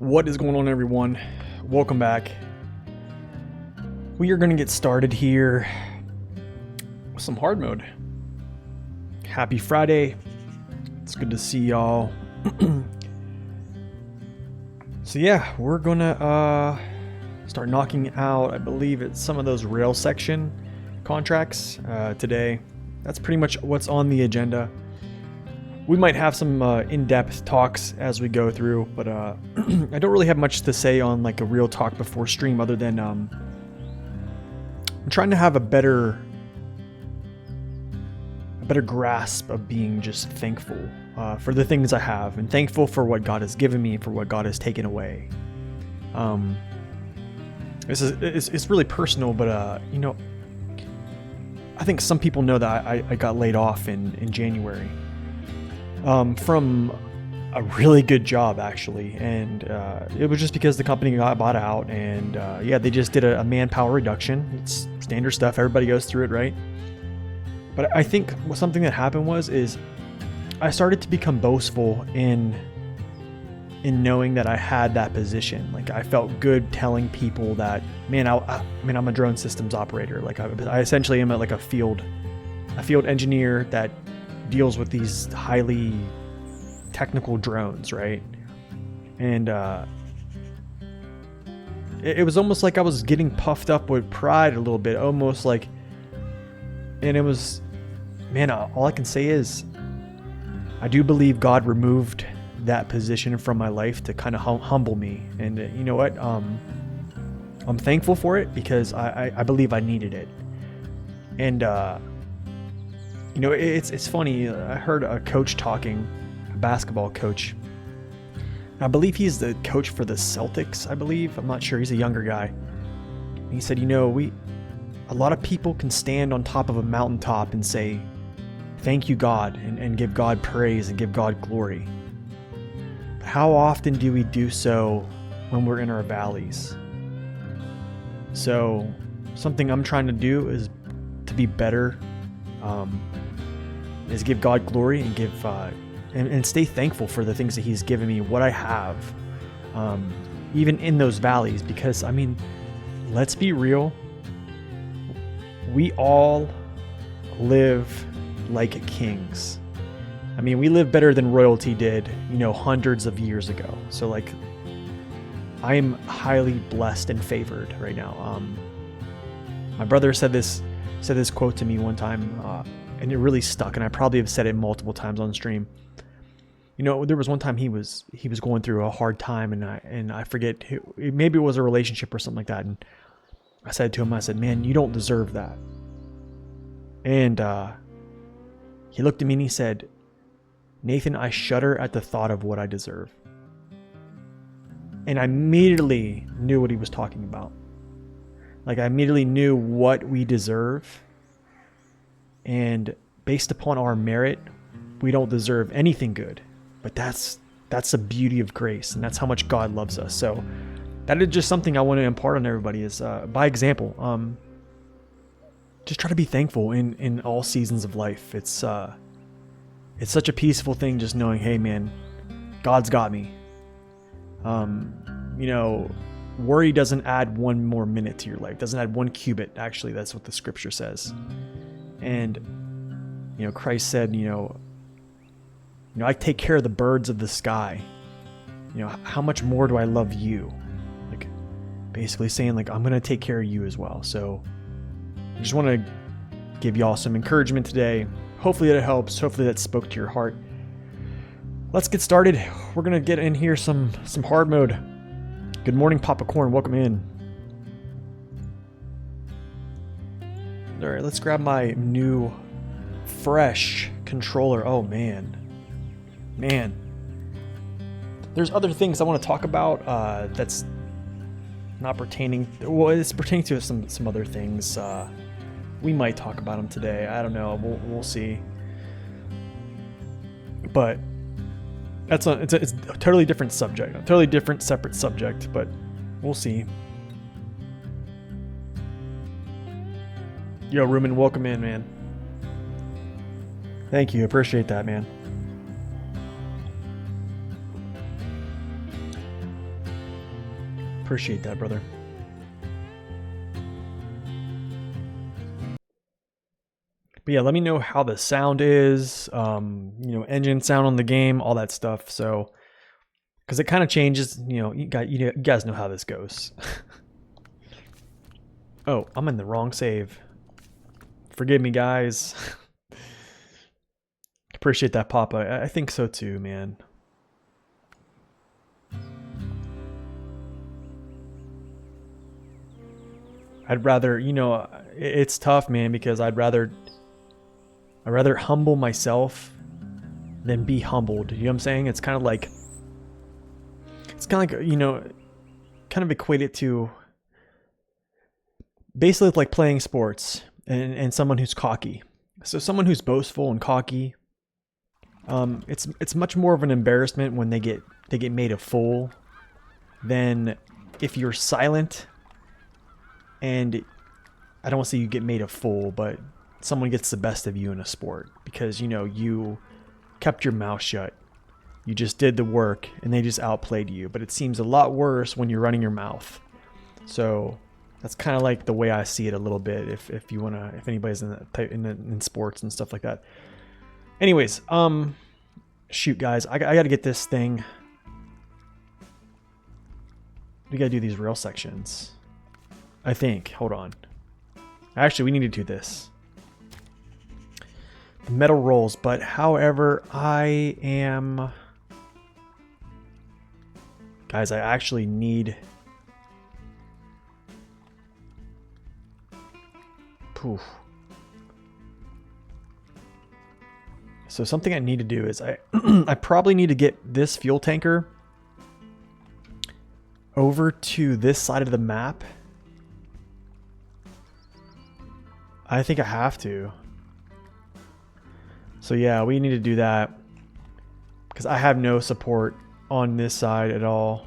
What is going on, everyone? Welcome back. We are going to get started here with some hard mode. Happy Friday. It's good to see y'all. So yeah, we're going to start knocking out, I believe it's some of those rail section contracts today. That's pretty much what's on the agenda. We might have some in-depth talks as we go through, but I don't really have much to say on like a real talk before stream other than I'm trying to have a better grasp of being just thankful for the things I have and thankful for what God has given me, for what God has taken away. It's really personal, but I think some people know that I got laid off in January. From a really good job, actually, and it was just because the company got bought out, and they just did a manpower reduction. It's standard stuff, everybody goes through it, right? But I think something that happened is I started to become boastful in knowing that I had that position. Like, I felt good telling people that, I'm a drone systems operator. Like, I essentially am a field engineer that deals with these highly technical drones, right? And it was almost like I was getting puffed up with pride a little bit, almost like, and it was, all I can say is I do believe God removed that position from my life to kind of humble me. And you know what? I'm thankful for it because I believe I needed it. And it's funny. I heard a coach talking, a basketball coach. I believe he's the coach for the Celtics, I believe. I'm not sure. He's a younger guy. And he said, a lot of people can stand on top of a mountaintop and say, thank you, God, and give God praise and give God glory. But how often do we do so when we're in our valleys? So something I'm trying to do is to be better, is give God glory and give and stay thankful for the things that He's given me, what I have, even in those valleys. Because let's be real, we all live like kings. We live better than royalty did, hundreds of years ago. So I am highly blessed and favored right now. My brother said this quote to me one time, and it really stuck, and I probably have said it multiple times on stream. There was one time he was going through a hard time, and I forget maybe it was a relationship or something like that, and I said to him, man, you don't deserve that. And he looked at me and he said, Nathan, I shudder at the thought of what I deserve. And I immediately knew what he was talking about. I immediately knew what we deserve. And based upon our merit, we don't deserve anything good. But that's the beauty of grace, and that's how much God loves us. So that is just something I want to impart on everybody is by example. Just try to be thankful in all seasons of life. It's such a peaceful thing just knowing, hey man, God's got me. Worry doesn't add one more minute to your life. Doesn't add one cubit. Actually, that's what the scripture says. And, Christ said, I take care of the birds of the sky. How much more do I love you? Basically saying I'm going to take care of you as well. So I just want to give y'all some encouragement today. Hopefully that helps. Hopefully that spoke to your heart. Let's get started. We're going to get in here some hard mode. Good morning, Papa Corn. Welcome in. All right, let's grab my new fresh controller. Oh, man. There's other things I want to talk about that's not pertaining. Well, it's pertaining to some other things. We might talk about them today. I don't know. We'll see. But it's a totally different subject. A totally different, separate subject, but we'll see. Yo, Ruben, welcome in, man. Thank you. Appreciate that, man. Appreciate that, brother. But yeah, let me know how the sound is, you know, engine sound on the game, all that stuff. So, because it kind of changes, you know, you guys know how this goes. Oh, I'm in the wrong save. Forgive me, guys. Appreciate that, Papa. I think so too, man. I'd rather, you know, it's tough, man, because I'd rather humble myself than be humbled. You know what I'm saying? It's kind of like, you know, kind of equate it to basically like playing sports and someone who's cocky. So someone who's boastful and cocky, it's much more of an embarrassment when they get made a fool than if you're silent and I don't want to say you get made a fool, but someone gets the best of you in a sport because, you know, you kept your mouth shut. You just did the work and they just outplayed you. But it seems a lot worse when you're running your mouth. So that's kind of like the way I see it a little bit. If you want to, if anybody's in sports and stuff like that. Anyways, shoot, guys, I got to get this thing. We got to do these rail sections. I think. Hold on. Actually, we need to do this. The metal rolls, but however, I am... Guys, I actually need... Poof. So something I need to do is I I probably need to get this fuel tanker over to this side of the map. I think I have to. So yeah, we need to do that because I have no support on this side at all.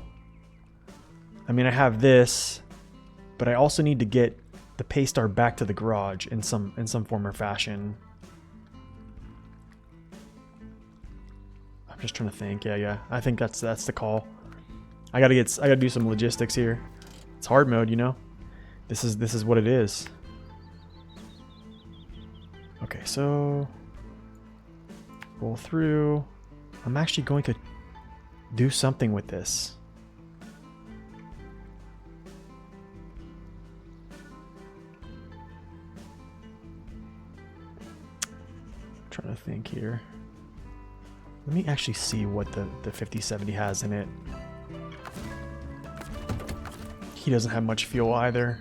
I mean, I have this, but I also need to get the Paystar back to the garage in some form or fashion. I'm just trying to think. Yeah. I think that's the call. I gotta do some logistics here. It's hard mode, you know. This is what it is. Okay, so roll through. I'm actually going to do something with this. I'm trying to think here. Let me actually see what the 5070 has in it. He doesn't have much fuel either.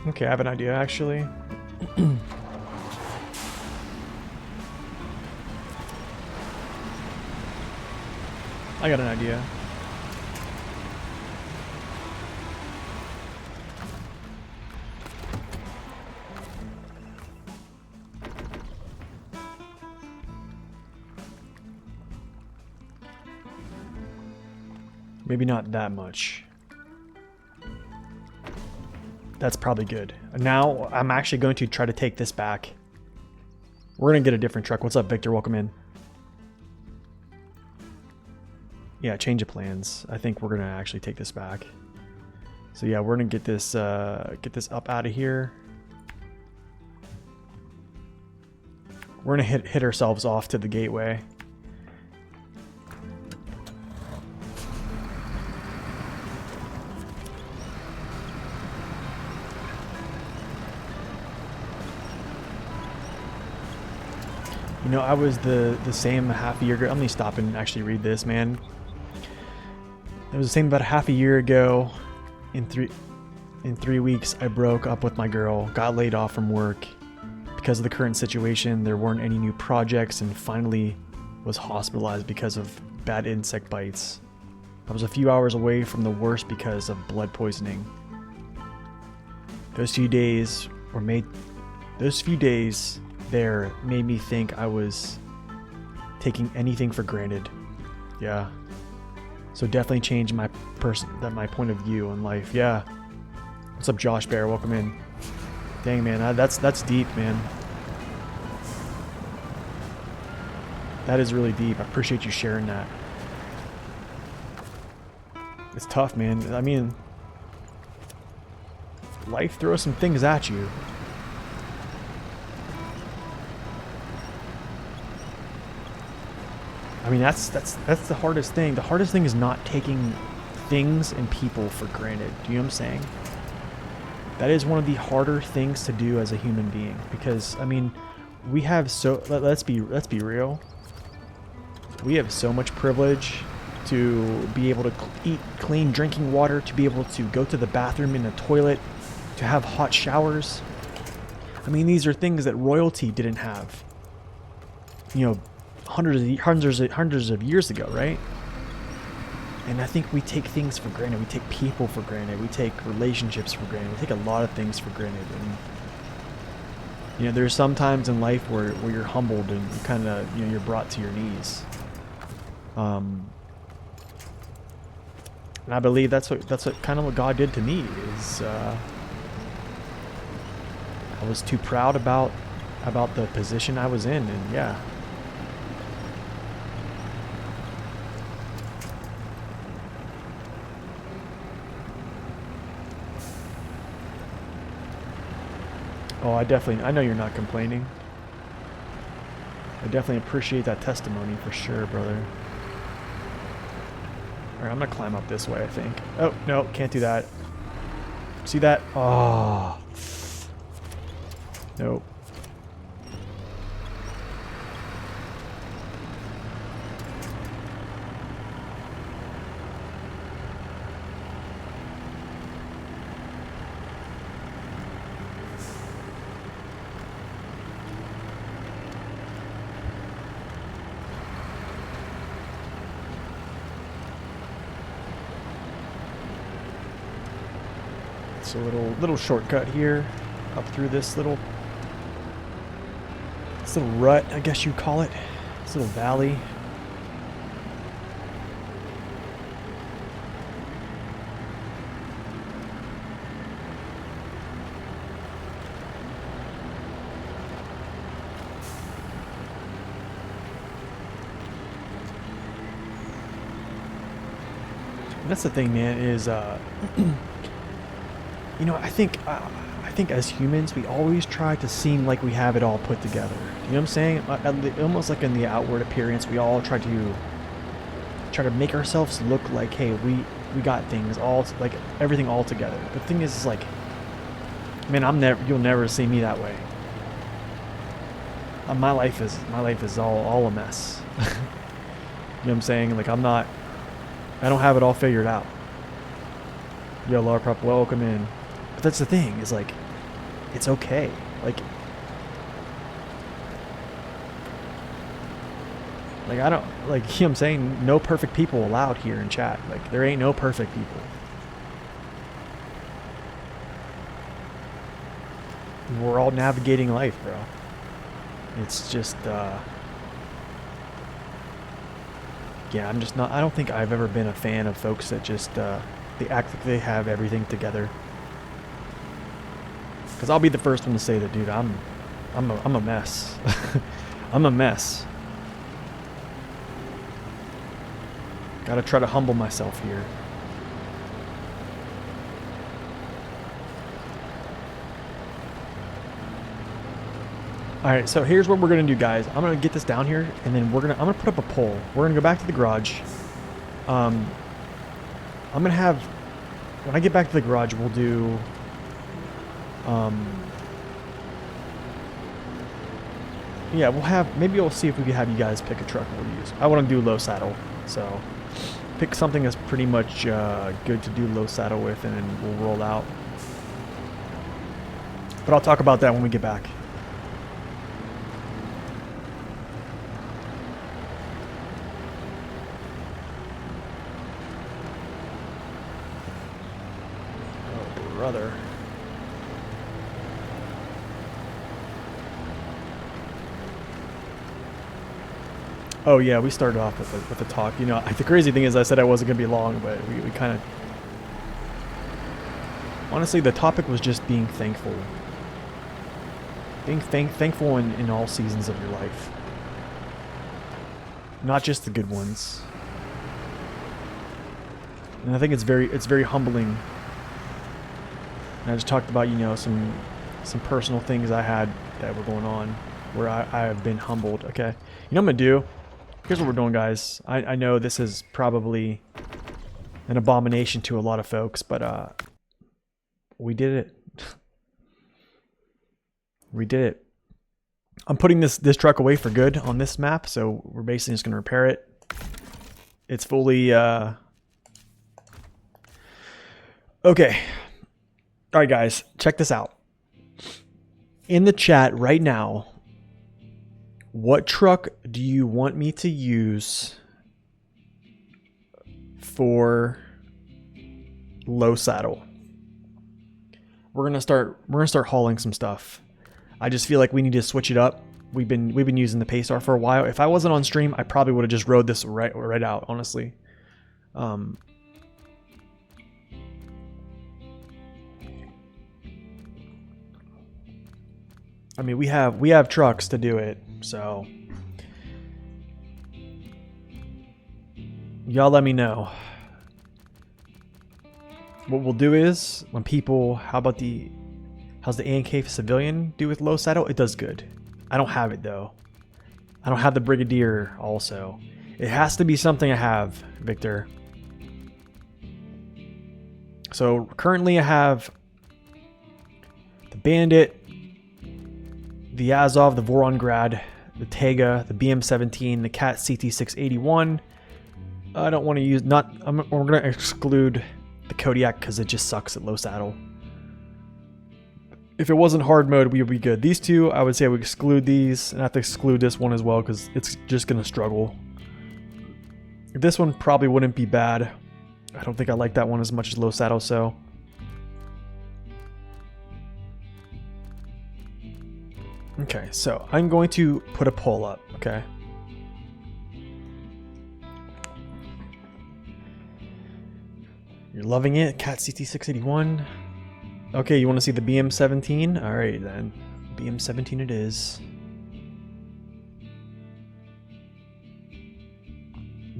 Okay, I have an idea actually. I got an idea. Maybe not that much. That's probably good. Now I'm actually going to try to take this back. We're going to get a different truck. What's up, Victor? Welcome in. Yeah, change of plans. I think we're going to actually take this back. So yeah, we're going to get this up out of here. We're going to hit ourselves off to the gateway. You know, I was the same half a year ago. Let me stop and actually read this, man. It was the same about a half a year ago. In 3 weeks, I broke up with my girl, got laid off from work. Because of the current situation, there weren't any new projects, and finally was hospitalized because of bad insect bites. I was a few hours away from the worst because of blood poisoning. Those few days there made me think I was taking anything for granted. Yeah. So definitely changed my point of view on life. Yeah. What's up, Josh Bear? Welcome in. Dang, man, that's deep, man. That is really deep. I appreciate you sharing that. It's tough, man. I mean, life throws some things at you. I mean, that's the hardest thing. The hardest thing is not taking things and people for granted. Do you know what I'm saying? That is one of the harder things to do as a human being, because I mean, we have let's be real. We have so much privilege to be able to eat clean drinking water, to be able to go to the bathroom in a toilet, to have hot showers. I mean, these are things that royalty didn't have. You know, hundreds of years ago, right? And I think we take things for granted. We take people for granted. We take relationships for granted. We take a lot of things for granted. And you know, there's some times in life where you're humbled and you kind of, you know, you're brought to your knees. And I believe that's what kind of what God did to me. Is I was too proud about the position I was in, and yeah. Oh, I know you're not complaining. I definitely appreciate that testimony for sure, brother. Alright, I'm gonna climb up this way, I think. Oh, no, can't do that. See that? Oh. Nope. It's a little shortcut here, up through this little rut, I guess you call it. This little valley. And that's the thing, man, is you know, I think as humans, we always try to seem like we have it all put together. You know what I'm saying? Almost like in the outward appearance, we all try to make ourselves look like, hey, we got things all, like everything all together. The thing is like, man, you'll never see me that way. My life is all a mess. You know what I'm saying? Like I don't have it all figured out. Yo, Laura Prop, welcome in. But that's the thing, is like, it's okay. Like I don't, like, you know what I'm saying? No perfect people allowed here in chat. Like, there ain't no perfect people. We're all navigating life, bro. It's just, yeah, I don't think I've ever been a fan of folks that just, they act like they have everything together. Because I'll be the first one to say that, dude, I'm a mess. I'm a mess. Gotta try to humble myself here. Alright, so here's what we're gonna do, guys. I'm gonna get this down here, and then I'm gonna put up a poll. We're gonna go back to the garage. I'm gonna have, when I get back to the garage, we'll do, yeah, maybe we'll see if we can have you guys pick a truck we'll use. I want to do low saddle, so pick something that's pretty much good to do low saddle with, and then we'll roll out. But I'll talk about that when we get back. Oh, brother. Oh yeah, we started off with the talk. You know, the crazy thing is I said I wasn't going to be long, but we kind of... Honestly, the topic was just being thankful. Being thankful in all seasons of your life. not just the good ones. And I think it's very humbling. And I just talked about, you know, some personal things I had that were going on where I have been humbled. Okay, you know what I'm gonna do? Here's what we're doing, guys. I know this is probably an abomination to a lot of folks, but we did it. We did it. I'm putting this truck away for good on this map, so we're basically just gonna repair it. It's fully okay. All right, guys, check this out. In the chat right now, what truck do you want me to use for low saddle? We're gonna start hauling some stuff. I just feel like we need to switch it up. We've been using the Paystar for a while. If I wasn't on stream, I probably would have just rode this right out, honestly. I mean, we have trucks to do it, so y'all let me know. What we'll do is when people, how's the ANK civilian do with low saddle? It does good. I don't have it though. I don't have the Brigadier also. It has to be something I have, Victor. So currently I have the Bandit, the Azov, the Vorongrad, the Tega, the BM17, the Cat CT681. I don't want to use, we're going to exclude the Kodiak because it just sucks at low saddle. If it wasn't hard mode, we would be good. These two, I would say I would exclude these, and I have to exclude this one as well because it's just going to struggle. This one probably wouldn't be bad. I don't think I like that one as much as low saddle, so. Okay, so I'm going to put a poll up, okay? You're loving it, Cat CT681. Okay, you want to see the BM17? Alright then, BM17 it is.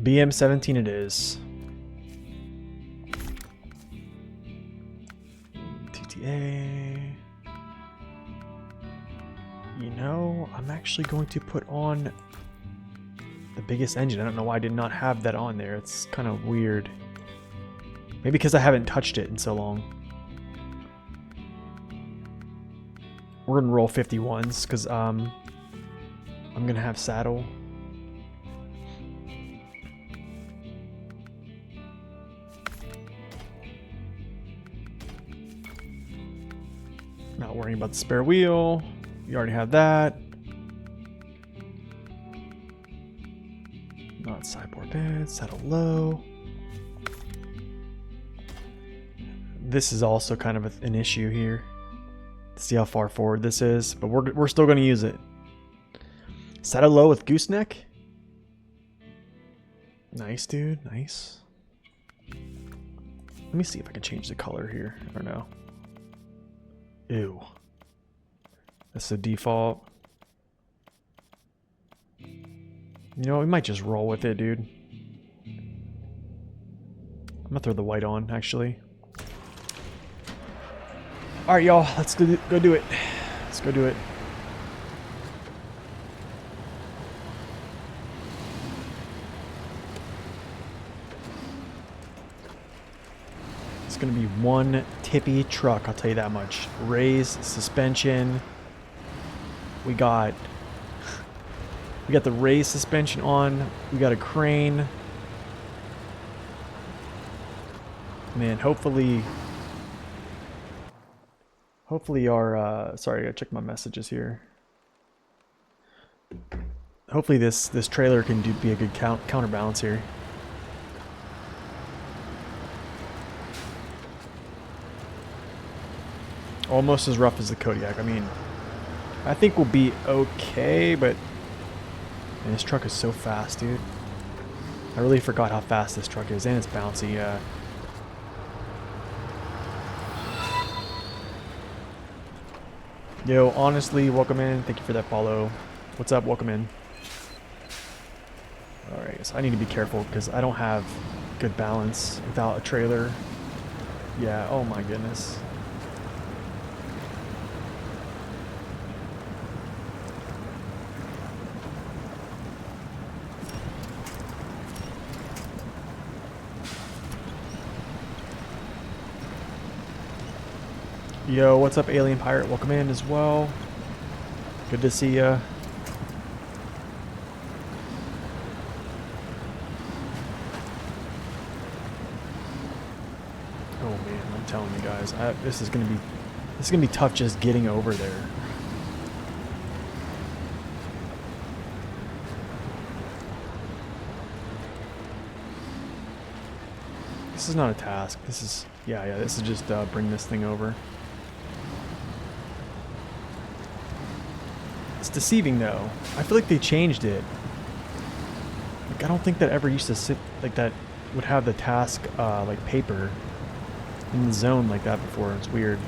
BM17 it is. TTA. You know, I'm actually going to put on the biggest engine. I don't know why I did not have that on there. It's kind of weird. Maybe because I haven't touched it in so long. We're gonna roll 51s because I'm gonna have saddle. Not worrying about the spare wheel. You already have that. Not sideboard bed, saddle low. This is also kind of an issue here. See how far forward this is, but we're still going to use it. Saddle low with gooseneck. Nice, dude. Nice. Let me see if I can change the color here or no. Ew. That's the default. You know, we might just roll with it, dude. I'm gonna throw the white on, actually. All right, y'all, let's go do it. Let's go do it. It's gonna be one tippy truck, I'll tell you that much. Raised suspension. We got the raised suspension on. We got a crane. Man, hopefully our sorry, I gotta check my messages here. Hopefully this trailer can be a good counterbalance here. Almost as rough as the Kodiak. I mean, I think we'll be okay, but man, this truck is so fast, dude. I really forgot how fast this truck is, and it's bouncy. Yo, honestly, welcome in. Thank you for that follow. What's up? Welcome in. Alright, so I need to be careful because I don't have good balance without a trailer. Yeah, oh my goodness. Yo, what's up, Alien Pirate? Welcome in as well. Good to see ya. Oh man, I'm telling you guys, this is gonna be tough just getting over there. This is not a task. This is this is just bring this thing over. It's deceiving though. I feel like they changed it. Like I don't think that ever used to sit like that. Would have the task like paper in the zone like that before. It's weird.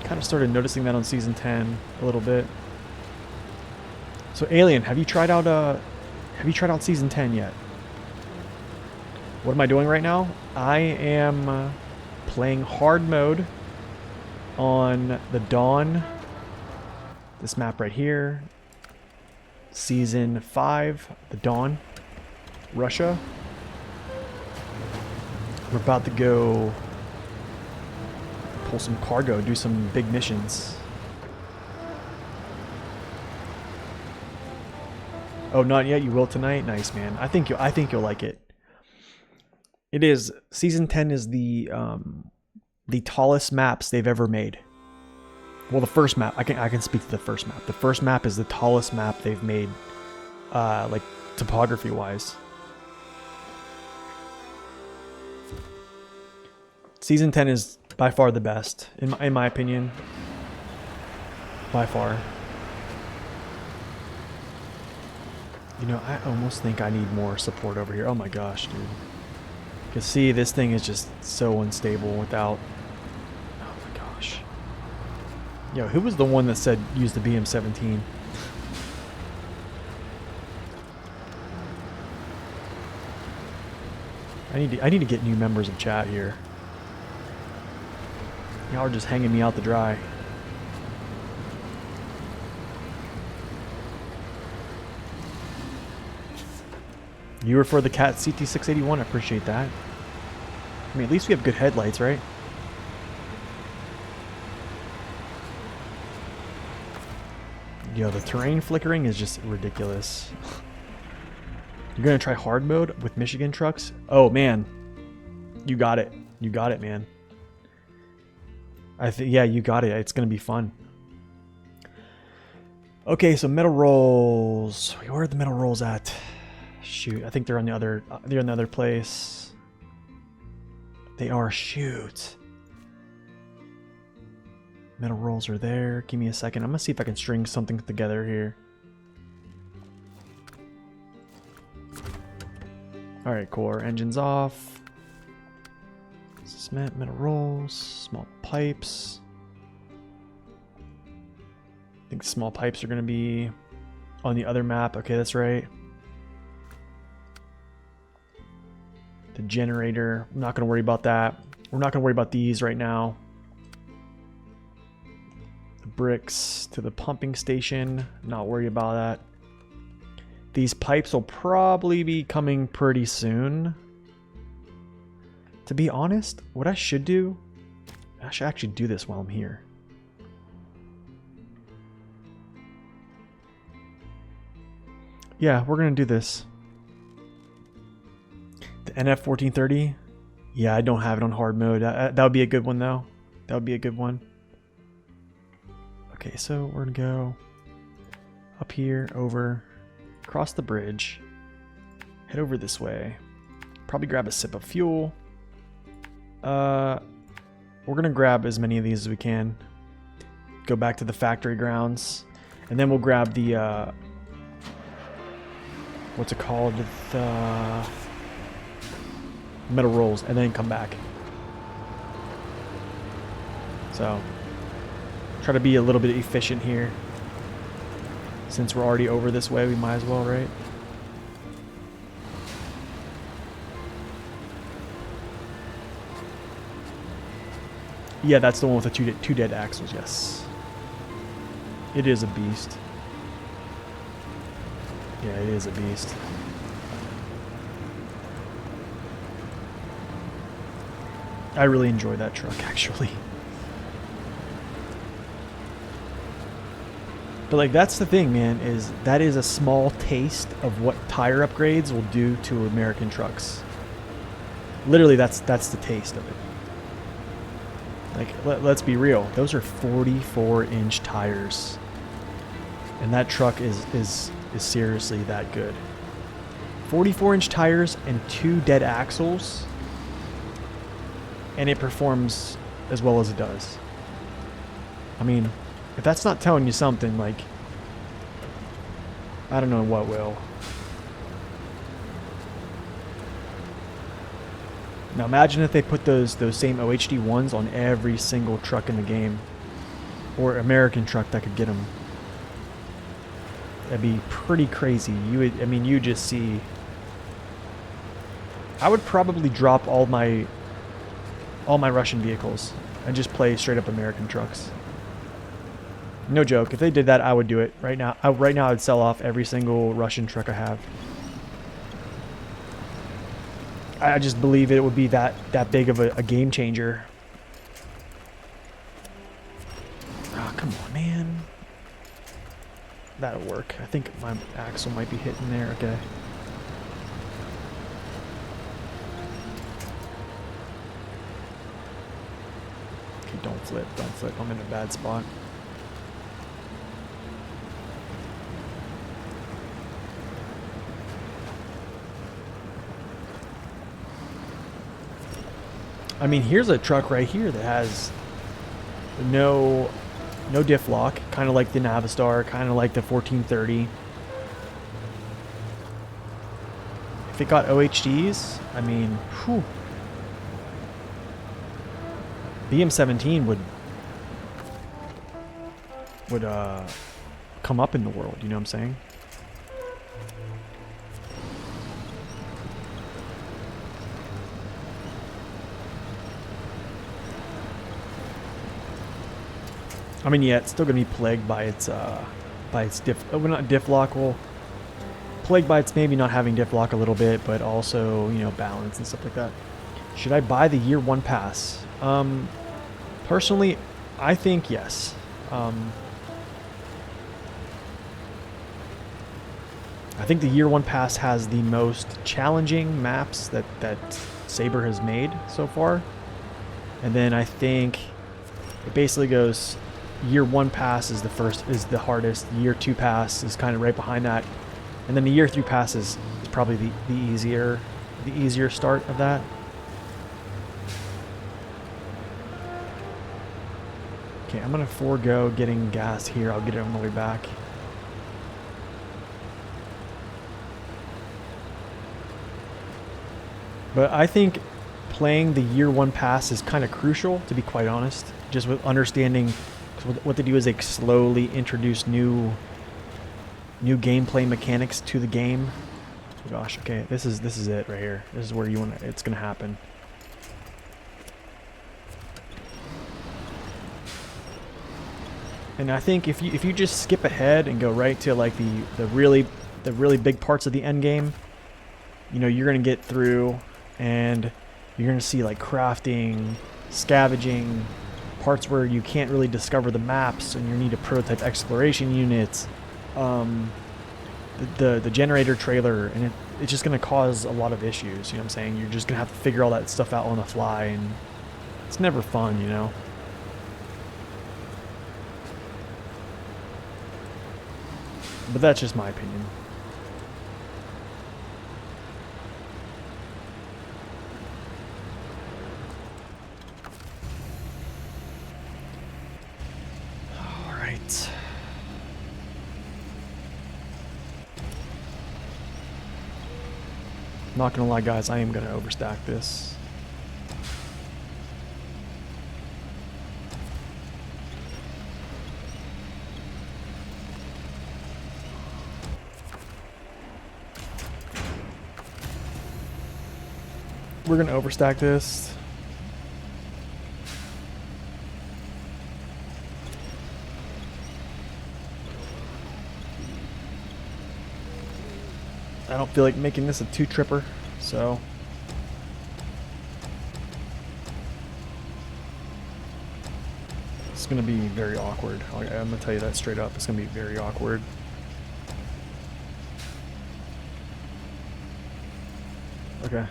Kind of started noticing that on season 10 a little bit. So Alien, have you tried out season 10 yet? What am I doing right now? I am playing hard mode on the Dawn. This map right here. Season 5, the Dawn. Russia. We're about to go pull some cargo, do some big missions. Oh, not yet. You will tonight. Nice, man. I think you'll like it. It is season 10 is the tallest maps they've ever made. Well, the first map, I can speak to the first map. The first map is the tallest map they've made, like topography wise. Season 10 is by far the best, in my opinion. By far. You know, I almost think I need more support over here. Oh my gosh, dude. Because see, this thing is just so unstable without... Oh my gosh. Yo, who was the one that said use the BM17? I need to get new members of chat here. Y'all are just hanging me out to dry. You were for the Cat CT681. I appreciate that. I mean, at least we have good headlights, right? Yo, the terrain flickering is just ridiculous. You're gonna try hard mode with Michigan trucks? Oh man, you got it. You got it, man. Yeah, you got it. It's gonna be fun. Okay, so metal rolls. Where are the metal rolls at? Shoot, I think they're on the other. They're in the other place. They are. Shoot. Metal rolls are there. Give me a second. I'm gonna see if I can string something together here. All right, cool. Our engine's off. Cement, metal rolls, small pipes. I think small pipes are gonna be on the other map. Okay, that's right. The generator. I'm not gonna worry about that. We're not gonna worry about these right now. The bricks to the pumping station. Not worry about that. These pipes will probably be coming pretty soon. To be honest, what I should do, I should actually do this while I'm here. Yeah, we're gonna do this. The NF1430. Yeah, I don't have it on hard mode. That would be a good one though. That would be a good one. Okay, so we're gonna go up here, over, across the bridge, head over this way. Probably grab a sip of fuel. We're gonna grab as many of these as we can. Go back to the factory grounds, and then we'll grab the what's it called? The metal rolls, and then come back. So try to be a little bit efficient here. Since we're already over this way, we might as well, right? Yeah, that's the one with the two dead axles, yes. It is a beast. Yeah, it is a beast. I really enjoy that truck, actually. But like, that's the thing, man, is that is a small taste of what tire upgrades will do to American trucks. Literally, that's the taste of it. Like, let's be real. Those are 44-inch tires. And that truck is seriously that good. 44-inch tires and 2 dead axles. And it performs as well as it does. I mean, if that's not telling you something, like, I don't know what will. Now imagine if they put those same OHD ones on every single truck in the game, or American truck that could get them. That'd be pretty crazy. You would, I mean, you just see. I would probably drop all my Russian vehicles and just play straight up American trucks. No joke. If they did that, I would do it right now. Right now, I'd sell off every single Russian truck I have. I just believe it would be that big of a game changer. Oh, come on, man. That'll work. I think my axle might be hitting there. Okay. Okay, don't flip. Don't flip. I'm in a bad spot. I mean, here's a truck right here that has no diff lock, kind of like the Navistar, kind of like the 1430. If it got OHDs, I mean, whew. BM17 would come up in the world, you know what I'm saying? I mean, yeah, it's still gonna be plagued by its diff. Well, not diff lock. Well, plagued by its maybe not having diff lock a little bit, but also, you know, balance and stuff like that. Should I buy the year 1 pass? Personally, I think yes. I think the year 1 pass has the most challenging maps that Saber has made so far, and then I think it basically goes. Year 1 pass is the hardest. Year 2 pass is kind of right behind that, and then the year 3 pass is probably the easier start of that. Okay, I'm gonna forego getting gas here. I'll get it on the way back. But I think playing the year 1 pass is kind of crucial, to be quite honest. Just with understanding. What they do is they slowly introduce new gameplay mechanics to the game. Oh gosh, okay, this is it right here. This is where it's gonna happen. And I think if you just skip ahead and go right to like the really big parts of the end game, you know, you're gonna get through and you're gonna see like crafting, scavenging, parts where you can't really discover the maps and you need to prototype exploration units, the generator trailer, and it's just going to cause a lot of issues, you know what I'm saying? You're just going to have to figure all that stuff out on the fly, and it's never fun, you know? But that's just my opinion. Not gonna lie, guys, I am gonna overstack this. We're gonna overstack this. I don't feel like making this a 2-tripper, so it's gonna be very awkward. I'm gonna tell you that straight up. It's gonna be very awkward. Okay.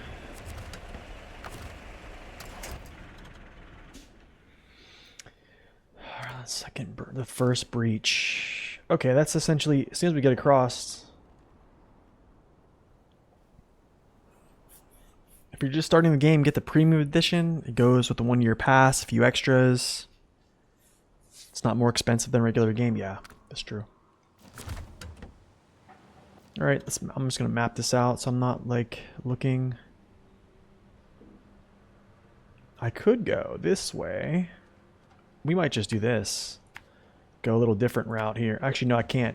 The first breach. Okay, that's essentially, as soon as we get across. If you're just starting the game, get the premium edition. It goes with the 1-year pass, a few extras. It's not more expensive than a regular game. Yeah, that's true. All right, I'm just gonna map this out so I'm not like looking. I could go this way. We might just do this. Go a little different route here. Actually, no, I can't.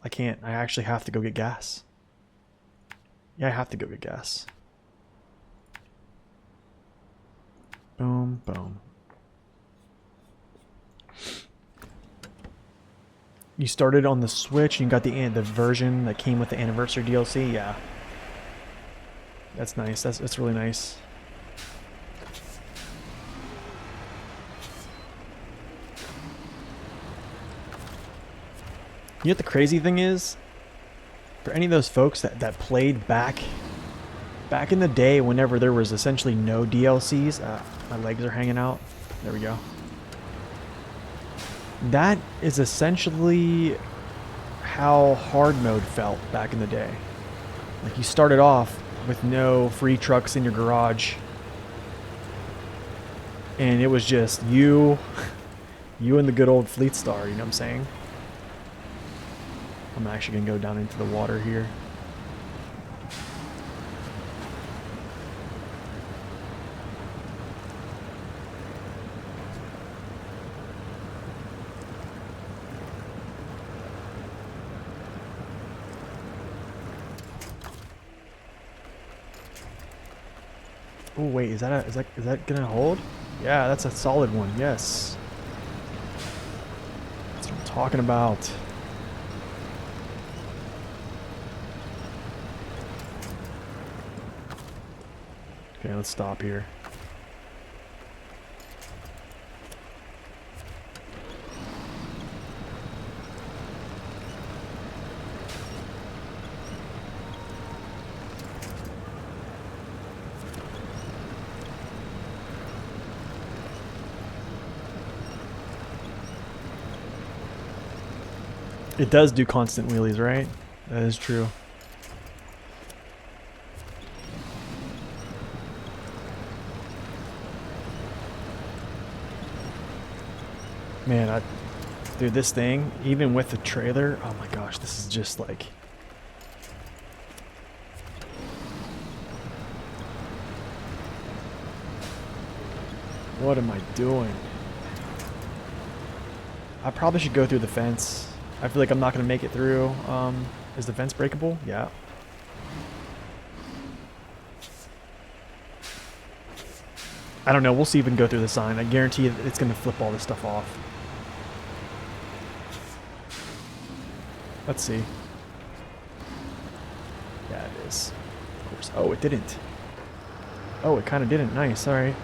I can't. I actually have to go get gas. Yeah, I have to go get gas. Boom, boom. You started on the Switch and you got the version that came with the anniversary DLC. Yeah, that's nice. That's really nice. You know what the crazy thing is? For any of those folks that played back in the day, whenever there was essentially no DLCs, my legs are hanging out. There we go. That is essentially how hard mode felt back in the day. Like, you started off with no free trucks in your garage, and it was just you and the good old Fleet Star, you know what I'm saying? I'm actually gonna go down into the water here. Oh wait, is that gonna hold? Yeah, that's a solid one. Yes, that's what I'm talking about. Okay, let's stop here. It does do constant wheelies, right? That is true. Man, dude, this thing, even with the trailer, oh my gosh, this is just like... What am I doing? I probably should go through the fence. I feel like I'm not going to make it through. Is the fence breakable? Yeah. I don't know. We'll see if we can go through the sign. I guarantee it's going to flip all this stuff off. Let's see. Yeah, it is. Of course. Oh, it didn't. Oh, it kind of didn't. Nice. All right.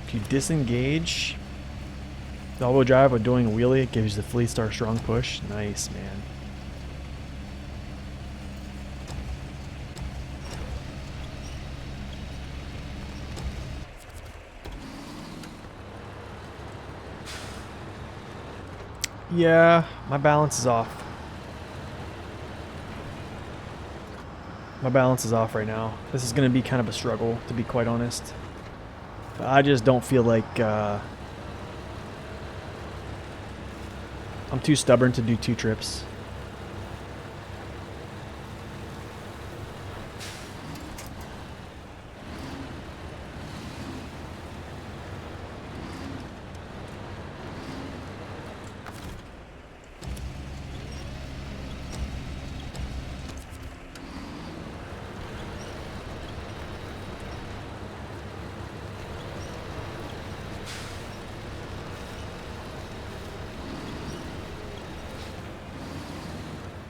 If you disengage the all-wheel drive with doing a wheelie, it gives you the Fleet Star strong push. Nice, man. Yeah, my balance is off. My balance is off right now. This is going to be kind of a struggle, to be quite honest. But I just don't feel like I'm too stubborn to do 2 trips.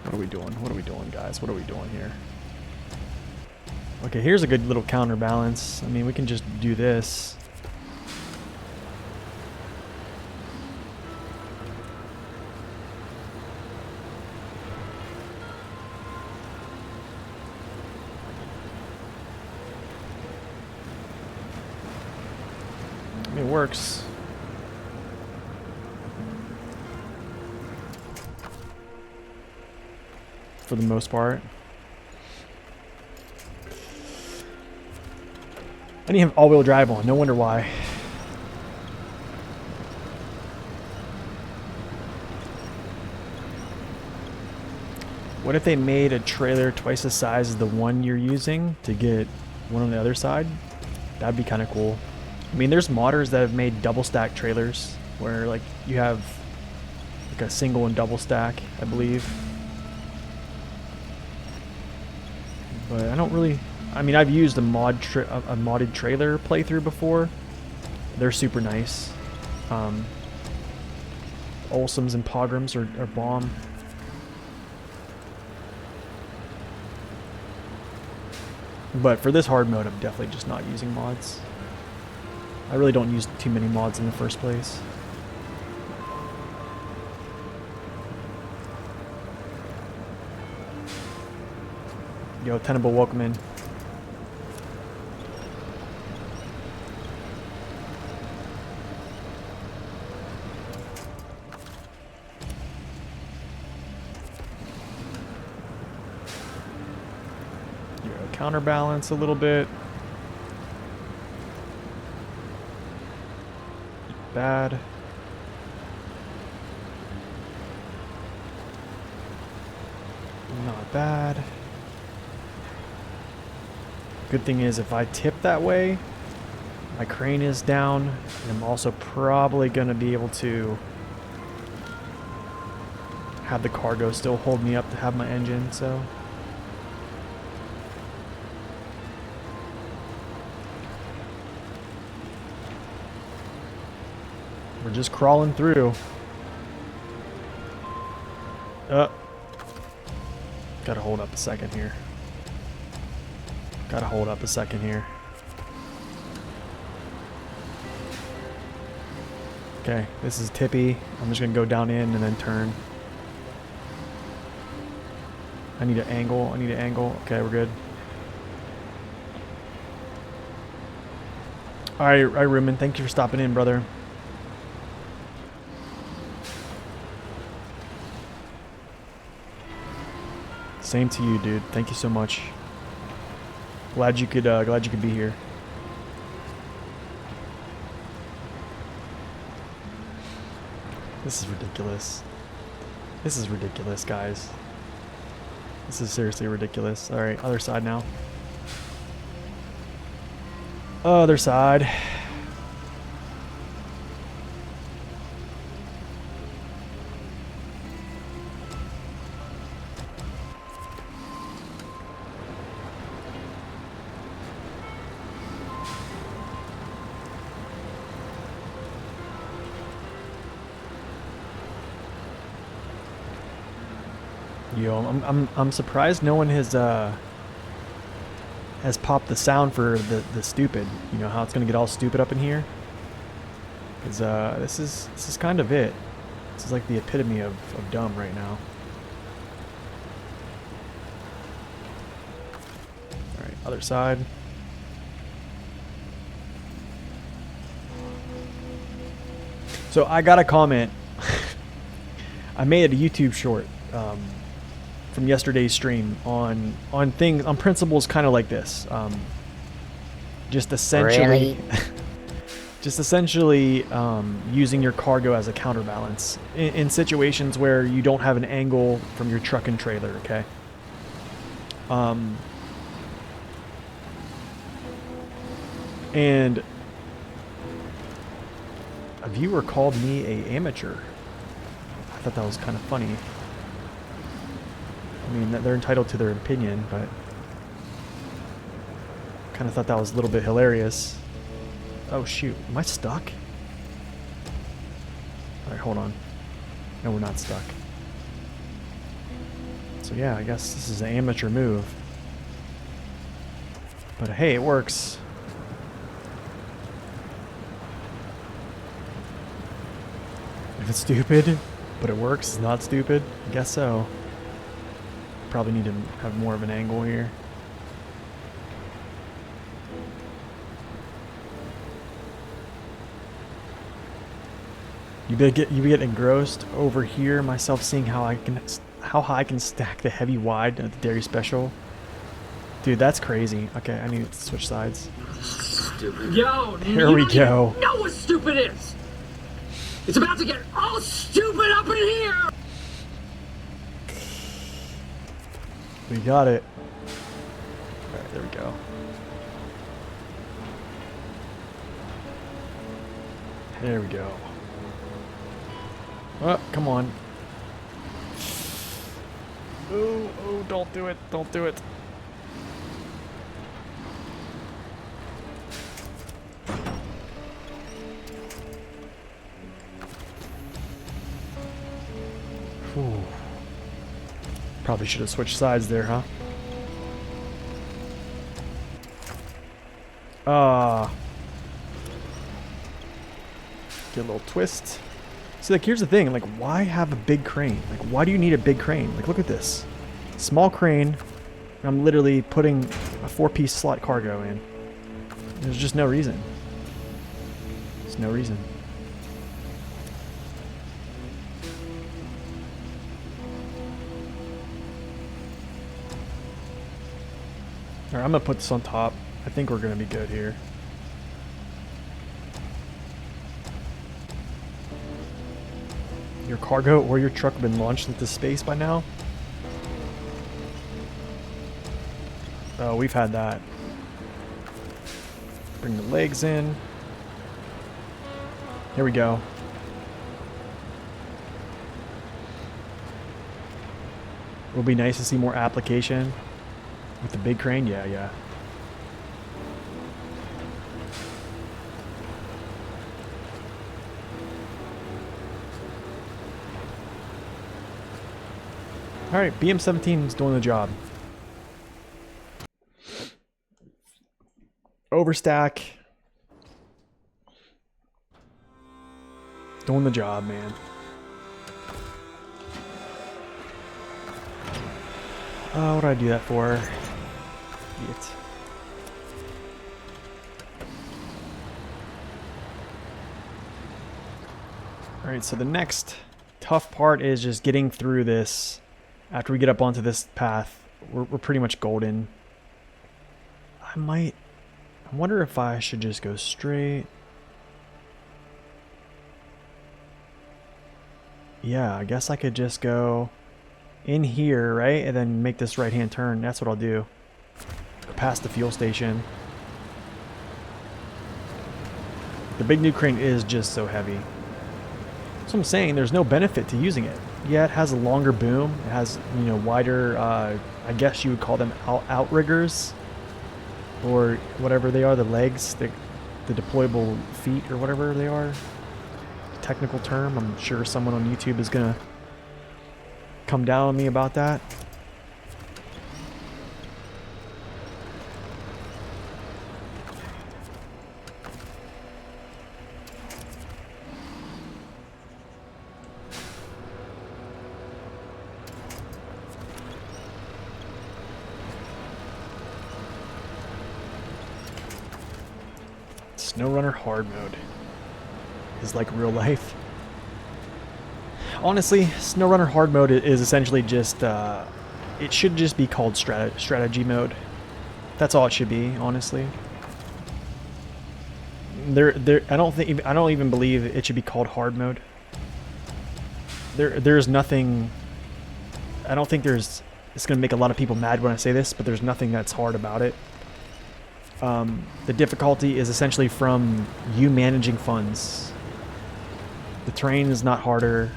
What are we doing? What are we doing, guys? What are we doing here? Okay, here's a good little counterbalance. I mean, we can just do this. I mean, it works. For the most part. I didn't have all-wheel drive on. No wonder why. What if they made a trailer twice the size as the one you're using to get one on the other side? That'd be kind of cool. I mean, there's modders that have made double stack trailers where like you have like a single and double stack, I believe. But I don't really... I mean, I've used a modded trailer playthrough before. They're super nice. Olsums and Pogroms are bomb. But for this hard mode, I'm definitely just not using mods. I really don't use too many mods in the first place. Yo, Tenable, welcome in. Yo, counterbalance a little bit. Bad. Not bad. Good thing is if I tip that way, my crane is down, and I'm also probably going to be able to have the cargo still hold me up to have my engine, so. We're just crawling through. Gotta hold up a second here. Gotta hold up a second here. Okay, this is tippy. I'm just gonna go down in and then turn. I need an angle. I need an angle. Okay, we're good. Alright, Ruben, thank you for stopping in, brother. Same to you, dude. Thank you so much. Glad you could be here. This is ridiculous. This is ridiculous, guys. This is seriously ridiculous. All right, other side now. Other side. Yo, I'm surprised no one has popped the sound for the stupid. You know how it's gonna get all stupid up in here. Cause this is kind of it. This is like the epitome of dumb right now. All right, other side. So I got a comment. I made a YouTube short. From yesterday's stream on things, on principles kind of like this. Just essentially, just essentially using your cargo as a counterbalance in situations where you don't have an angle from your truck and trailer, okay? And a viewer called me a amateur. I thought that was kind of funny. I mean, they're entitled to their opinion, but kind of thought that was a little bit hilarious. Oh shoot, am I stuck? Alright, hold on. No, we're not stuck. So yeah, I guess this is an amateur move. But hey, it works. If it's stupid, but it works, it's not stupid. I guess so. Probably need to have more of an angle here. You be get engrossed over here. Myself seeing how high I can stack the heavy wide at the dairy special. Dude, that's crazy. Okay, I need to switch sides. Stupid. Yo, here we go. You know what stupid is? It's about to get all stupid up in here. We got it. All right, there we go. There we go. Oh, come on. Oh, oh, don't do it. Don't do it. Ooh. Probably should have switched sides there, huh? Get a little twist. So like, here's the thing, like, why have a big crane? Like, why do you need a big crane? Like, look at this. Small crane. I'm literally putting a 4-piece slot cargo in. There's just no reason. There's no reason. Alright, I'm gonna put this on top. I think we're gonna be good here. Your cargo or your truck have been launched into space by now? Oh, we've had that. Bring the legs in. Here we go. It would be nice to see more application with the big crane. Yeah, yeah. Alright, BM17 is doing the job. Overstack. Doing the job, man. What did I do that for? Idiot. Alright, so the next tough part is just getting through this. After we get up onto this path, we're pretty much golden. I wonder if I should just go straight. Yeah, I guess I could just go in here, right? And then make this right-hand turn. That's what I'll do. Go past the fuel station. The big new crane is just so heavy. So I'm saying there's no benefit to using it. Yeah, it has a longer boom. It has, you know, wider, I guess you would call them outriggers. Or whatever they are, the legs, the deployable feet or whatever they are. Technical term. I'm sure someone on YouTube is going to come down on me about that. SnowRunner hard mode is like real life. Honestly, SnowRunner hard mode is essentially just, it should just be called strategy mode. That's all it should be, honestly. I don't even believe it should be called hard mode. There's nothing. I don't think there's. It's gonna make a lot of people mad when I say this, but there's nothing that's hard about it. The difficulty is essentially from you managing funds. The terrain is not harder.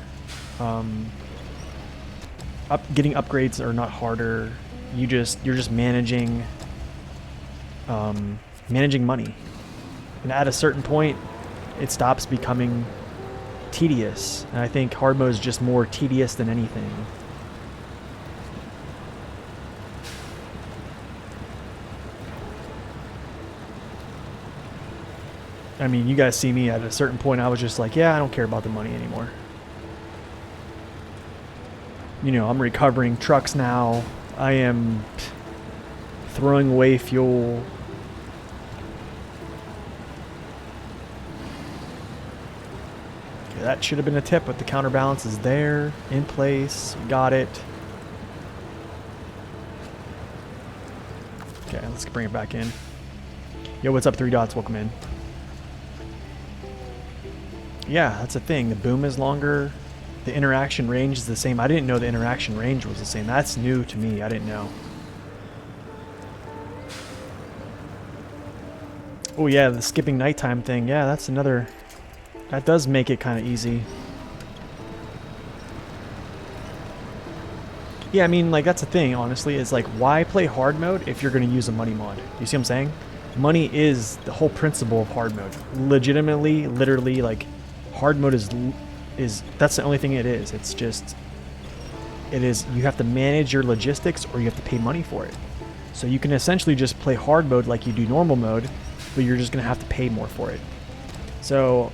Getting upgrades are not harder. You're just managing managing money, and at a certain point, it stops becoming tedious. And I think hard mode is just more tedious than anything. I mean, you guys see me at a certain point, I was just like, yeah, I don't care about the money anymore. You know, I'm recovering trucks now. I am throwing away fuel. Okay, that should have been a tip, but the counterbalance is there, in place. We got it. Okay, let's bring it back in. Yo, what's up, 3 dots? Welcome in. Yeah, that's a thing. The boom is longer. The interaction range is the same. I didn't know the interaction range was the same. That's new to me. I didn't know. Oh yeah, the skipping nighttime thing. Yeah, that's another... That does make it kind of easy. Yeah, I mean, like, that's the thing, honestly, is like, why play hard mode if you're going to use a money mod? You see what I'm saying? Money is the whole principle of hard mode. Legitimately, literally, like, hard mode is that's the only thing it is. It's just, it is, you have to manage your logistics or you have to pay money for it. So you can essentially just play hard mode like you do normal mode, but you're just going to have to pay more for it. So,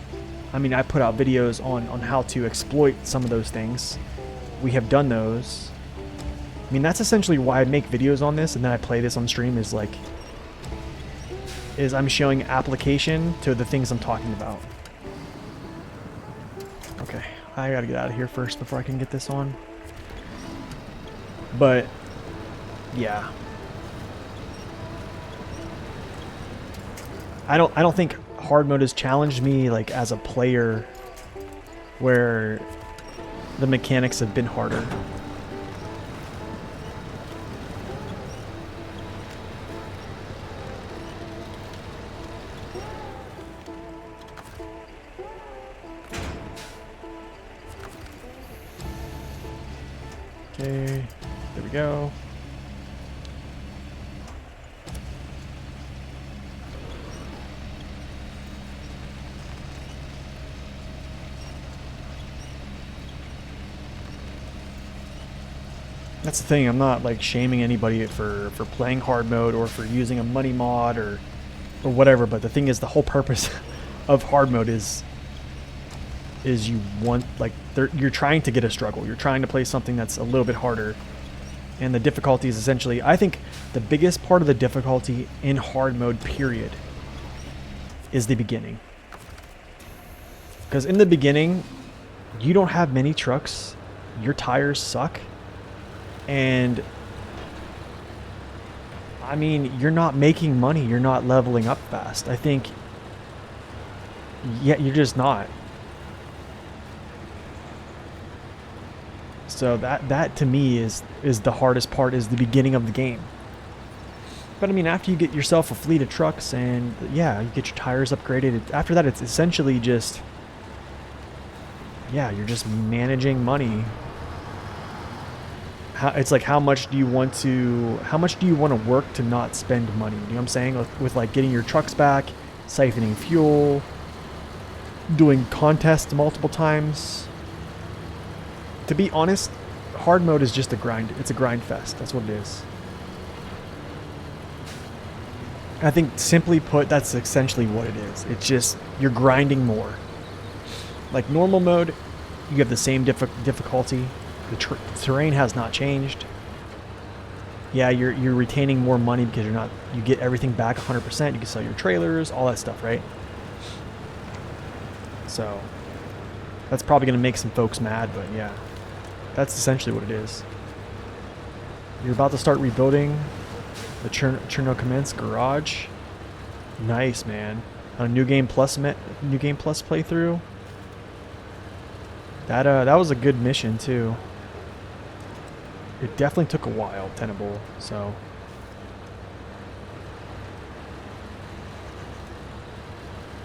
I mean, I put out videos on how to exploit some of those things. We have done those. I mean, that's essentially why I make videos on this and then I play this on stream is like, I'm showing application to the things I'm talking about. Okay, I gotta get out of here first before I can get this on. But, yeah. I don't think hard mode has challenged me like as a player where the mechanics have been harder. Okay, there we go. That's the thing, I'm not like shaming anybody for playing hard mode or for using a money mod or whatever, but the thing is the whole purpose of hard mode is you want, like, you're trying to get a struggle. You're trying to play something that's a little bit harder. And the difficulty is essentially, I think the biggest part of the difficulty in hard mode, period, is the beginning. Because in the beginning, you don't have many trucks. Your tires suck. And, I mean, you're not making money. You're not leveling up fast. I think, yeah, you're just not. So that to me is the hardest part, is the beginning of the game. But I mean, after you get yourself a fleet of trucks and yeah, you get your tires upgraded, after that it's essentially just, yeah, you're just managing money. It's like how much do you want to work to not spend money? You know what I'm saying? With like getting your trucks back, siphoning fuel, doing contests multiple times. To be honest, hard mode is just a grind. It's a grind fest. That's what it is. I think, simply put, that's essentially what it is. It's just, you're grinding more. Like normal mode, you have the same difficulty. The terrain has not changed. Yeah, you're retaining more money because you get everything back 100%. You can sell your trailers, all that stuff, right? So that's probably going to make some folks mad, but yeah. That's essentially what it is. You're about to start rebuilding the Cherno Commence garage. Nice, man. On a New Game Plus playthrough. That was a good mission too. It definitely took a while, Tenable. So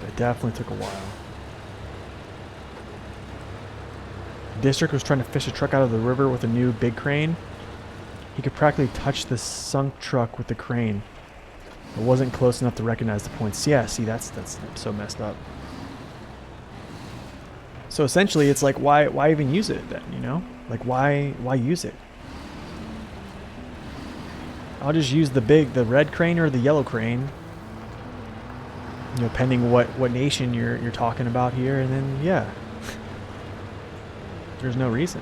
it definitely took a while. District was trying to fish a truck out of the river with a new big crane. He could practically touch the sunk truck with the crane. It wasn't close enough to recognize the points. Yeah, see, that's so messed up. So essentially, it's like, why even use it then, you know? Like, why use it? I'll just use the red crane or the yellow crane. You know, pending what nation you're talking about here, and then yeah, there's no reason.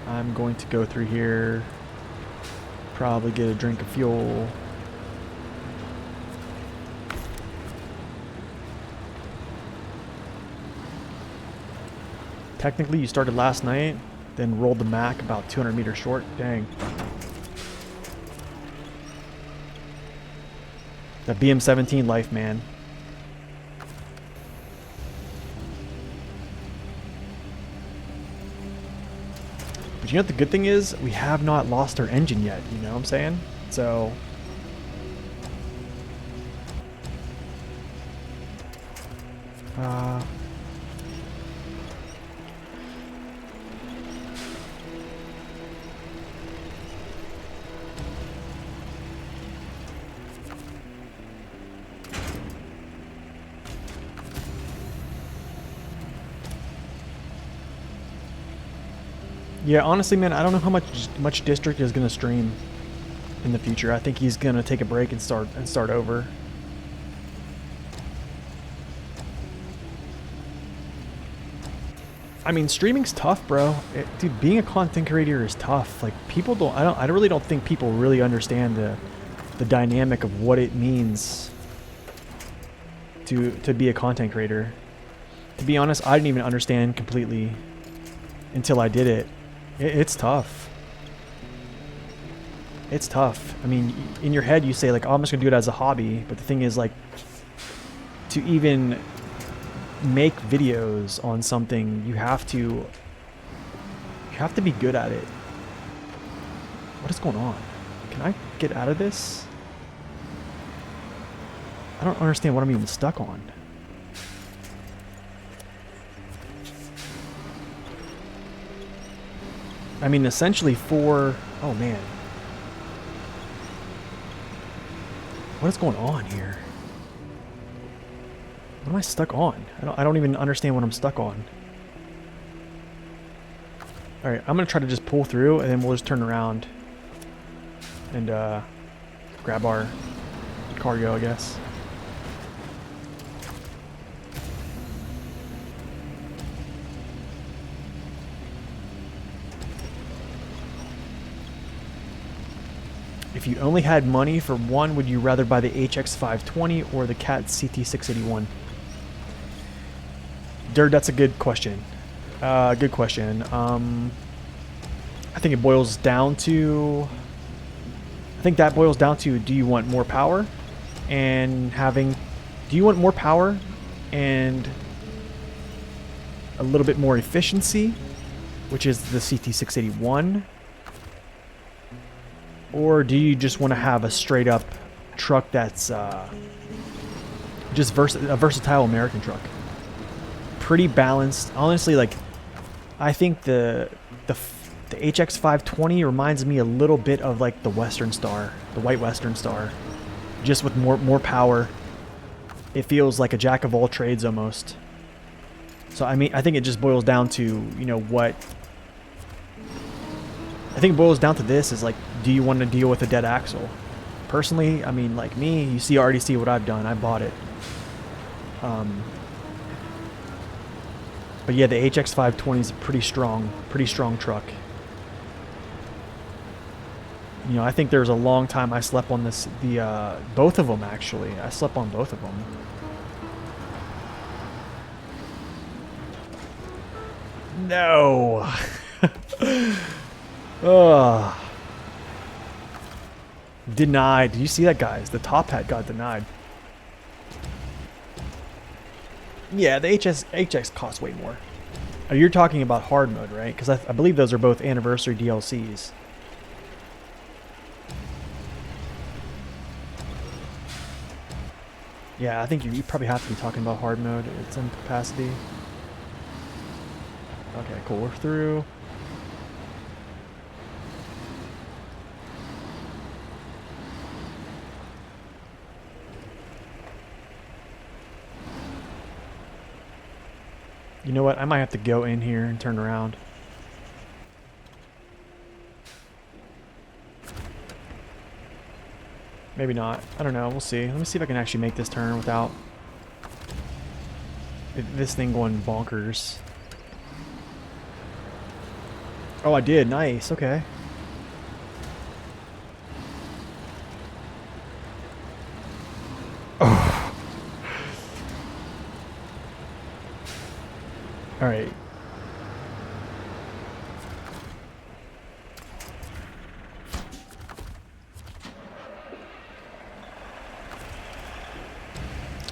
I'm going to go through here, probably get a drink of fuel. Technically, you started last night, then rolled the Mac about 200 meters short. Dang. That BM17 life, man. But you know what the good thing is? We have not lost our engine yet, you know what I'm saying? So... yeah, honestly, man, I don't know how much District is gonna stream in the future. I think he's gonna take a break and start over. I mean, streaming's tough, bro. Dude, being a content creator is tough. Like, people don't. I really don't think people really understand the dynamic of what it means to be a content creator. To be honest, I didn't even understand completely until I did it. It's tough. It's tough. I mean, in your head you say like, oh, I'm just gonna do it as a hobby, but the thing is, like, to even make videos on something, you have to be good at it. What is going on? Can I get out of this? I don't understand what I'm even stuck on. I mean, essentially oh man. What is going on here? What am I stuck on? I don't even understand what I'm stuck on. Alright, I'm gonna try to just pull through and then we'll just turn around and grab our cargo, I guess. If you only had money for one, would you rather buy the HX520 or the Cat CT681? Dirt, that's a good question. Good question. I think it boils down to... I think that boils down to, do you want more power and having... Do you want more power and a little bit more efficiency, which is the CT681? Or do you just want to have a straight up truck that's just a versatile American truck? Pretty balanced. Honestly, like, I think the HX520 reminds me a little bit of like the Western Star, the white Western Star, just with more power. It feels like a jack of all trades almost. So I mean, I think it just boils down to, you know, what... I think it boils down to this is like, do you want to deal with a dead axle? Personally, I mean, like me, you already see what I've done. I bought it. But yeah, the HX520 is a pretty strong truck. You know, I think there was a long time I slept on both of them actually. I slept on both of them. No. Ugh. Denied. Did you see that, guys? The top hat got denied. Yeah, the HX costs way more. Oh, you're talking about hard mode, right? Because I believe those are both anniversary DLCs. Yeah, I think you probably have to be talking about hard mode. It's in capacity. Okay, cool. We're through. You know what? I might have to go in here and turn around. Maybe not. I don't know. We'll see. Let me see if I can actually make this turn without this thing going bonkers. Oh, I did. Nice. Okay. Oh. All right.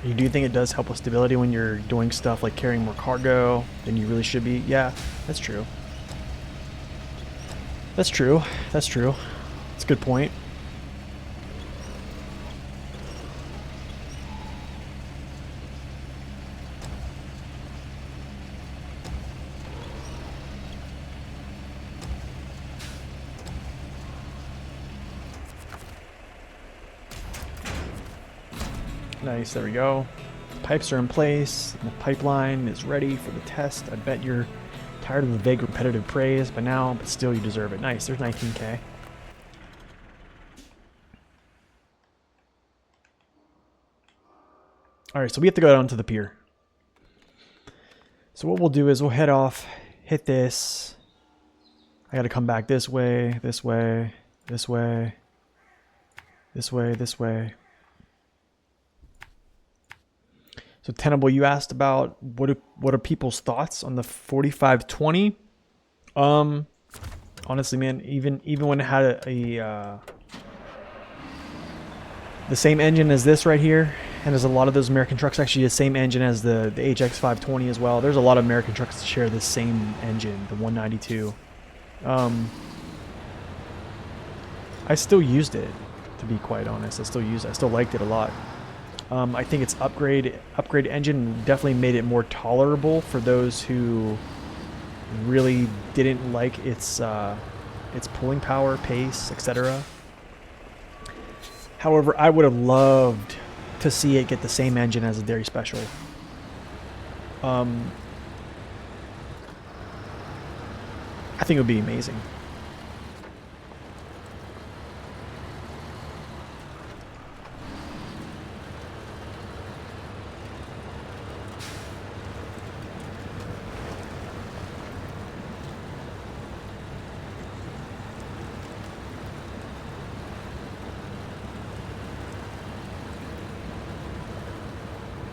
You do think it does help with stability when you're doing stuff like carrying more cargo than you really should be? Yeah, that's true. That's true. That's true. That's a good point. Nice, there we go. The pipes are in place, and the pipeline is ready for the test. I bet you're tired of the vague repetitive praise by now, but still you deserve it. Nice, there's 19k. Alright, so we have to go down to the pier. So what we'll do is we'll head off, hit this. I gotta come back this way, this way, this way, this way, this way. So Tenable, you asked about what are people's thoughts on the 4520? Honestly, man, even when it had the same engine as this right here, and there's a lot of those American trucks actually the same engine as the HX 520 as well. There's a lot of American trucks that share the same engine, the 192. I still used it, to be quite honest. I still liked it a lot. I think its upgrade engine definitely made it more tolerable for those who really didn't like its pulling power, pace, etc. However, I would have loved to see it get the same engine as a Dairy Special. I think it would be amazing.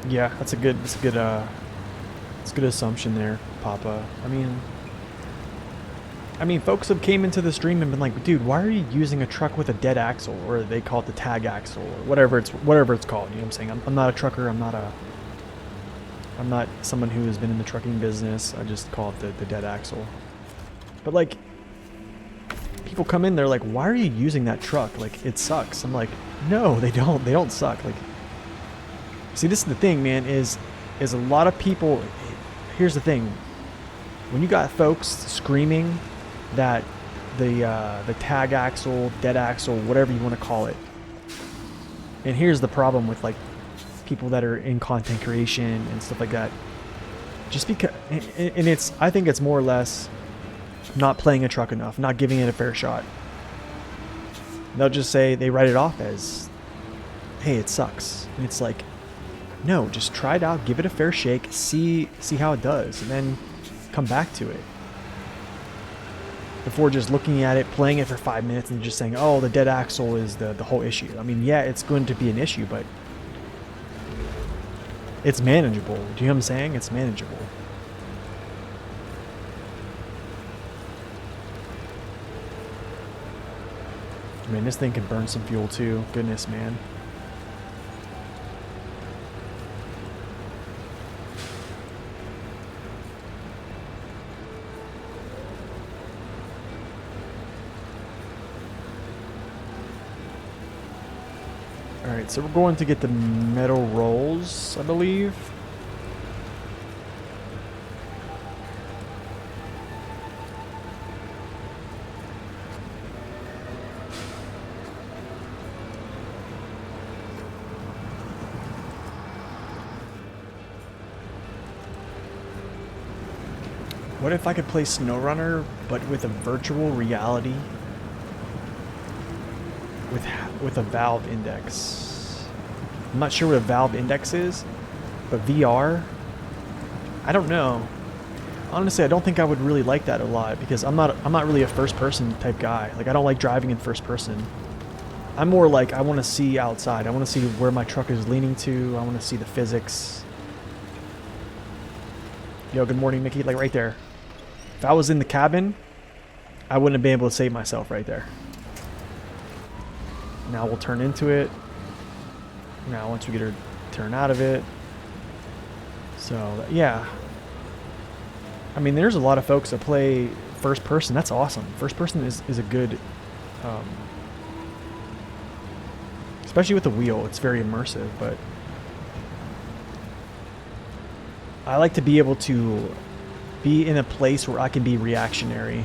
Yeah, that's a good assumption there, Papa. I mean, folks have came into the stream and been like, dude, why are you using a truck with a dead axle, or they call it the tag axle, or whatever it's called. You know what I'm saying? I'm not a trucker. I'm not someone who has been in the trucking business. I just call it the dead axle. But like, people come in, they're like, why are you using that truck? Like, it sucks. I'm like, no, they don't. They don't suck. Like. See, this is the thing, man, is a lot of people, here's the thing, when you got folks screaming that the tag axle, dead axle, whatever you want to call it, and here's the problem with like people that are in content creation and stuff like that, just because, and I think it's more or less not playing a truck enough, not giving it a fair shot. They'll just say, they write it off as, hey, it sucks. And it's like, no, just try it out, give it a fair shake, see how it does, and then come back to it. Before just looking at it, playing it for 5 minutes, and just saying, oh, the dead axle is the whole issue. I mean, yeah, it's going to be an issue, but it's manageable. Do you know what I'm saying? It's manageable. I mean, this thing can burn some fuel too. Goodness, man. Alright, so we're going to get the metal rolls, I believe. What if I could play SnowRunner, but with a virtual reality? with a valve index. I'm not sure what a valve index is, but VR, I don't know. Honestly, I don't think I would really like that a lot because I'm not really a first person type guy. Like I don't like driving in first person. I'm more like I want to see outside. I want to see where my truck is leaning to. I want to see the physics. Yo, good morning, Mickey. Like right there. If I was in the cabin, I wouldn't have been able to save myself right there. Now we'll turn into it. Now once we get her turn out of it. So yeah. I mean, there's a lot of folks that play first person. That's awesome. First person is a good, especially with the wheel. It's very immersive, but I like to be able to be in a place where I can be reactionary.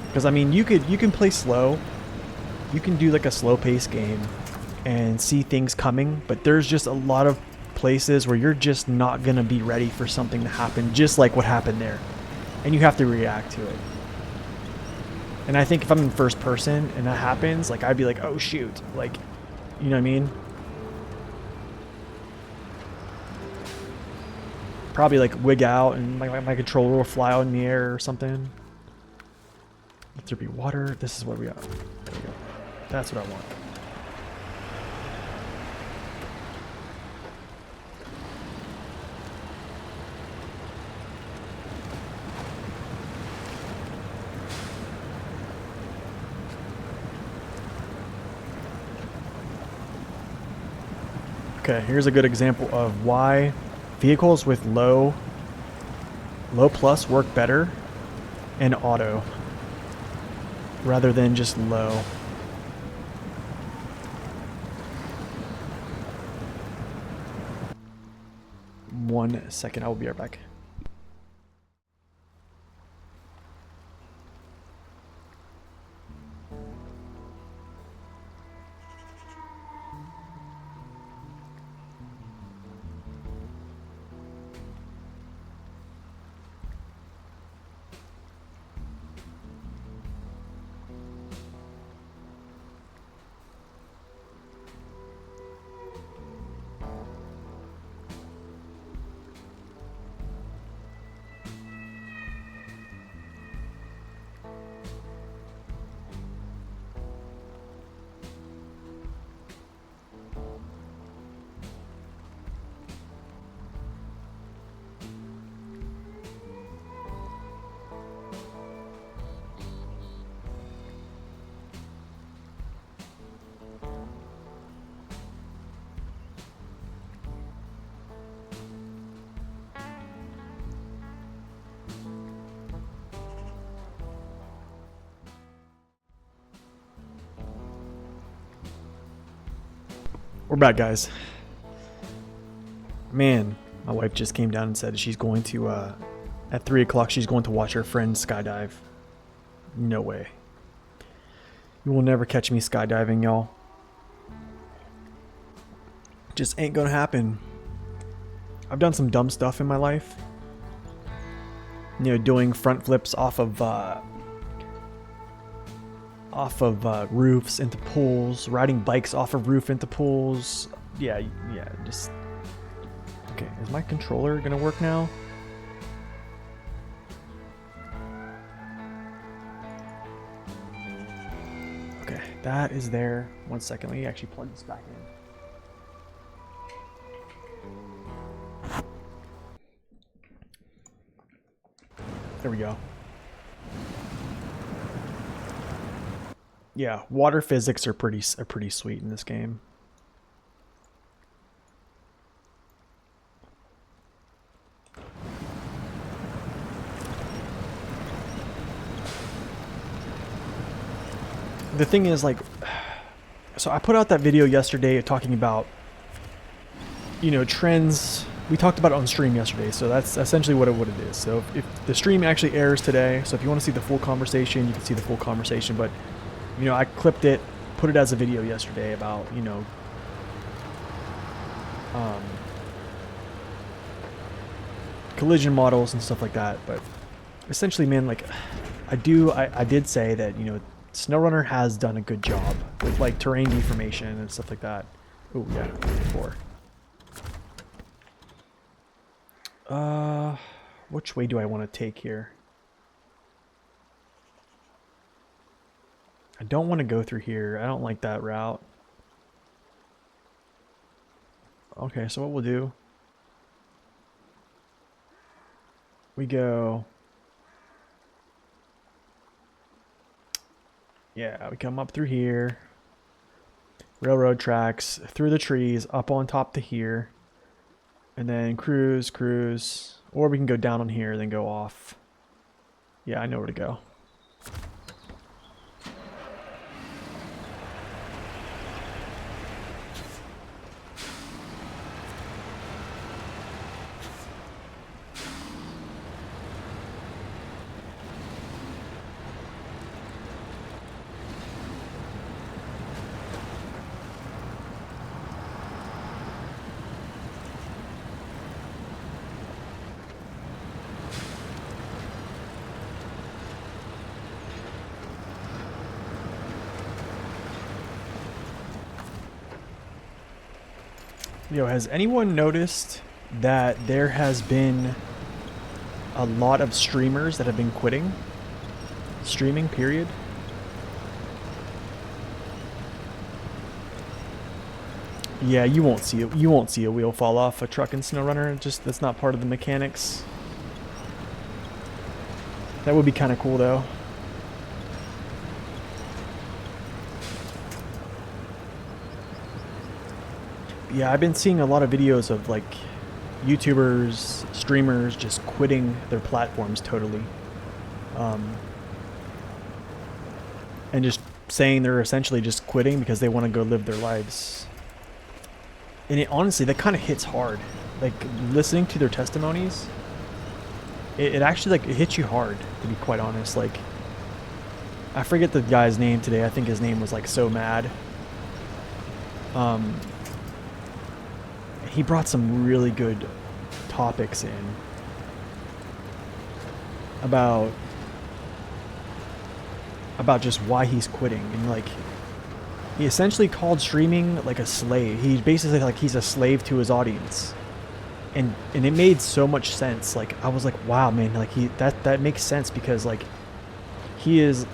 Because I mean, you can play slow. You can do like a slow pace game and see things coming, but there's just a lot of places where you're just not gonna be ready for something to happen, just like what happened there, and you have to react to it. And I think if I'm in first person and that happens, like I'd be like, oh shoot, like, you know what I mean? Probably like wig out and my controller will fly out in the air or something. Let there be water. This is what we got. There we go. That's what I want. Okay, here's a good example of why vehicles with low plus work better in auto rather than just low. One second, I will be right back. We're back, guys. Man, my wife just came down and said she's going to, at 3 o'clock, she's going to watch her friend skydive. No way. You will never catch me skydiving, y'all. Just ain't gonna happen. I've done some dumb stuff in my life. You know, doing front flips off of roofs into pools, riding bikes off of roof into pools. Yeah, just... Okay, is my controller gonna work now? Okay, that is there. 1 second, let me actually plug this back in. There we go. Yeah, water physics are pretty sweet in this game. The thing is, like, so I put out that video yesterday talking about, you know, trends. We talked about it on stream yesterday, so that's essentially what it is. So if the stream actually airs today, so if you want to see the full conversation, you can see the full conversation, but you know, I clipped it, put it as a video yesterday about, you know, collision models and stuff like that. But essentially, man, like I did say that, you know, SnowRunner has done a good job with like terrain deformation and stuff like that. Oh yeah, 4. Which way do I want to take here? I don't want to go through here. I don't like that route. Okay, so what we'll do, we go, yeah, we come up through here, railroad tracks, through the trees, up on top to here, and then cruise, or we can go down on here, then go off. Yeah, I know where to go. Yo, has anyone noticed that there has been a lot of streamers that have been quitting streaming, period? Yeah, you won't see it. You won't see a wheel fall off a truck in SnowRunner. Just that's not part of the mechanics. That would be kind of cool though. Yeah, I've been seeing a lot of videos of like YouTubers, streamers just quitting their platforms totally. And just saying they're essentially just quitting because they want to go live their lives. And it honestly, that kind of hits hard. Like listening to their testimonies, it actually like it hits you hard, to be quite honest. Like I forget the guy's name today. I think his name was like So Mad. He brought some really good topics in about just why he's quitting, and like he essentially called streaming like a slave. He basically like he's a slave to his audience, and it made so much sense. Like I was like, wow, man, like that makes sense, because like he is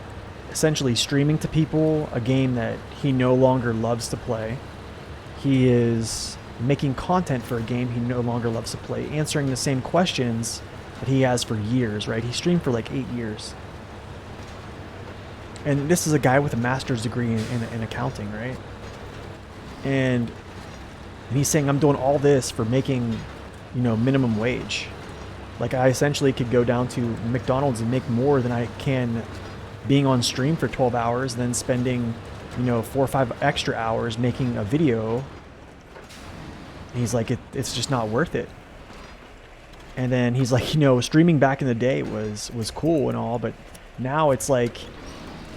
essentially streaming to people a game that he no longer loves to play. He is making content for a game he no longer loves to play, answering the same questions that he has for years, right? He streamed for like 8 years. And this is a guy with a master's degree in accounting, right? And he's saying, I'm doing all this for making, you know, minimum wage. Like I essentially could go down to McDonald's and make more than I can being on stream for 12 hours, then spending, you know, 4 or 5 extra hours making a video. And he's like, it's just not worth it. And then he's like, you know, streaming back in the day was cool and all, but now it's like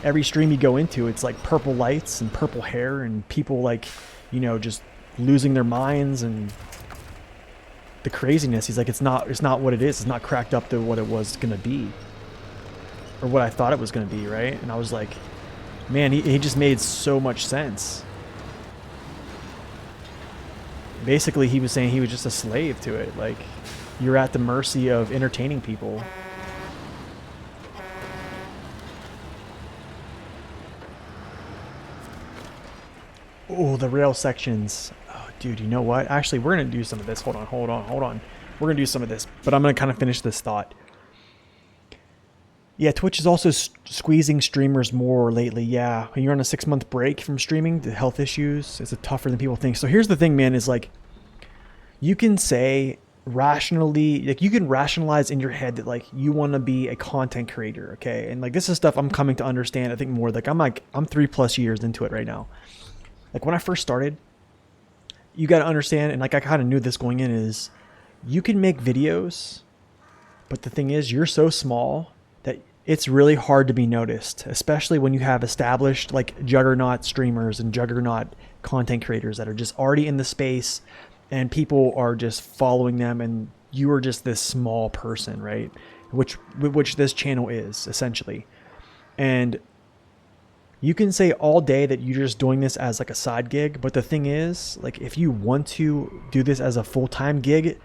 every stream you go into, it's like purple lights and purple hair and people like, you know, just losing their minds and the craziness. He's like, it's not what it is. It's not cracked up to what it was going to be, or what I thought it was going to be, right? And I was like, man, he just made so much sense. Basically, he was saying he was just a slave to it. Like, you're at the mercy of entertaining people. Oh, the rail sections. Oh, dude, you know what? Actually, we're going to do some of this. Hold on. We're going to do some of this, but I'm going to kind of finish this thought. Yeah, Twitch is also squeezing streamers more lately. Yeah, when you're on a 6-month break from streaming, the health issues, is tougher than people think. So here's the thing, man, is like, you can say rationally, like you can rationalize in your head that like you want to be a content creator, okay? And like this is stuff I'm coming to understand, I think more. Like I'm 3+ years into it right now. Like when I first started, you got to understand, and like I kind of knew this going in, is you can make videos, but the thing is you're so small that it's really hard to be noticed, especially when you have established like juggernaut streamers and juggernaut content creators that are just already in the space and people are just following them, and you are just this small person, right? which this channel is essentially. And you can say all day that you're just doing this as like a side gig, but the thing is, like, if you want to do this as a full-time gig,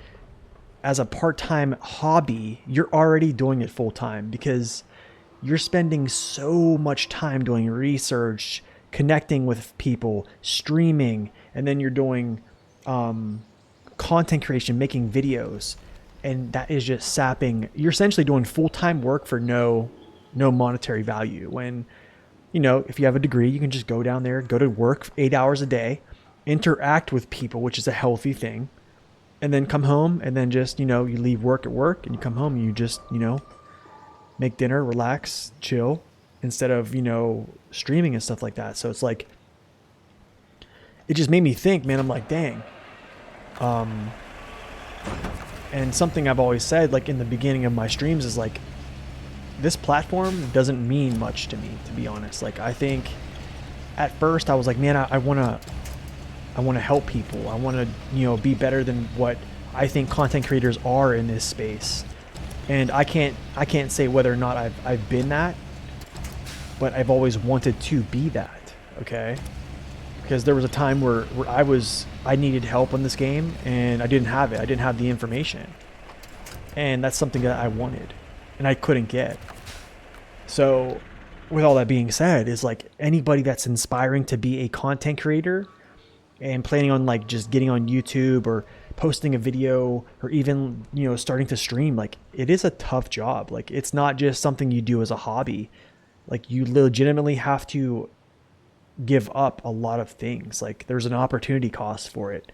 as a part-time hobby, you're already doing it full-time, because you're spending so much time doing research, connecting with people, streaming, and then you're doing content creation, making videos, and that is just sapping. You're essentially doing full-time work for no monetary value. When, you know, if you have a degree, you can just go down there, go to work 8 hours a day, interact with people, which is a healthy thing, and then come home, and then just, you know, you leave work at work and you come home and you just, you know, make dinner, relax, chill, instead of, you know, streaming and stuff like that. So it's like, it just made me think, man, I'm like, dang. And something I've always said, like in the beginning of my streams, is like, this platform doesn't mean much to me, to be honest. Like, I think at first I was like, man, I want to help people. I want to, you know, be better than what I think content creators are in this space. And I can't say whether or not I've been that, but I've always wanted to be that. Okay. Because there was a time where I needed help on this game and I didn't have it. I didn't have the information. And that's something that I wanted and I couldn't get. So with all that being said, is like, anybody that's inspiring to be a content creator and planning on like just getting on YouTube or posting a video, or even, you know, starting to stream, like, it is a tough job. Like, it's not just something you do as a hobby. Like, you legitimately have to give up a lot of things. Like, there's an opportunity cost for it.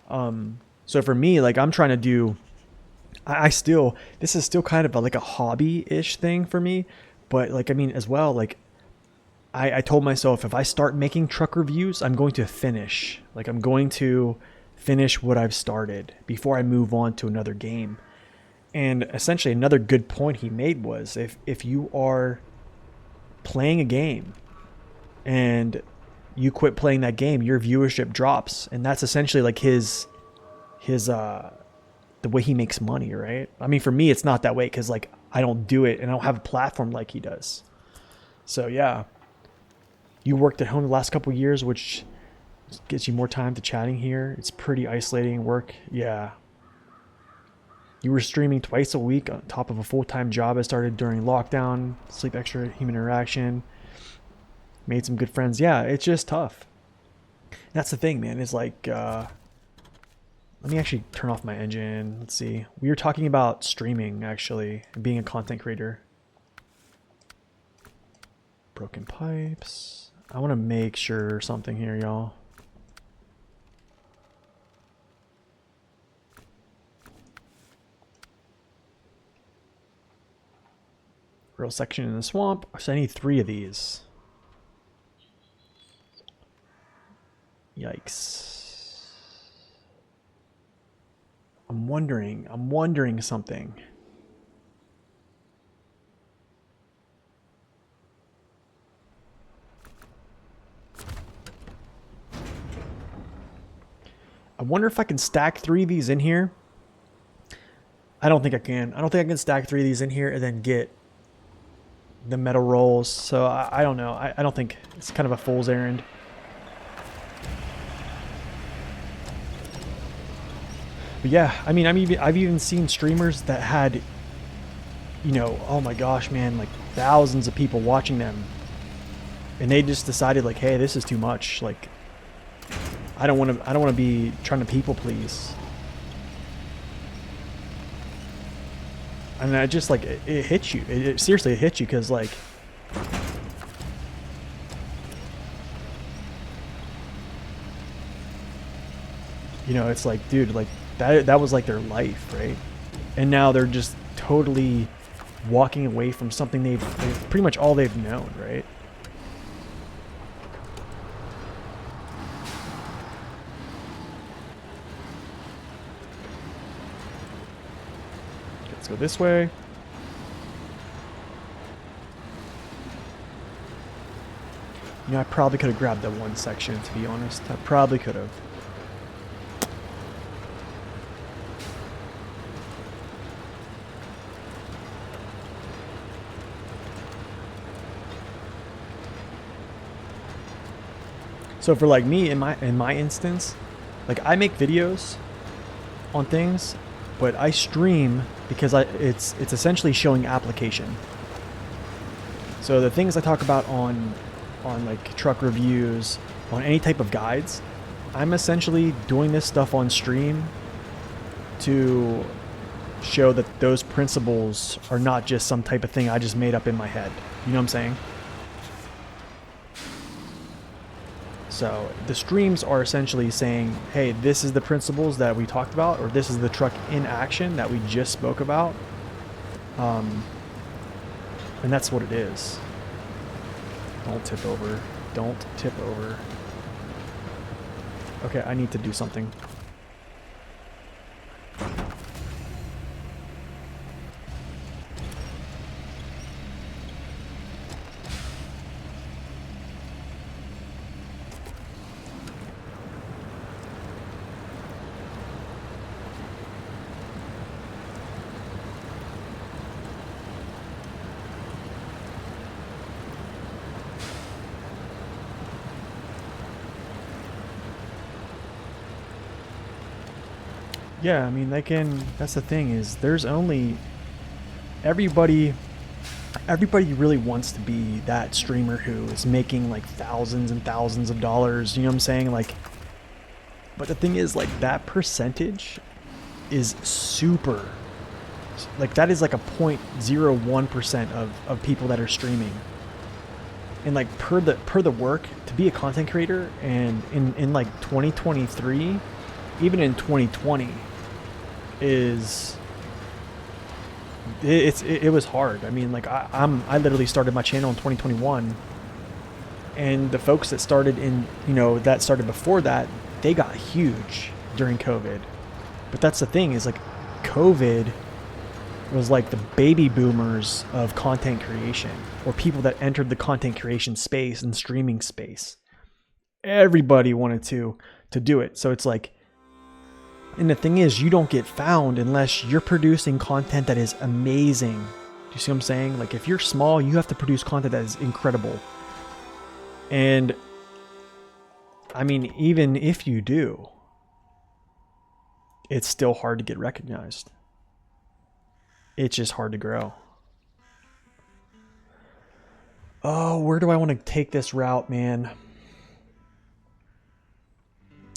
So for me, like, I'm trying to do, this is still kind of like a hobby-ish thing for me. But like, I mean, as well, like, I told myself, if I start making truck reviews, I'm going to finish. Like, I'm going to finish what I've started before I move on to another game. And essentially another good point he made was, if you are playing a game and you quit playing that game, your viewership drops. And that's essentially like his the way he makes money, right? I mean, for me, it's not that way, because like, I don't do it and I don't have a platform like he does. So yeah, you worked at home the last couple of years, which gives you more time to chatting here. It's pretty isolating work. Yeah. You were streaming twice a week on top of a full-time job I started during lockdown, sleep extra, human interaction, made some good friends. Yeah, it's just tough. That's the thing, man. It's like, let me actually turn off my engine. Let's see. We were talking about streaming, actually, and being a content creator. Broken pipes. I want to make sure something here, y'all. Real section in the swamp. So I need 3 of these. Yikes. I'm wondering something. I wonder if I can stack 3 of these in here. I don't think I can. I don't think I can stack 3 of these in here and then get the metal rolls. So I don't know. I don't think it's kind of a fool's errand. But yeah, I mean, I've even seen streamers that had, you know, oh my gosh, man, like thousands of people watching them, and they just decided like, hey, this is too much. Like, I don't want to be trying to people please. And I just like, it hits you. It seriously, it hits you, because like, you know, it's like, dude, like that was like their life, right? And now they're just totally walking away from something they've pretty much all they've known, right? Let's go this way. You know, I probably could have grabbed that one section, to be honest. I probably could have. So for like me, in my instance, like I make videos on things, but I stream because it's essentially showing application. So the things I talk about on like truck reviews, on any type of guides, I'm essentially doing this stuff on stream to show that those principles are not just some type of thing I just made up in my head. You know what I'm saying? So the streams are essentially saying, hey, this is the principles that we talked about, or this is the truck in action that we just spoke about. And that's what it is. Don't tip over. Don't tip over. Okay, I need to do something. Yeah, I mean, that's the thing is there's only, everybody really wants to be that streamer who is making like thousands and thousands of dollars, you know what I'm saying? Like, but the thing is, like, that percentage is super, like, that is like a 0.01% of people that are streaming. And like per the work to be a content creator, and in like 2023, even in 2020, it was hard. I mean, like I literally started my channel in 2021, and the folks that started that started before that, they got huge during COVID. But that's the thing is, like, COVID was like the baby boomers of content creation, or people that entered the content creation space and streaming space. Everybody wanted to do it. So it's like, and the thing is, you don't get found unless you're producing content that is amazing. Do you see what I'm saying? Like, if you're small, you have to produce content that is incredible. And I mean, even if you do, it's still hard to get recognized. It's just hard to grow. Oh, where do I want to take this route, man?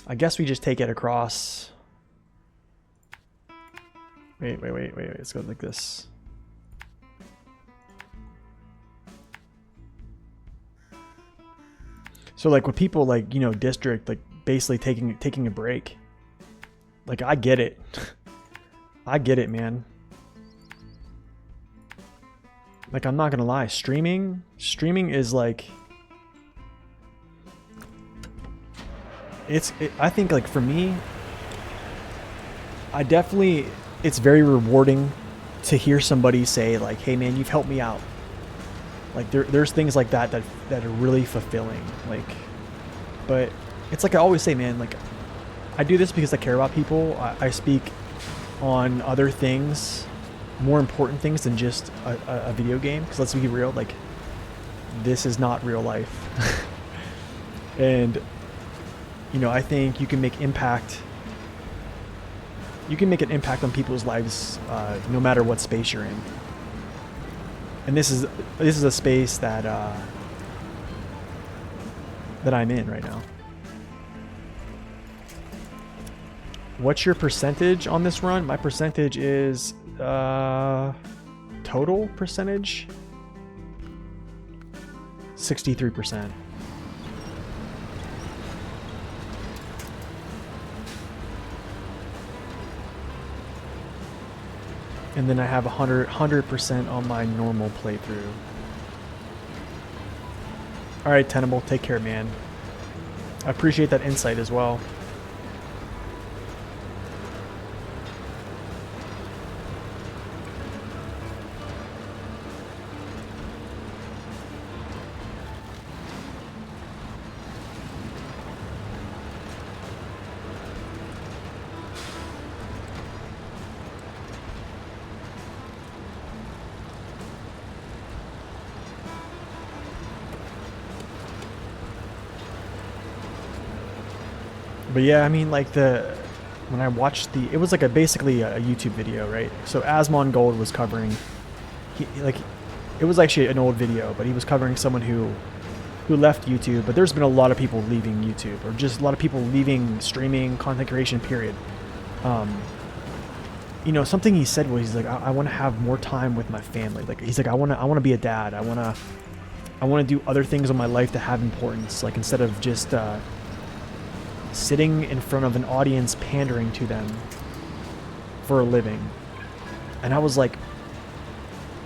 I guess we just take it across. Wait. Let's go like this. So like with people like, district, like basically taking a break. Like, I get it. I get it, man. Like, I'm not gonna lie, streaming is like, I think, like, for me, it's very rewarding to hear somebody say, like, hey man, you've helped me out. Like, there's things like that are really fulfilling. Like, but it's like I always say, man, like, I do this because I care about people. I speak on other things, more important things than just a video game. Because let's be real, like, this is not real life. And, I think you can make impact. You can make an impact on people's lives, no matter what space you're in. And this is a space that I'm in right now. What's your percentage on this run? My percentage is total percentage 63%. And then I have 100% on my normal playthrough. All right, Tenable, take care, man. I appreciate that insight as well. But yeah, I mean, like when I watched it was like basically a YouTube video, right? So Asmongold was covering, it was actually an old video, but he was covering someone who left YouTube. But there's been a lot of people leaving YouTube, or just a lot of people leaving streaming, content creation, period. You know, something he said was, he's like, I want to have more time with my family. Like, he's like, I want to be a dad. I want to do other things in my life that have importance. Like, instead of just sitting in front of an audience pandering to them for a living. And I was like,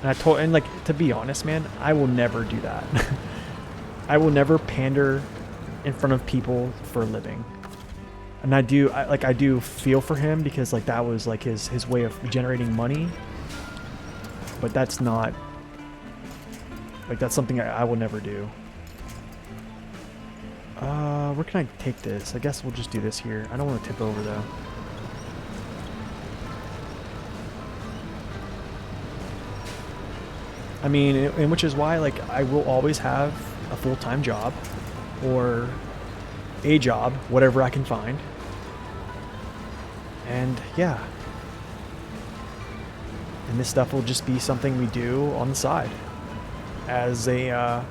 and like, to be honest, man, I will never do that. I will never pander in front of people for a living. And I do feel for him, because like that was like his way of generating money. But that's not, like, that's something I will never do. Where can I take this? I guess we'll just do this here. I don't want to tip over though. I mean, and which is why, like, I will always have a full-time job, or a job, whatever I can find. And yeah. And this stuff will just be something we do on the side as a,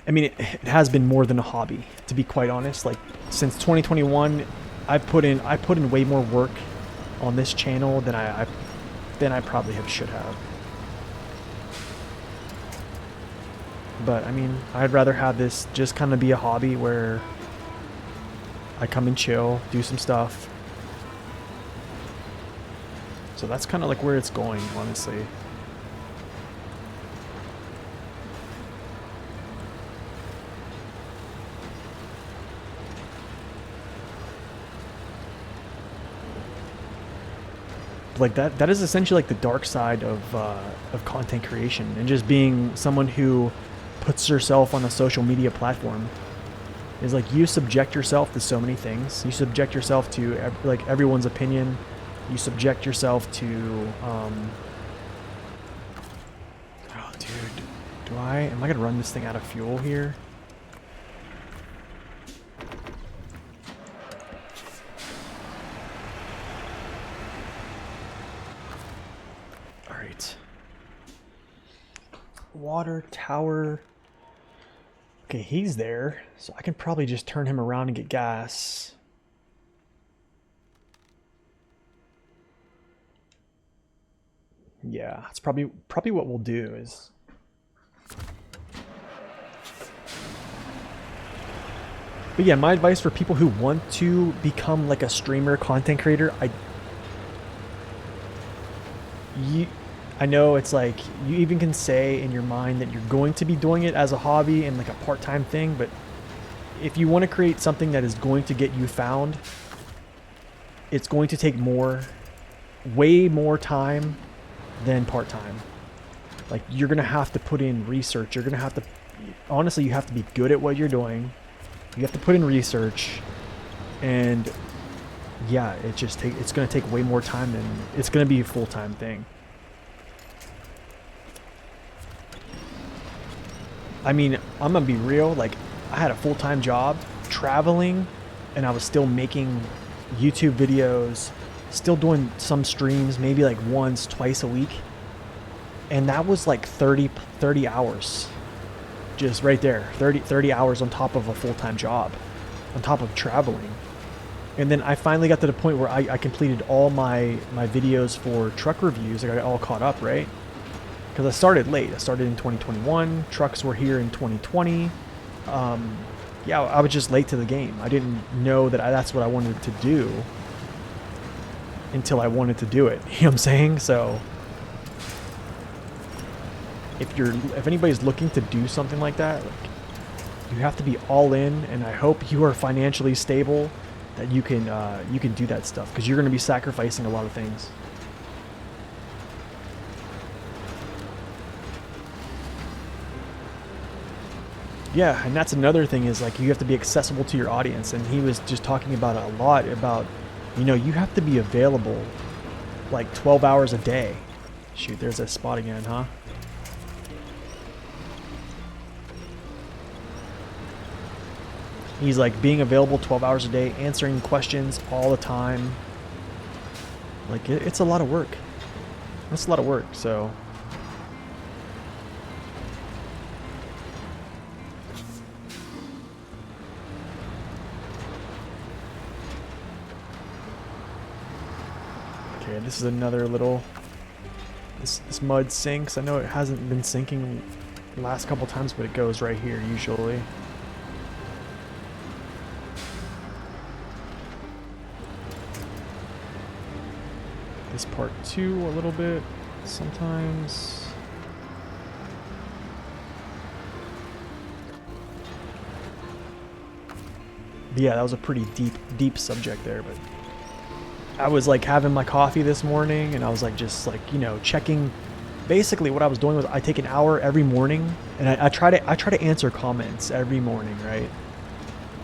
I mean, it has been more than a hobby, to be quite honest. Like, since 2021, I put in way more work on this channel than I probably should have. But I mean, I'd rather have this just kind of be a hobby where I come and chill, do some stuff. So that's kind of like where it's going, honestly. Like that is essentially like the dark side of content creation, and just being someone who puts yourself on a social media platform. Is like, you subject yourself to so many things. You subject yourself to like everyone's opinion. You subject yourself to oh dude, am I gonna run this thing out of fuel here? Water tower. Okay, he's there, so I can probably just turn him around and get gas. Yeah, that's probably what we'll do is. But yeah, my advice for people who want to become like a streamer, content creator, I know it's like, you even can say in your mind that you're going to be doing it as a hobby and like a part-time thing, but if you want to create something that is going to get you found, it's going to take way more time than part-time. Like, you're going to have to put in research. You're going to have to, honestly, you have to be good at what you're doing. You have to put in research, and yeah, it's going to take way more time than, it's going to be a full-time thing. I mean, I'm gonna be real, like, I had a full-time job traveling, and I was still making YouTube videos, still doing some streams, maybe like once, twice a week. And that was like 30 hours. Just right there, 30 hours on top of a full-time job, on top of traveling. And then I finally got to the point where I completed all my videos for truck reviews. I got all caught up, right? Because I started late. I started in 2021. Trucks were here in 2020. Yeah, I was just late to the game. I didn't know that that's what I wanted to do until I wanted to do it. You know what I'm saying? So if anybody's looking to do something like that, like, you have to be all in, and I hope you are financially stable that you can do that stuff, because you're going to be sacrificing a lot of things. Yeah, and that's another thing, is like, you have to be accessible to your audience. And he was just talking about a lot about, you know, you have to be available like 12 hours a day. Shoot, there's that spot again, huh? He's like being available 12 hours a day, answering questions all the time. Like it's a lot of work. That's a lot of work, so. Okay, this is another little, this mud sinks. I know it hasn't been sinking the last couple times, but it goes right here usually. This part too, a little bit, sometimes. Yeah, that was a pretty deep subject there, but I was like having my coffee this morning and I was like just like, you know, checking. Basically what I was doing was I take an hour every morning and I try to answer comments every morning, right?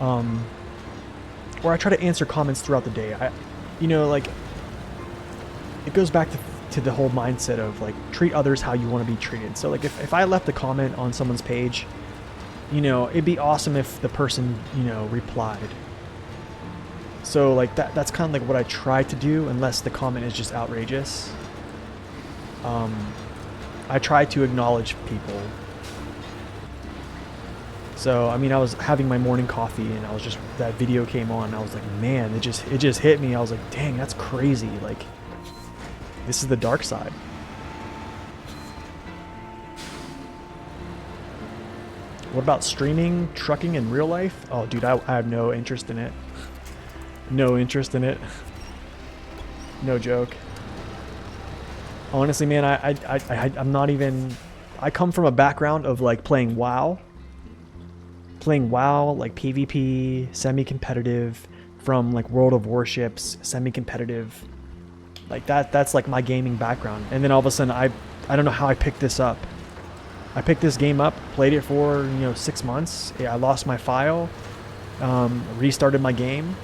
Or I try to answer comments throughout the day. You know, like it goes back to the whole mindset of like treat others how you want to be treated. So like if I left a comment on someone's page, you know, it'd be awesome if the person, you know, replied. So like that's kind of like what I try to do, unless the comment is just outrageous. I try to acknowledge people. So I mean, I was having my morning coffee and I was just, that video came on and I was like, man, it just hit me. I was like, dang, that's crazy. Like this is the dark side. What about streaming, trucking in real life? Oh dude, I have no interest in it. No interest in it. No joke. Honestly, man, I'm not even... I come from a background of like playing WoW. Playing WoW, like PvP, semi-competitive, from like World of Warships, semi-competitive. Like that's like my gaming background. And then all of a sudden, I don't know how I picked this up. I picked this game up, played it for, you know, 6 months. I lost my file, restarted my game.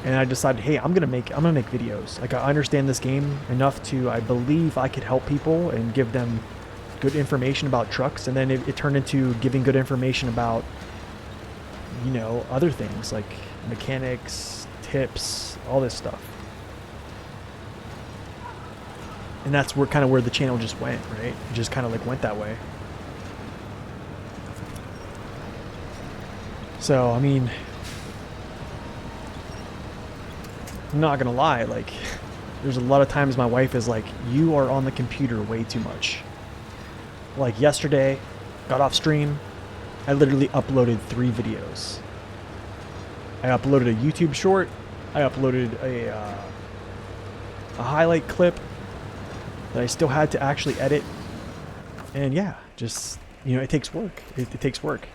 And I decided, hey, I'm gonna make videos. Like I understand this game enough to, I believe I could help people and give them good information about trucks. And then it turned into giving good information about, you know, other things like mechanics, tips, all this stuff. And that's where kind of where the channel just went, right? It just kind of like went that way. So I mean, I'm not gonna lie, like there's a lot of times my wife is like, you are on the computer way too much. Like yesterday, got off stream, I literally uploaded 3 videos. I uploaded a YouTube short, I uploaded a highlight clip that I still had to actually edit. And yeah, just, you know, it takes work. It takes work.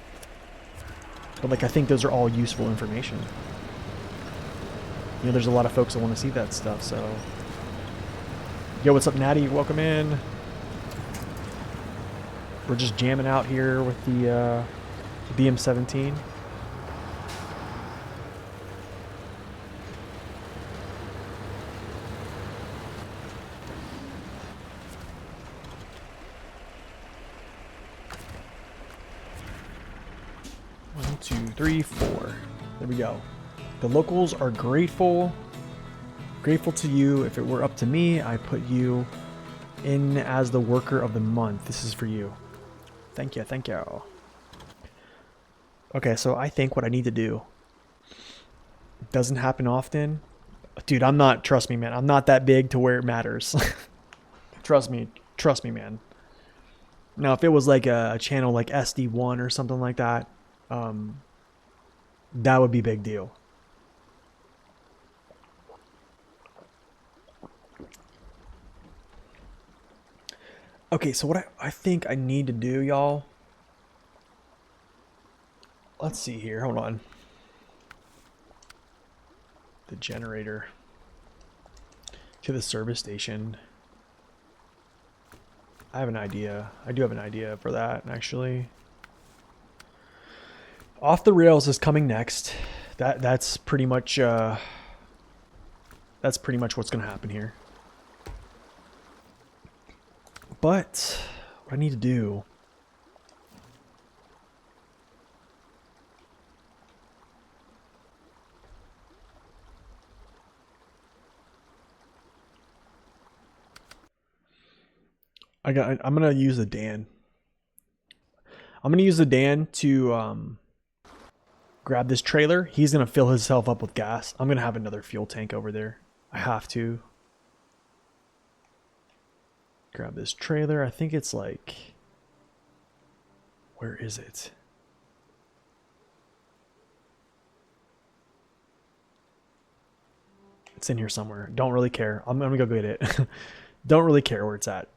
But like I think those are all useful information. You know, there's a lot of folks that want to see that stuff, so. Yo, what's up, Natty? Welcome in. We're just jamming out here with the BM17. One, two, three, four. There we go. The locals are grateful to you. If it were up to me, I put you in as the worker of the month. This is for you. Thank you, thank you. Okay, so I think what I need to do, it doesn't happen often. Dude, I'm not, trust me, man, I'm not that big to where it matters. Trust me, man. Now, if it was like a channel like SD1 or something like that, that would be a big deal. Okay, so what I think I need to do, y'all. Let's see here. Hold on. The generator to the service station. I have an idea. I do have an idea for that, actually. Off the rails is coming next. That's pretty much what's going to happen here. But what I need to do, I'm gonna use the Dan. I'm gonna use the Dan to grab this trailer. He's gonna fill himself up with gas. I'm gonna have another fuel tank over there. I have to. Grab this trailer. I think it's like... Where is it? It's in here somewhere. Don't really care. I'm gonna go get it. Don't really care where it's at.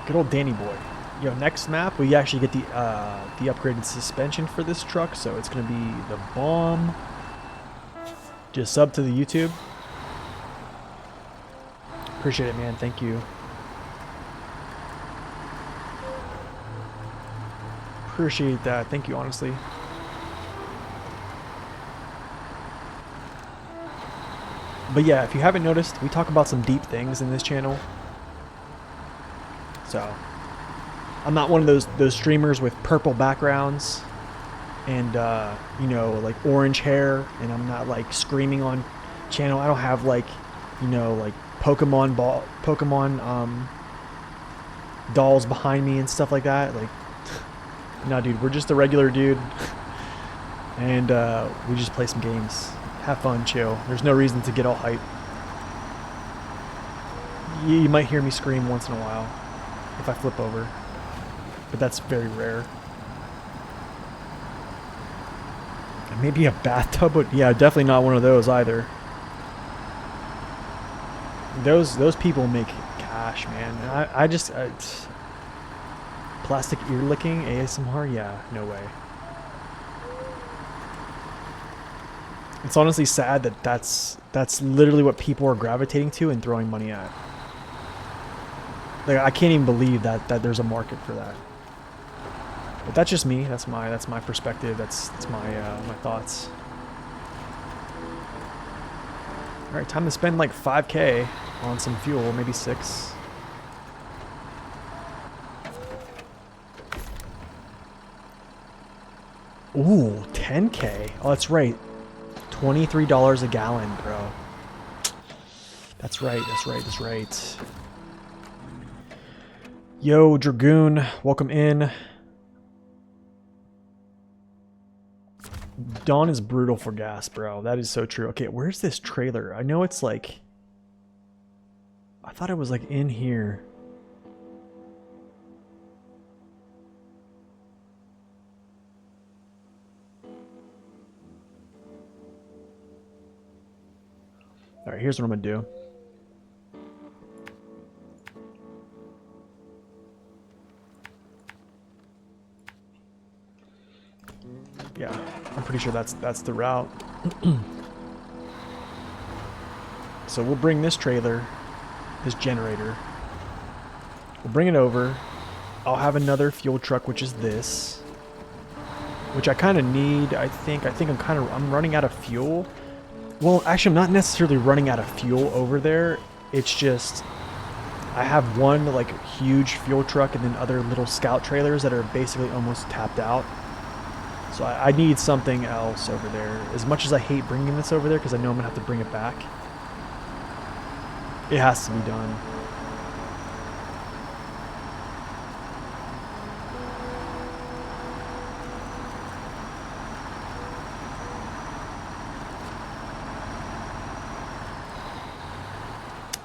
Good old Danny boy. Yo, next map we actually get the upgraded suspension for this truck, so it's gonna be the bomb. Just sub to the YouTube. Appreciate it, man. Thank you. Appreciate that. Thank you, honestly. But yeah, if you haven't noticed, we talk about some deep things in this channel. So, I'm not one of those streamers with purple backgrounds and you know, like orange hair, and I'm not like screaming on channel. I don't have like, you know, like Pokemon dolls behind me and stuff like that. Like, no, dude, we're just a regular dude, and we just play some games, have fun, chill. There's no reason to get all hype. You might hear me scream once in a while if I flip over, but that's very rare. And maybe a bathtub, but yeah, definitely not one of those either. Those people make cash, man. I just plastic ear licking ASMR, yeah, no way. It's honestly sad that that's literally what people are gravitating to and throwing money at. Like, I can't even believe that there's a market for that. But that's just me. That's my perspective. That's my my thoughts. All right, time to spend like 5K on some fuel, maybe 6. Ooh, 10K. Oh, that's right. $23 a gallon, bro. That's right. That's right. That's right. Yo, Dragoon, welcome in. Dawn is brutal for gas, bro. That is so true. Okay, where's this trailer? I know it's like... I thought it was like in here. Alright, here's what I'm gonna do. Yeah, I'm pretty sure that's the route. So we'll bring this trailer, this generator. We'll bring it over. I'll have another fuel truck, which is this, which I kind of need. I think I'm running out of fuel. Well, actually, I'm not necessarily running out of fuel over there. It's just I have one like huge fuel truck and then other little scout trailers that are basically almost tapped out. So I need something else over there. As much as I hate bringing this over there because I know I'm going to have to bring it back, it has to be done.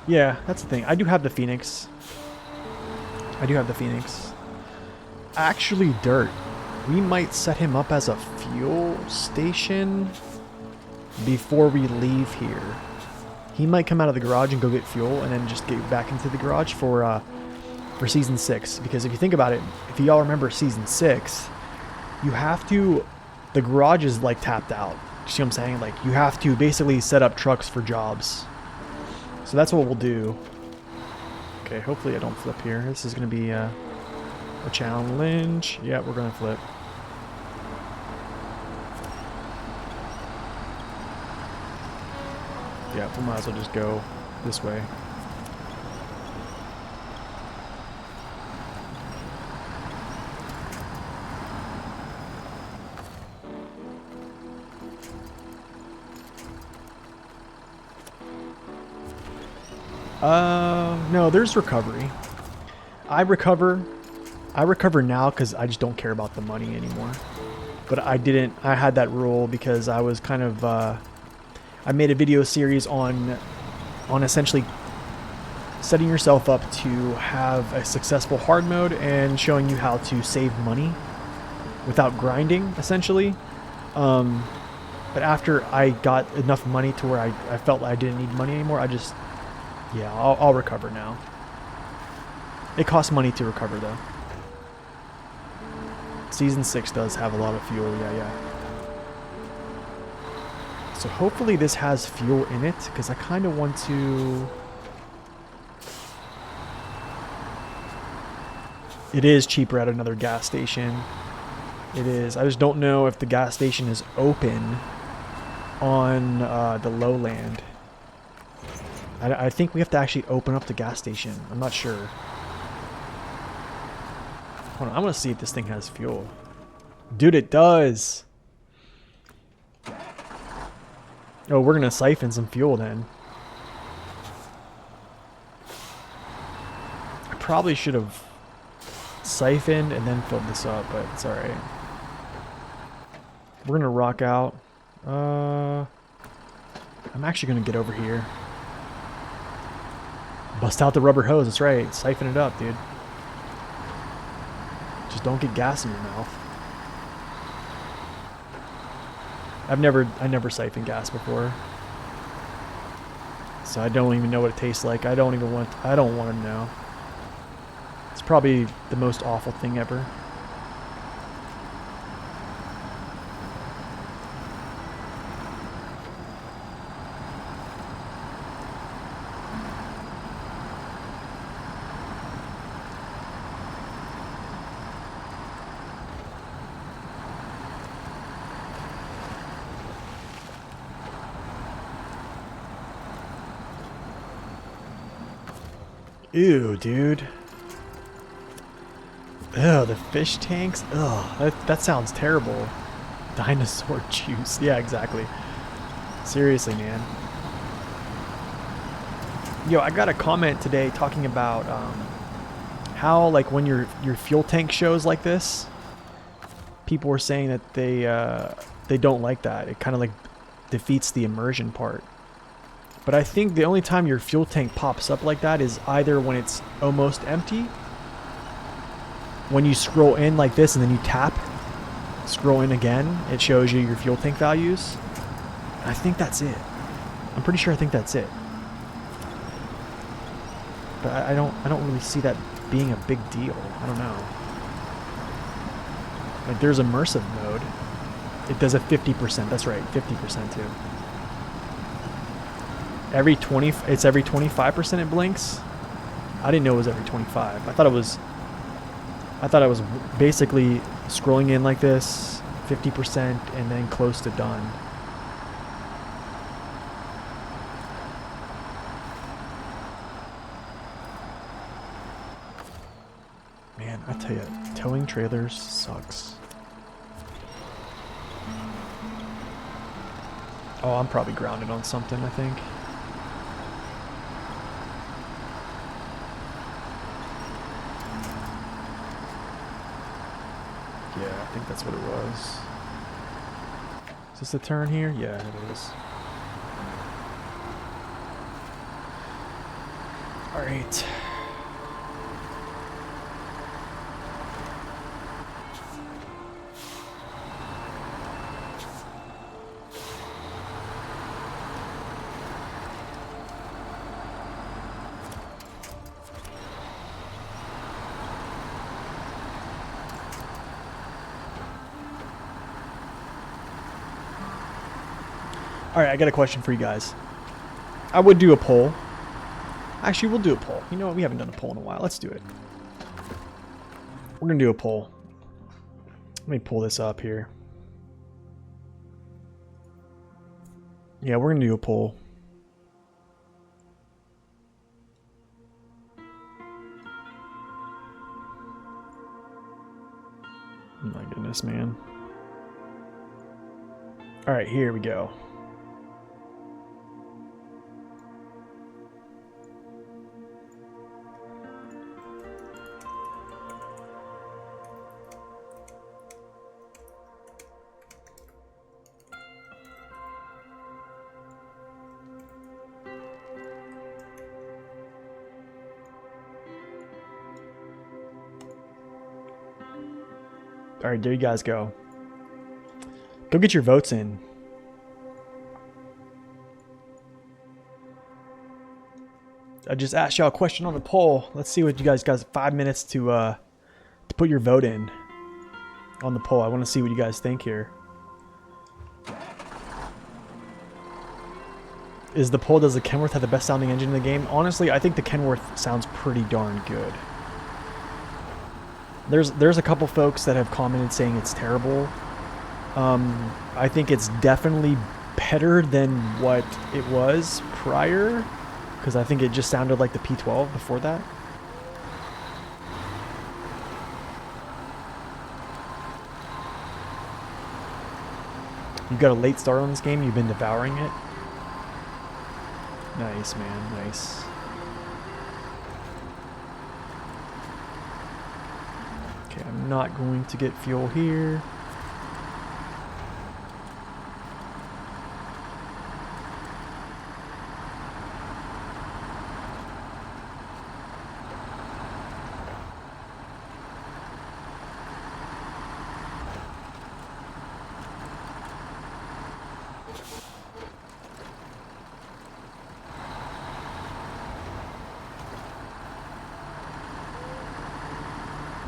Yeah, that's the thing. I do have the Phoenix. Actually, dirt. We might set him up as a fuel station before we leave here. He might come out of the garage and go get fuel and then just get back into the garage for Season 6. Because if you think about it, if y'all remember Season 6, you have to... The garage is like tapped out. You see what I'm saying? Like, you have to basically set up trucks for jobs. So that's what we'll do. Okay, hopefully I don't flip here. This is going to be a challenge. Yeah, we're going to flip. Yeah, we might as well just go this way. No, there's recovery. I recover now because I just don't care about the money anymore. But I had that rule because I was kind of, I made a video series on essentially setting yourself up to have a successful hard mode and showing you how to save money without grinding, essentially. But after I got enough money to where I felt like I didn't need money anymore, yeah, I'll recover now. It costs money to recover, though. Season 6 does have a lot of fuel, yeah. So hopefully this has fuel in it, because I kind of want to... It is cheaper at another gas station. It is. I just don't know if the gas station is open on the lowland. I think we have to actually open up the gas station. I'm not sure. Hold on, I'm gonna see if this thing has fuel. Dude, it does. Oh, we're gonna siphon some fuel then. I probably should have siphoned and then filled this up, but it's alright. We're gonna rock out. I'm actually gonna get over here. Bust out the rubber hose, that's right. Siphon it up, dude. Just don't get gas in your mouth. I never siphoned gas before. So I don't even know what it tastes like. I don't want to know. It's probably the most awful thing ever. Ew, dude. Ugh, the fish tanks. Ugh, that sounds terrible. Dinosaur juice. Yeah, exactly. Seriously, man. Yo, I got a comment today talking about how, like, when your fuel tank shows like this, people were saying that they don't like that. It kind of like defeats the immersion part. But I think the only time your fuel tank pops up like that is either when it's almost empty, when you scroll in like this and then you tap, scroll in again, it shows you your fuel tank values. And I think that's it. I'm pretty sure I think that's it. But I don't really see that being a big deal. I don't know. Like, there's immersive mode. It does a 50%. That's right, 50% too. It's every 25% it blinks. I didn't know it was every 25. I thought it was basically scrolling in like this, 50% and then close to done. Man, I tell you, towing trailers sucks. Oh, I'm probably grounded on something, I think. Yeah, I think that's what it was. Is this a turn here? Yeah, it is. Alright. Alright, I got a question for you guys. I would do a poll. Actually, we'll do a poll. You know what? We haven't done a poll in a while. Let's do it. We're going to do a poll. Let me pull this up here. Yeah, we're going to do a poll. Oh my goodness, man. Alright, here we go. All right, there you guys go. Go get your votes in. I just asked y'all a question on the poll. Let's see what you guys got. 5 minutes to put your vote in on the poll. I want to see what you guys think here. Is the poll, does the Kenworth have the best sounding engine in the game? Honestly, I think the Kenworth sounds pretty darn good. There's a couple folks that have commented saying it's terrible. I think it's definitely better than what it was prior, because I think it just sounded like the P12 before that. You got a late start on this game. You've been devouring it. Nice, man. Nice. Okay, I'm not going to get fuel here.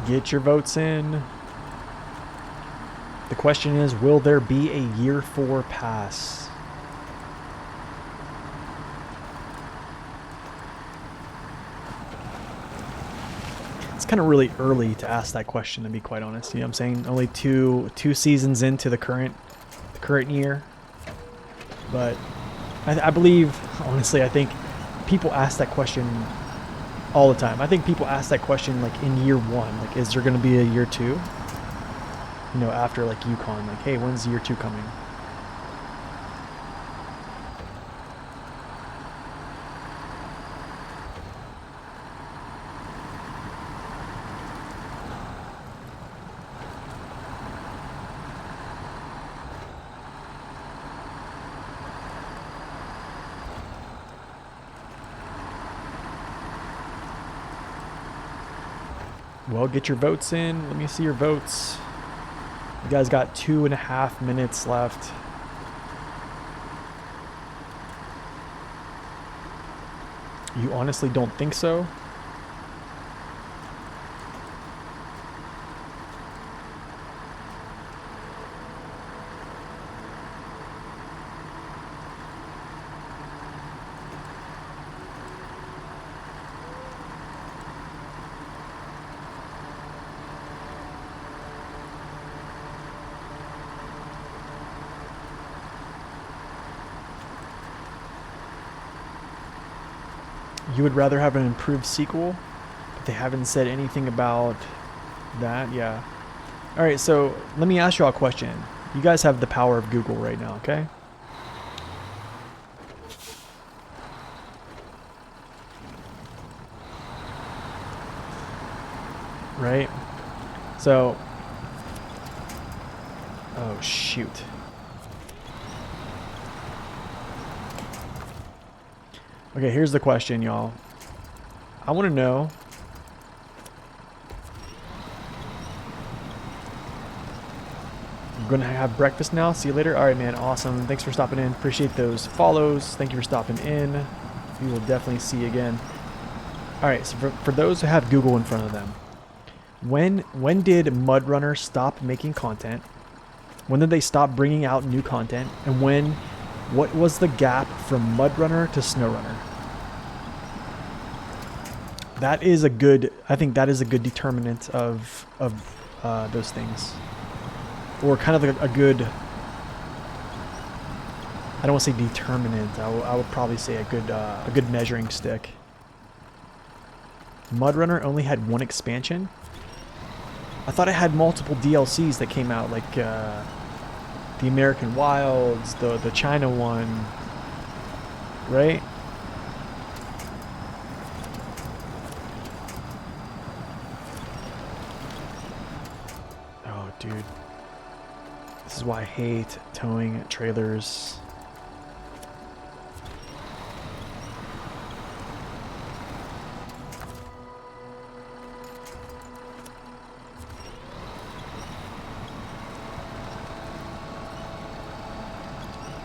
Get your votes in. The question is, will there be a year 4 pass? It's kind of really early to ask that question, to be quite honest. You know what I'm saying? Only two seasons into the current year. But I believe, honestly, I think people ask that question all the time. I think people ask that question like in year 1, like, is there going to be a year 2? You know, after like Yukon, like, hey, when's year 2 coming? Well, get your votes in. Let me see your votes. You guys got 2.5 minutes left. You honestly don't think so? You would rather have an improved sequel, but they haven't said anything about that. Yeah. All right, so let me ask you all a question. You guys have the power of Google right now, okay? Right? So, oh shoot. Okay, here's the question, y'all. I want to know, I'm going to have breakfast now. See you later. All right, man. Awesome. Thanks for stopping in. Appreciate those follows. Thank you for stopping in. We will definitely see you again. All right, so for those who have Google in front of them, when did MudRunner stop making content? When did they stop bringing out new content? And what was the gap from MudRunner to SnowRunner? That is a good, I think that is a good determinant of those things. Or kind of a good, I don't want to say determinant, I would probably say a good measuring stick. MudRunner only had 1 expansion? I thought it had multiple DLCs that came out, like the American Wilds, the China one, right? Oh, dude. This is why I hate towing trailers.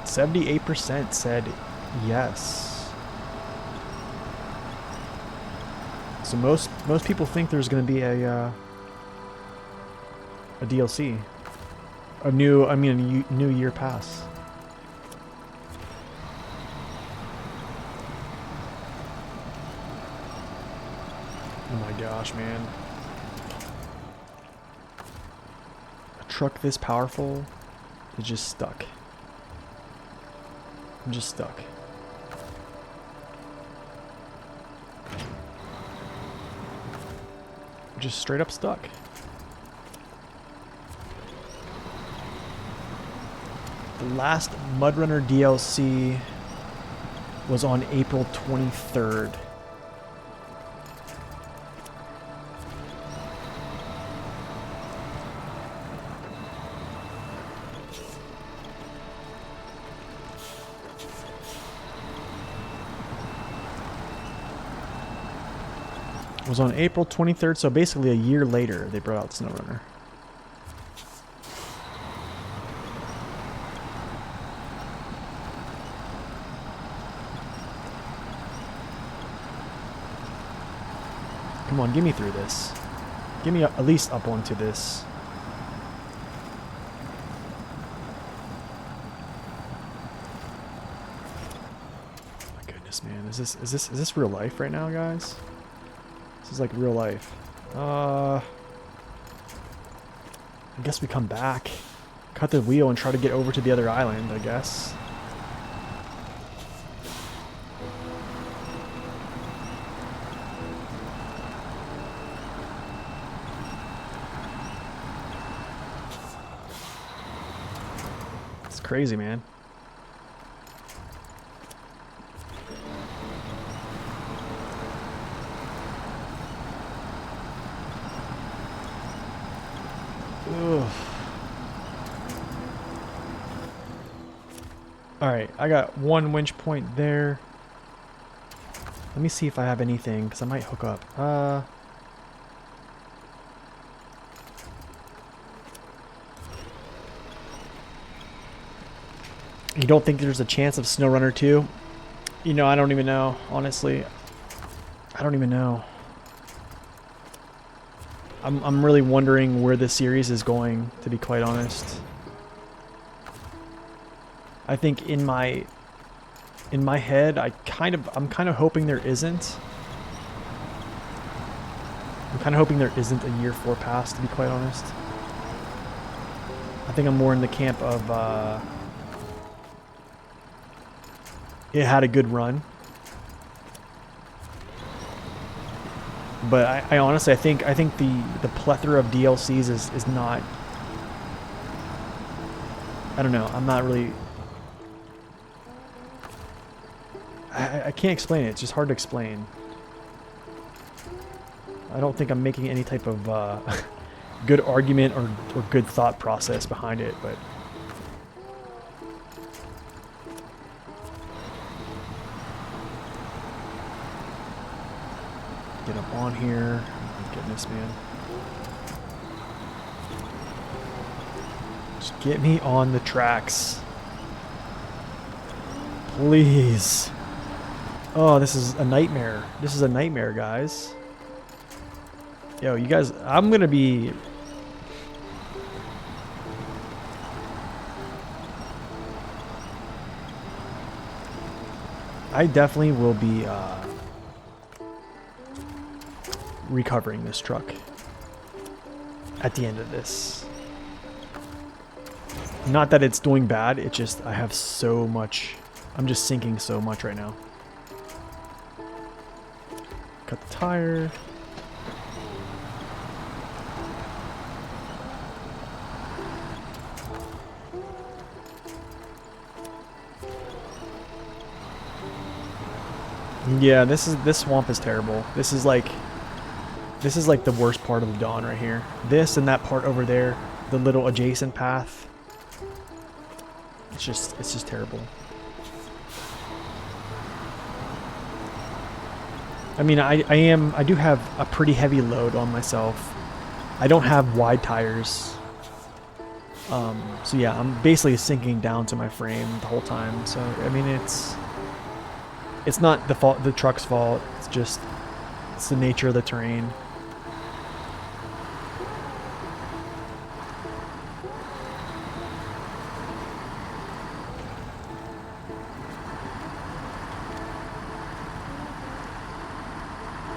78% said yes. So most people think there's going to be a DLC, a new year pass. Oh my gosh, man! A truck this powerful is just stuck. I'm just stuck. Just straight up stuck. The last Mudrunner DLC was on April 23rd. Was on April 23rd, so basically a year later they brought out SnowRunner. Come on, get me through this. Get me at least up onto this. My goodness, man, is this real life right now, guys? This is like real life. I guess we come back, cut the wheel, and try to get over to the other island, I guess. It's crazy, man. Alright, I got one winch point there. Let me see if I have anything, because I might hook up. You don't think there's a chance of SnowRunner 2? You know, I don't even know, honestly. I don't even know. I'm really wondering where this series is going, to be quite honest. I think in my head, I'm kind of hoping there isn't. I'm kind of hoping there isn't a year 4 pass, to be quite honest. I think I'm more in the camp of it had a good run. But I honestly, I think the plethora of DLCs is not. I don't know. I'm not really. I can't explain it. It's just hard to explain. I don't think I'm making any type of good argument or good thought process behind it, but. Get up on here. Oh my goodness, man. Just get me on the tracks. Please. Oh, this is a nightmare. This is a nightmare, guys. Yo, you guys, I'm gonna be... I definitely will be, recovering this truck at the end of this. Not that it's doing bad, it just I have so much. I'm just sinking so much right now. Cut the tire. Yeah, this swamp is terrible. This is like the worst part of the dawn right here. This and that part over there, the little adjacent path. It's just terrible. I mean, I do have a pretty heavy load on myself. I don't have wide tires. So yeah, I'm basically sinking down to my frame the whole time. So I mean, it's not the truck's fault. It's the nature of the terrain.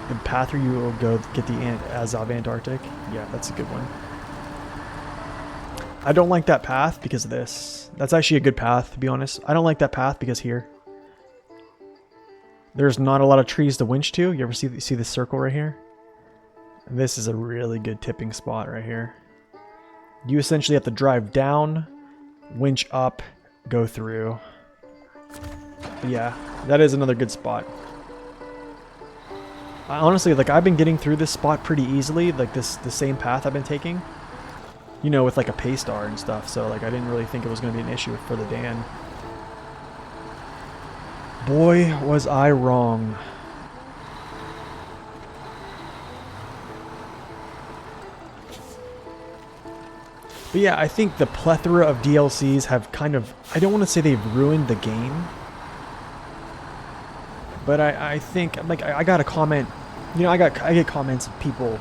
The path where you will go get the Azov Antarctic. Yeah, that's a good one. I don't like that path because of this. That's actually a good path, to be honest. I don't like that path because here. There's not a lot of trees to winch to. You ever see this circle right here? And this is a really good tipping spot right here. You essentially have to drive down, winch up, go through. But yeah, that is another good spot. Honestly, like I've been getting through this spot pretty easily, like the same path I've been taking. You know, with like a pay star and stuff, so like I didn't really think it was going to be an issue for the Dan. Boy, was I wrong. But yeah, I think the plethora of DLCs have kind of, I don't want to say they've ruined the game, but I think, like, I got a comment, you know, I get comments of people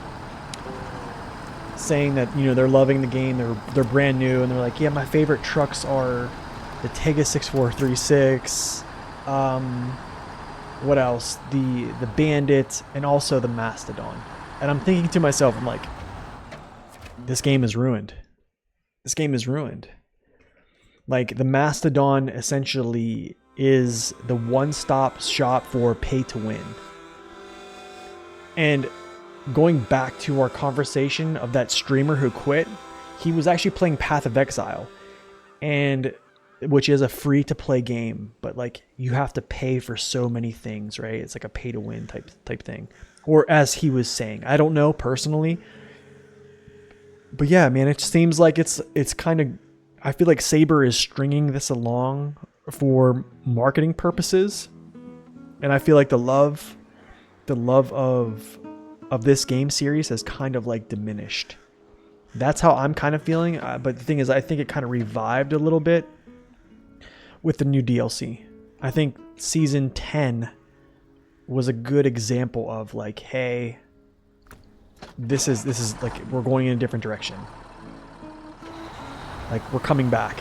saying that, you know, they're loving the game, they're brand new, and they're like, yeah, my favorite trucks are the Tega 6436, what else, the Bandit, and also the Mastodon. And I'm thinking to myself, I'm like, this game is ruined. This game is ruined. Like, the Mastodon essentially is the one-stop shop for pay to win. And going back to our conversation of that streamer who quit, he was actually playing Path of Exile, and which is a free to play game, but like you have to pay for so many things, right? It's like a pay to win type thing. Or as he was saying, I don't know personally. But yeah, man, it seems like it's kind of, I feel like Saber is stringing this along for marketing purposes. And I feel like the love of this game series has kind of like diminished. That's how I'm kind of feeling. But the thing is, I think it kind of revived a little bit with the new DLC. I think season 10 was a good example of like, hey, this is like, we're going in a different direction. Like, we're coming back.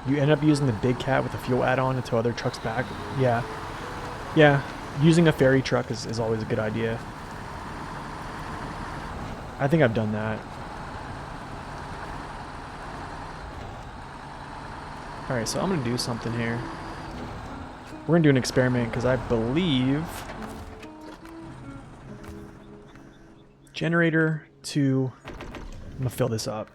You end up using the big cat with the fuel add-on until other trucks back. Yeah. Yeah. Using a ferry truck is always a good idea. I think I've done that. Alright, so I'm going to do something here. We're going to do an experiment because I believe generator 2. I'm going to fill this up.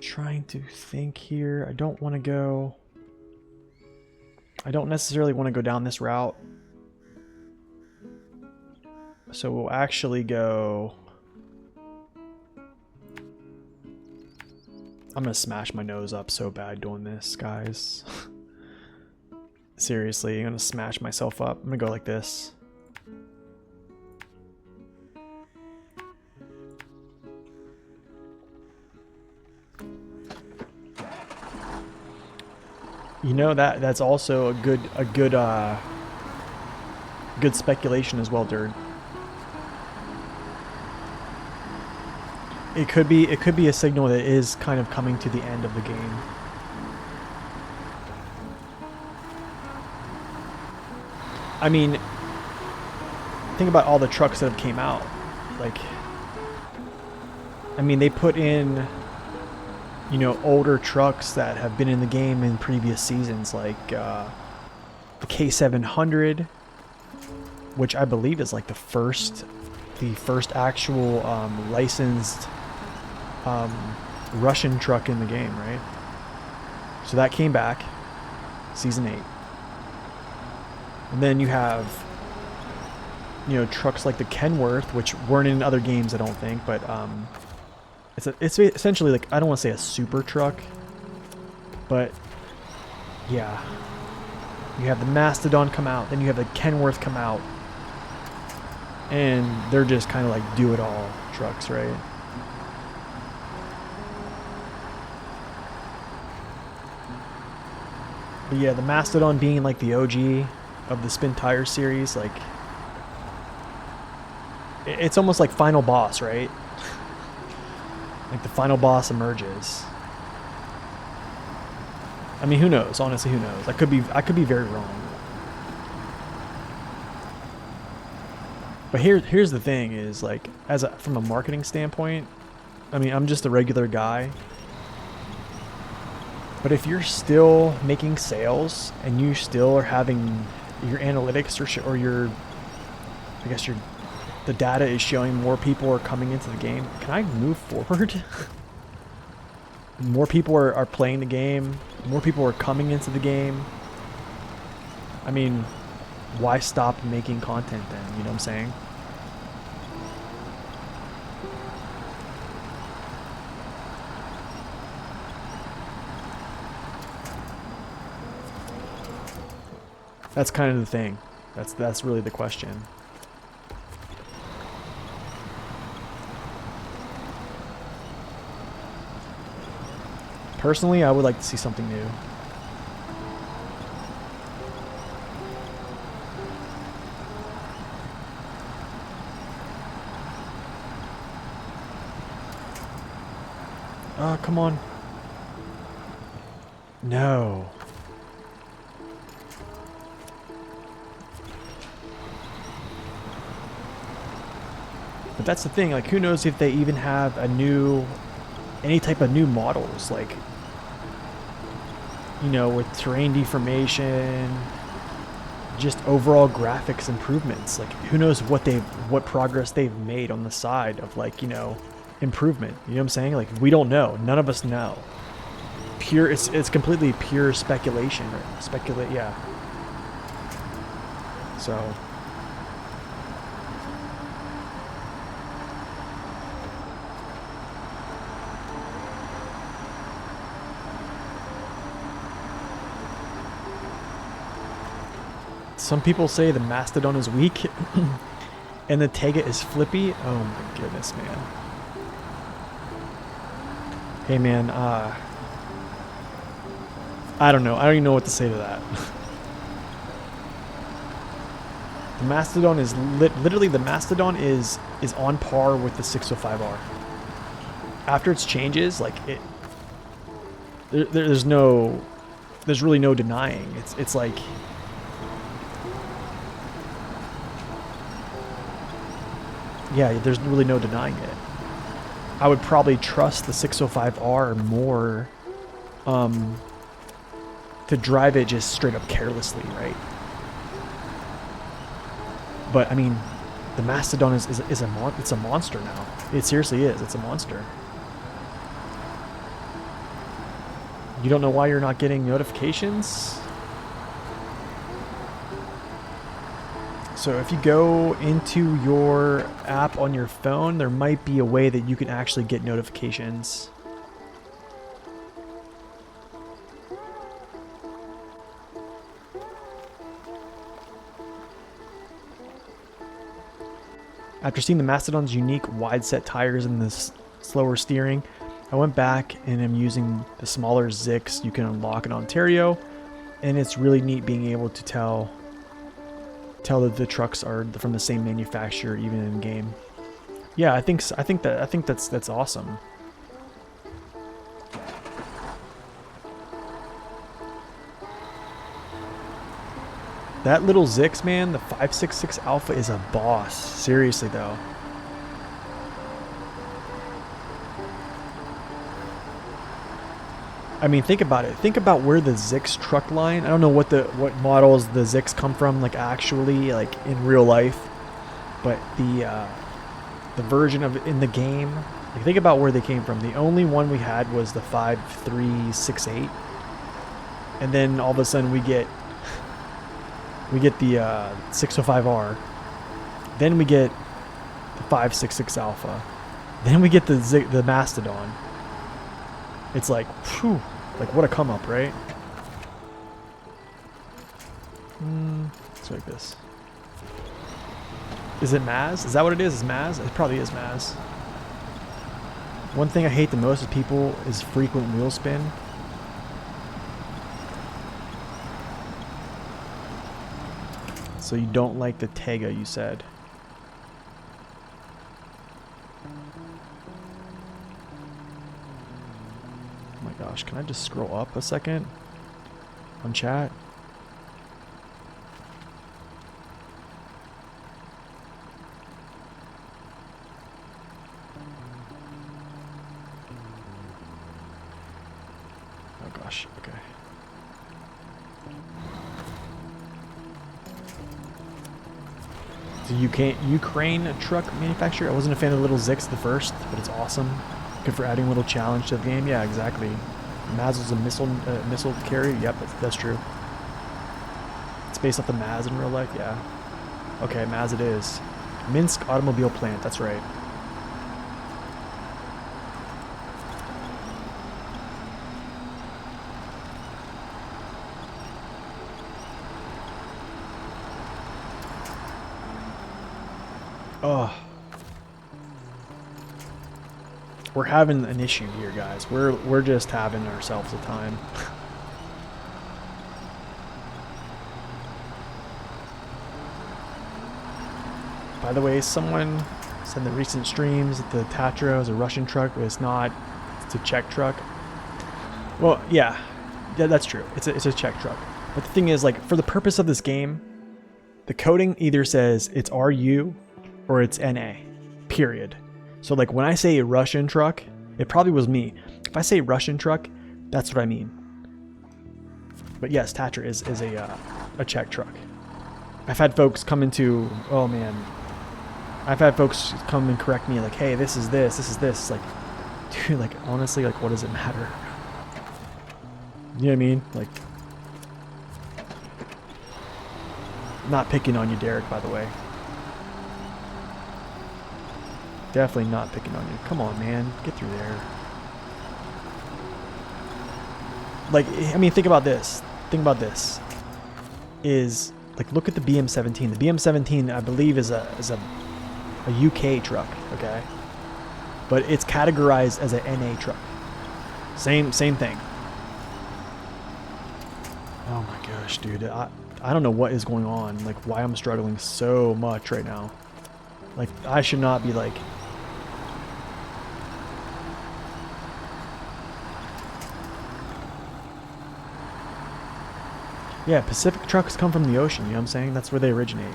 Trying to think here. I don't necessarily want to go down this route. So we'll actually go. I'm going to smash my nose up so bad doing this, guys. Seriously, I'm going to smash myself up. I'm going to go like this. You know, that's also a good speculation as well, Dirt. It could be a signal that is kind of coming to the end of the game. I mean, think about all the trucks that have came out. Like, I mean, they put in, you know, older trucks that have been in the game in previous seasons, like the K700, which I believe is like the first actual licensed Russian truck in the game, right? So that came back, Season 8. And then you have, trucks like the Kenworth, which weren't in other games, I don't think, but it's essentially like, I don't want to say a super truck, but yeah. You have the Mastodon come out, then you have the Kenworth come out, and they're just kind of like do-it-all trucks, right? But yeah, the Mastodon being like the OG of the Spin Tire series, like, it's almost like Final Boss, right? Like the Final Boss emerges. I mean, who knows? Honestly, who knows? I could be very wrong. But here's the thing: is like, from a marketing standpoint, I mean, I'm just a regular guy. But if you're still making sales and you still are having your analytics or your, I guess the data is showing more people are coming into the game. Can I move forward? More people are playing the game. More people are coming into the game. I mean, why stop making content then? You know what I'm saying? That's kind of the thing. That's really the question. Personally, I would like to see something new. Oh, come on. No. But that's the thing, like, who knows if they even have any type of new models, like, with terrain deformation, just overall graphics improvements. Like, who knows what progress they've made on the side of, like, improvement. You know what I'm saying? Like, we don't know. None of us know. It's completely pure speculation. Yeah. So some people say the Mastodon is weak and the Tega is flippy. Oh my goodness, man. Hey, man, I don't know. I don't even know what to say to that. The Mastodon is literally the Mastodon is on par with the 605R. After its changes, like, there's really no denying. It's like, yeah, there's really no denying it. I would probably trust the 605R more to drive it just straight up carelessly, right? But I mean, the Mastodon it's a monster now. It seriously is. It's a monster. You don't know why you're not getting notifications? So if you go into your app on your phone, there might be a way that you can actually get notifications. After seeing the Mastodon's unique wide-set tires and the slower steering, I went back and am using the smaller Zix you can unlock in Ontario, and it's really neat being able to tell that the trucks are from the same manufacturer even in game. Yeah, I think that's awesome. That little Zix, man, the 566 Alpha is a boss. Seriously, though. I mean, think about it. Think about where the Zix truck line. I don't know what models the Zix come from, like, actually, like, in real life, but the version of it in the game, Like, think about where they came from. The only one we had was the 5368, and then all of a sudden we get the 605R. Then we get the 566 Alpha. Then we get the Mastodon. It's like, whew, like what a come up, right? It's like this. Is it Maz? Is that what it is? Is Maz? It probably is Maz. One thing I hate the most with people is frequent wheel spin. So you don't like the Tega, you said. Oh my gosh, can I just scroll up a second on chat? Oh gosh, okay. The Ukraine truck manufacturer. I wasn't a fan of the little Zix the first, but it's awesome. Good for adding a little challenge to the game. Yeah, exactly. Maz was a missile carrier. Yep, that's true. It's based off the Maz in real life. Yeah. Okay, Maz it is. Minsk automobile plant. That's right. Oh. We're having an issue here, guys. We're just having ourselves a time. By the way, someone said in the recent streams that the Tatra is a Russian truck, but it's not. It's a Czech truck. Well, yeah, that's true. It's a Czech truck. But the thing is, like, for the purpose of this game, the coding either says it's RU or it's NA, period. So like when I say a Russian truck, it probably was me. If I say Russian truck, that's what I mean. But yes, Tatra is a Czech truck. I've had folks come into, oh man, I've had folks come and correct me like, hey, this is this. It's like, dude, like honestly, like what does it matter? You know what I mean? Like, not picking on you, Derek, by the way. Definitely not picking on you. Come on, man. Get through there. Like, I mean, think about this. Is, like, look at the BM17. The BM17, I believe, is a UK truck, okay? But it's categorized as a NA truck. Same thing. Oh my gosh, dude. I don't know what is going on. Like, why I'm struggling so much right now. Like, I should not be like... Yeah, Pacific trucks come from the ocean, you know what I'm saying? That's where they originate.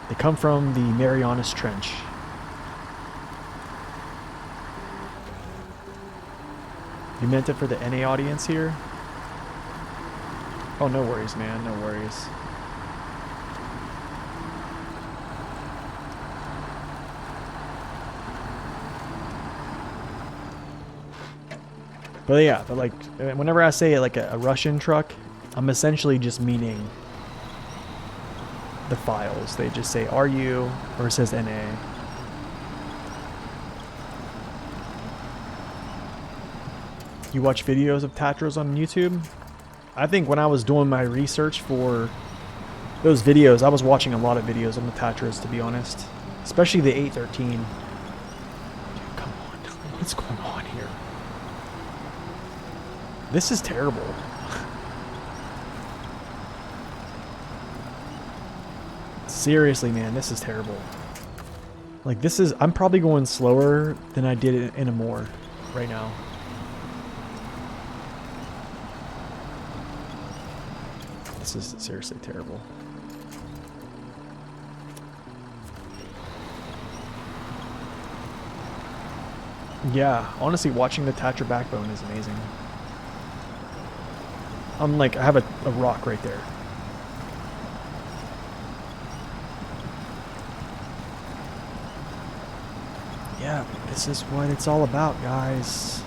They come from the Marianas Trench. You meant it for the NA audience here? Oh, no worries, man. No worries. But yeah, but like, whenever I say like a Russian truck, I'm essentially just meaning the files. They just say RU or it says NA. You watch videos of Tatras on YouTube? I think when I was doing my research for those videos, I was watching a lot of videos on the Tatras, to be honest. Especially the 813. Dude, come on. What's going on here? This is terrible. Seriously, man, this is terrible. Like, this is... I'm probably going slower than I did in a more right now. This is seriously terrible. Yeah, honestly, watching the Tatra backbone is amazing. I'm like, I have a rock right there. Yeah, this is what it's all about, guys.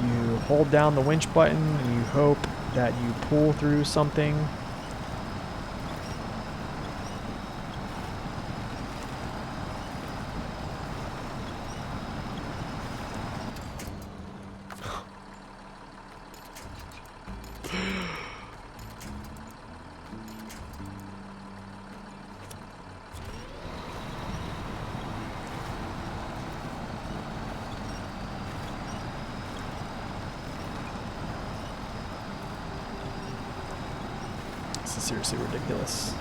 You hold down the winch button and you hope that you pull through something. This is seriously ridiculous.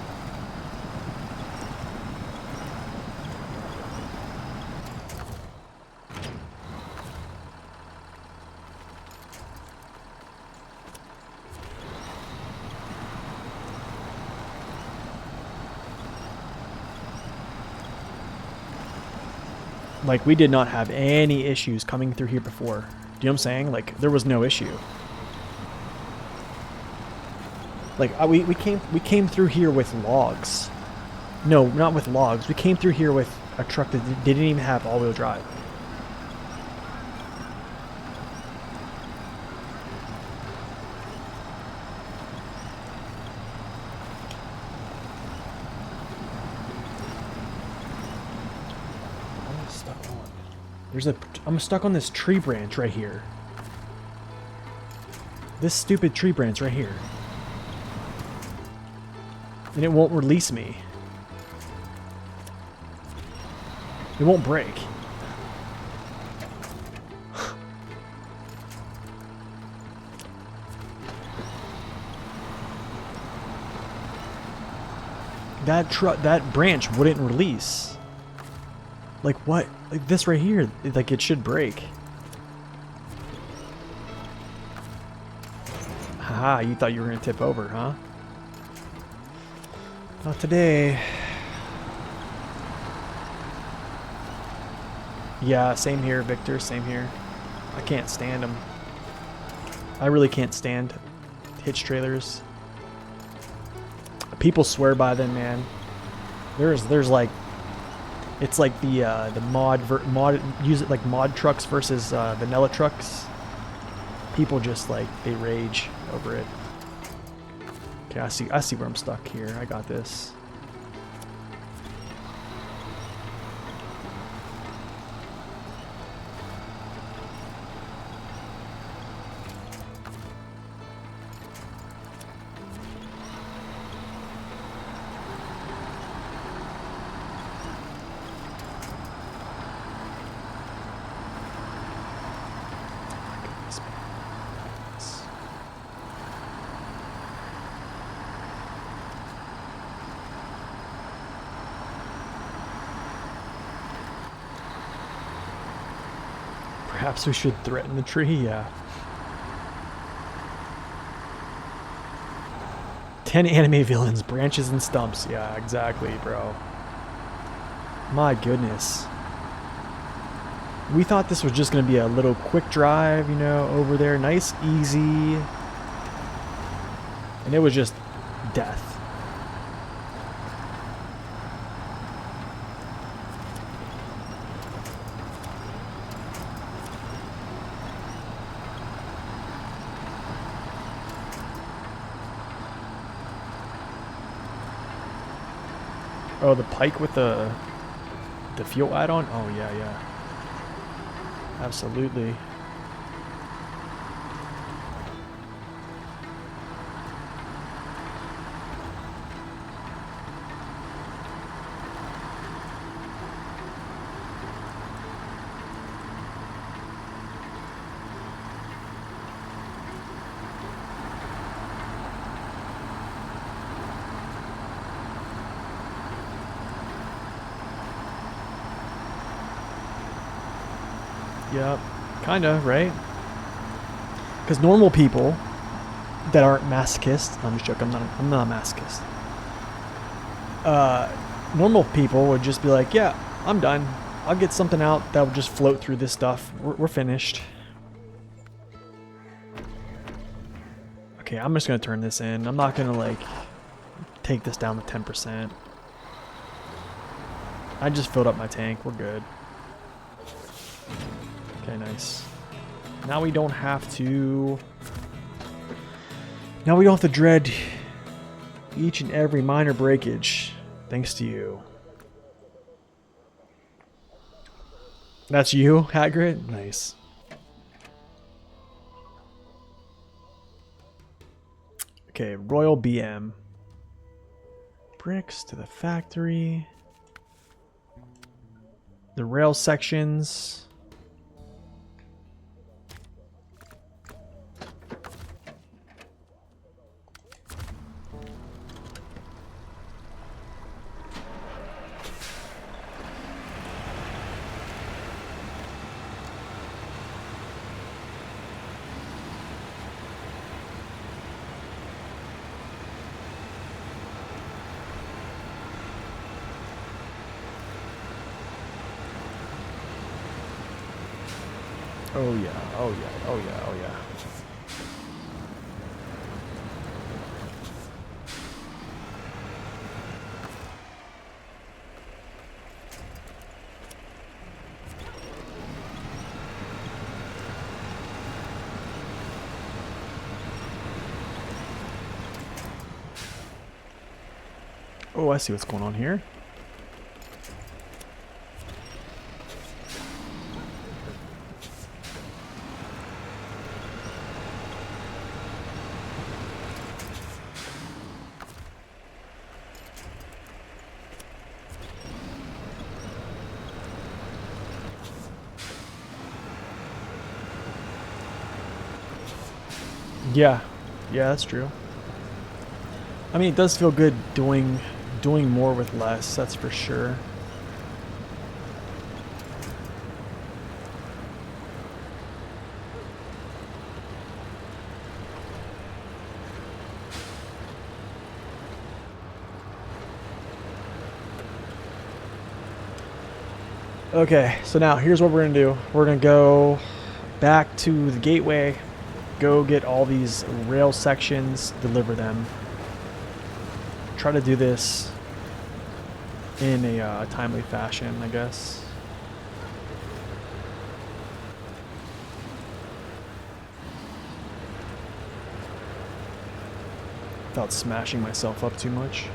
Like, we did not have any issues coming through here before. Do you know what I'm saying? Like, there was no issue. Like, we came through here with logs. No, not with logs. We came through here with a truck that didn't even have all-wheel drive. I'm stuck on this tree branch right here. This stupid tree branch right here. And it won't release me. It won't break. That branch wouldn't release. Like what? Like this right here, like it should break. Haha, you thought you were gonna tip over, huh? Not today. Yeah, same here, Victor, same here. I can't stand them. I really can't stand hitch trailers. People swear by them, man. There's like, it's like the mod use it like mod trucks versus vanilla trucks. People just like they rage over it. Okay, I see where I'm stuck here. I got this. Perhaps we should threaten the tree, yeah. 10 anime villains, branches and stumps. Yeah, exactly, bro. My goodness. We thought this was just going to be a little quick drive, you know, over there. Nice, easy. And it was just death. Oh, the pike with the fuel add-on? Oh, yeah, yeah. Absolutely. Yep, kinda, right? Because normal people that aren't masochists, I'm just joking, I'm not a masochist. Normal people would just be like, yeah, I'm done. I'll get something out that will just float through this stuff. We're finished. Okay, I'm just gonna turn this in. I'm not gonna like take this down to 10%. I just filled up my tank. We're good. Okay, nice. Now we don't have to... Now we don't have to dread each and every minor breakage. Thanks to you. That's you, Hagrid? Nice. Okay, Royal BM. Bricks to the factory. The rail sections. Oh yeah, oh yeah, oh yeah, oh yeah. Oh, I see what's going on here. Yeah, yeah, that's true. I mean, it does feel good doing more with less, that's for sure. Okay, so now here's what we're gonna do. We're gonna go back to the gateway, go get all these rail sections, deliver them. Try to do this in a timely fashion, I guess. Without smashing myself up too much.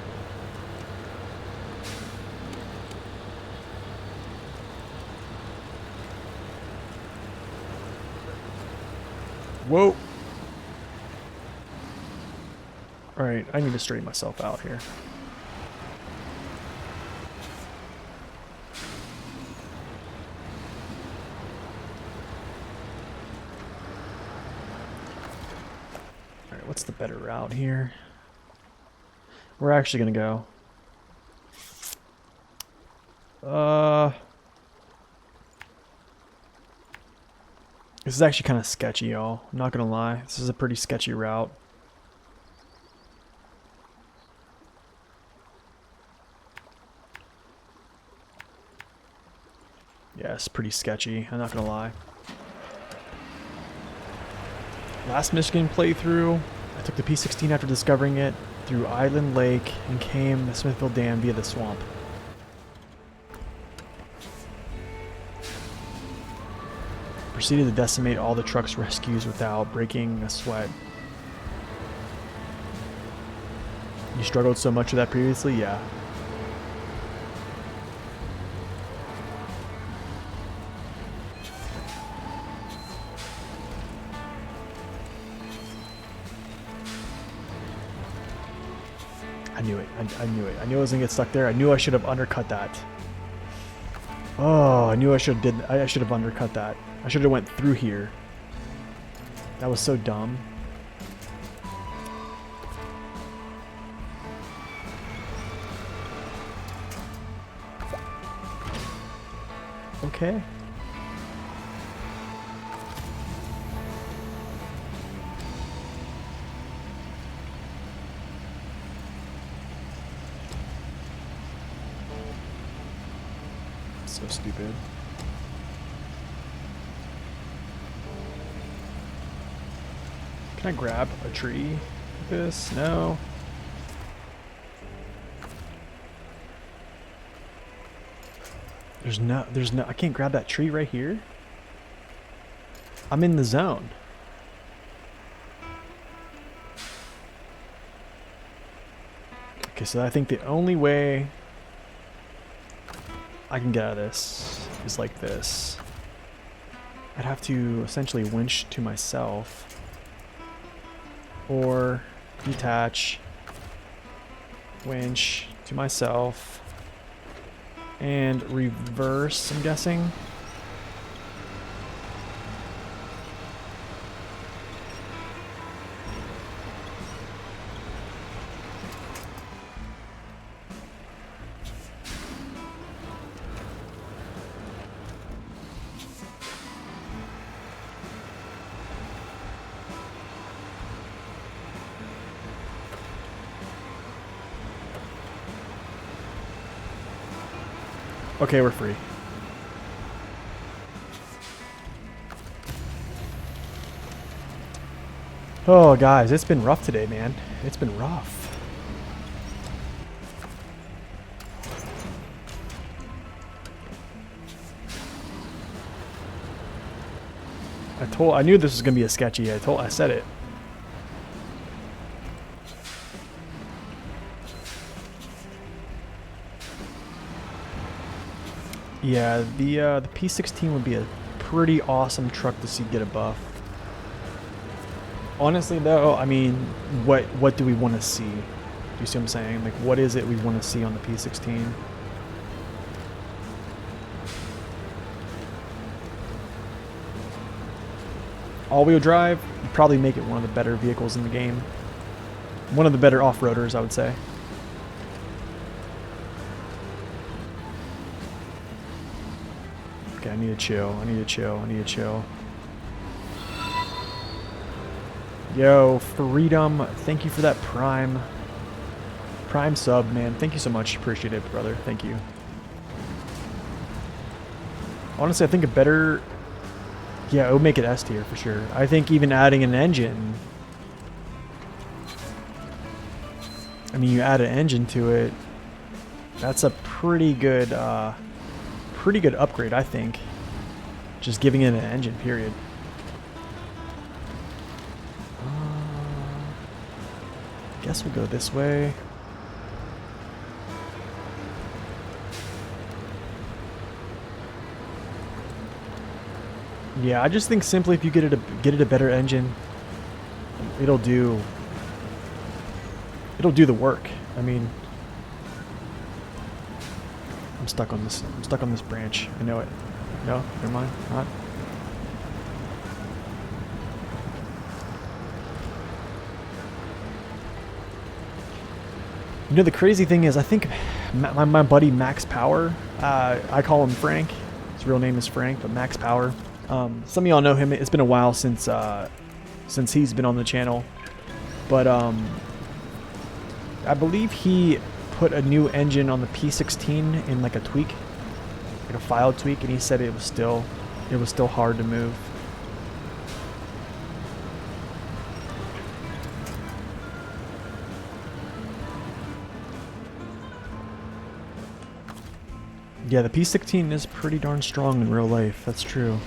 Whoa! Alright, I need to straighten myself out here. Alright, what's the better route here? We're actually gonna go. This is actually kind of sketchy, y'all. I'm not gonna lie. This is a pretty sketchy route. Yeah, it's pretty sketchy. I'm not gonna lie. Last Michigan playthrough, I took the P16 after discovering it through Island Lake and came to Smithville Dam via the swamp. Proceeded to decimate all the truck's rescues without breaking a sweat. You struggled so much with that previously? Yeah. I knew it. I knew it. I knew I was gonna get stuck there. I knew I should have undercut that. Oh, I knew I should have undercut that. I should have went through here. That was so dumb. Okay. So stupid. Can I grab a tree with this? No. There's no, I can't grab that tree right here. I'm in the zone. Okay, so I think the only way I can get out of this is like this. I'd have to essentially winch to myself. Or detach, winch to myself, and reverse, I'm guessing. Okay, we're free. Oh, guys, it's been rough today, man. It's been rough. I knew this was gonna be a sketchy. I said it. Yeah, the P16 would be a pretty awesome truck to see get a buff. Honestly, though, I mean, what do we want to see? Do you see what I'm saying? Like, what is it we want to see on the P16? All-wheel drive would probably make it one of the better vehicles in the game. One of the better off-roaders, I would say. Okay, I need to chill. I need to chill. I need to chill. Yo, Freedom, thank you for that Prime sub, man. Thank you so much. Appreciate it, brother. Thank you. Honestly, I think a better... Yeah, it would make it S tier for sure. I think even adding an engine... I mean, you add an engine to it, that's a pretty good upgrade, I think. Just giving it an engine, period. Guess we'll go this way. Yeah, I just think simply if you get it a better engine, it'll do the work. I mean, I'm stuck on this branch. I know it. No, never mind. Not. You know, the crazy thing is, I think my buddy Max Power, I call him Frank. His real name is Frank, but Max Power. Some of y'all know him. It's been a while since he's been on the channel, but I believe he put a new engine on the P16 in like a tweak, like a file tweak, and he said it was still hard to move. Yeah, the P16 is pretty darn strong in real life. That's true.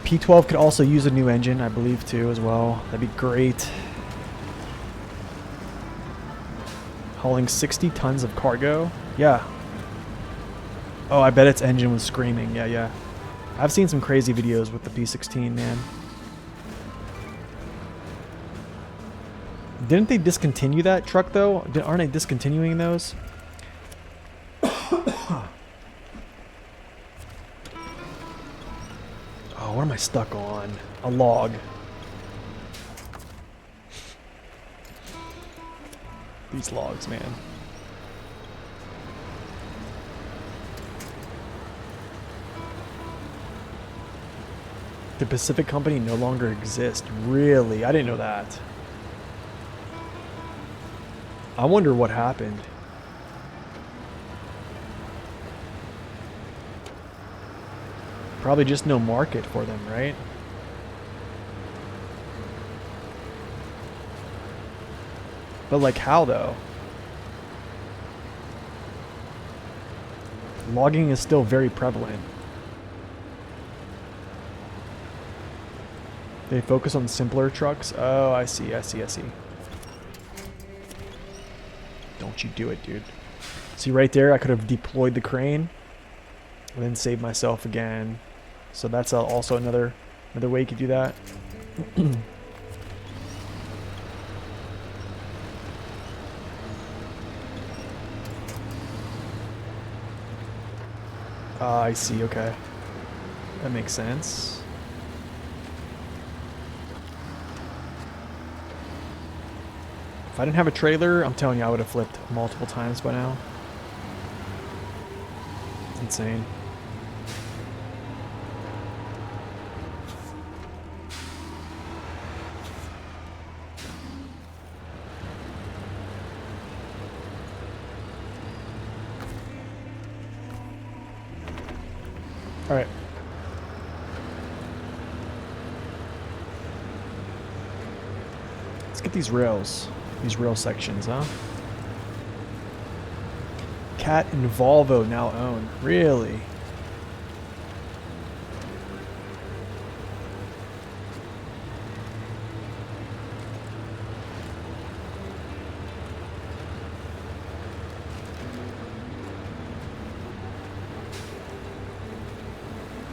P12 could also use a new engine, I believe, too, as well. That'd be great. Hauling 60 tons of cargo? Yeah. Oh, I bet its engine was screaming. Yeah, yeah. I've seen some crazy videos with the P16, man. Didn't they discontinue that truck, though? Aren't they discontinuing those? Oh, what am I stuck on? A log. These logs, man. The Pacific Company no longer exists. Really? I didn't know that. I wonder what happened. Probably just no market for them, right? But like how though? Logging is still very prevalent. They focus on simpler trucks. Oh, I see. Don't you do it, dude. See right there, I could have deployed the crane and then saved myself again. So that's also another way you could do that. I see, okay. That makes sense. If I didn't have a trailer, I'm telling you, I would have flipped multiple times by now. It's insane. All right. Let's get these rail sections, huh? Cat and Volvo now own. Really?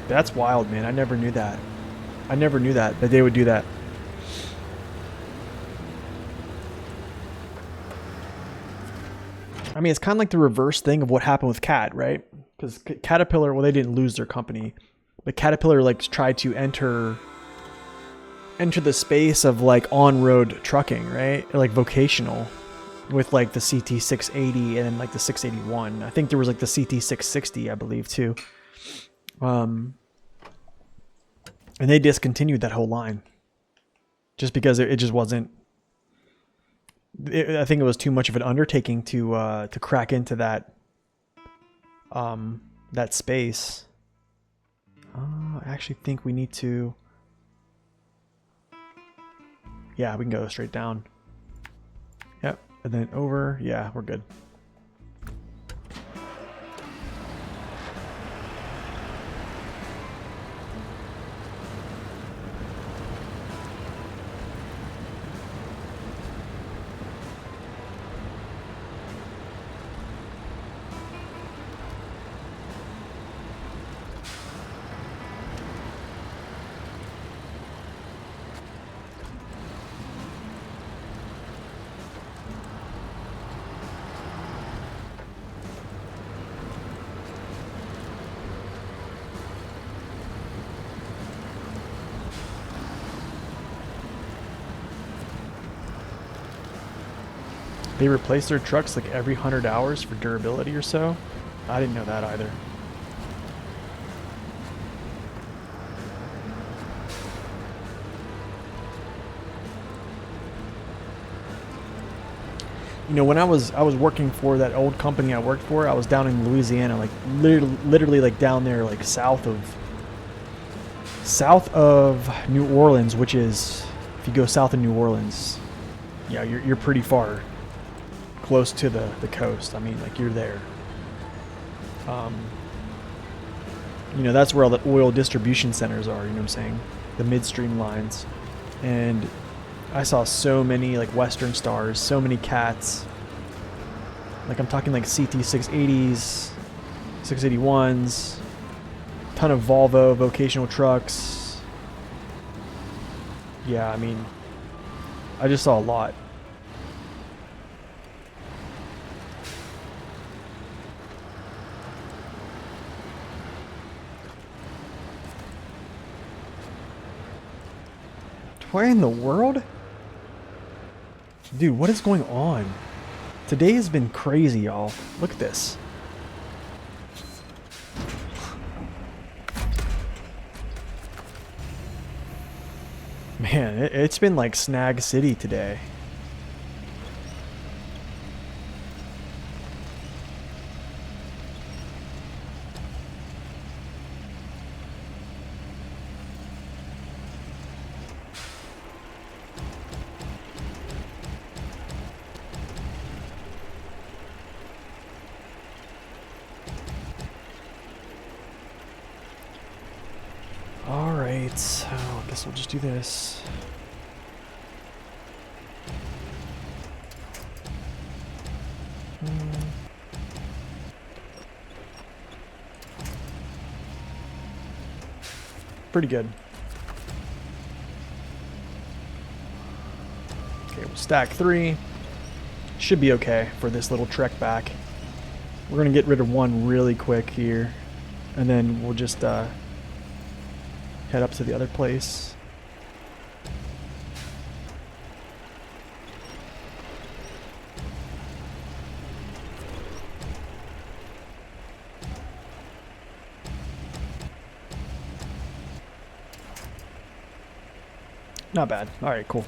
That's wild, man. I never knew that. I never knew that they would do that. I mean, it's kind of like the reverse thing of what happened with Cat, right? Because Caterpillar, well, they didn't lose their company, but Caterpillar like tried to enter the space of like on-road trucking, right? Or, like vocational, with like the CT680 and then like the 681. I think there was like the CT660, I believe, too. And they discontinued that whole line just because it just wasn't. I think it was too much of an undertaking to crack into that that space. I actually think we need to. Yeah, we can go straight down. Yep, and then over. Yeah, we're good. They replace their trucks like every 100 hours for durability or so. I didn't know that either. You know, when I was working for that old company I worked for, I was down in Louisiana, like literally like down there, like south of New Orleans, which is, if you go south of New Orleans, yeah, you're pretty far. Close to the coast. I mean, like, you're there. You know, that's where all the oil distribution centers are, you know what I'm saying? The midstream lines. And I saw so many, like, Western Stars, so many Cats. Like, I'm talking, like, CT680s, 681s, ton of Volvo vocational trucks. Yeah, I mean, I just saw a lot. Where in the world? Dude, what is going on? Today has been crazy, y'all. Look at this. Man, it's been like Snag City today. Alright, so I guess we'll just do this. Pretty good. Okay, we'll stack 3. Should be okay for this little trek back. We're going to get rid of 1 really quick here. And then we'll just head up to the other place. Not bad. Alright, cool.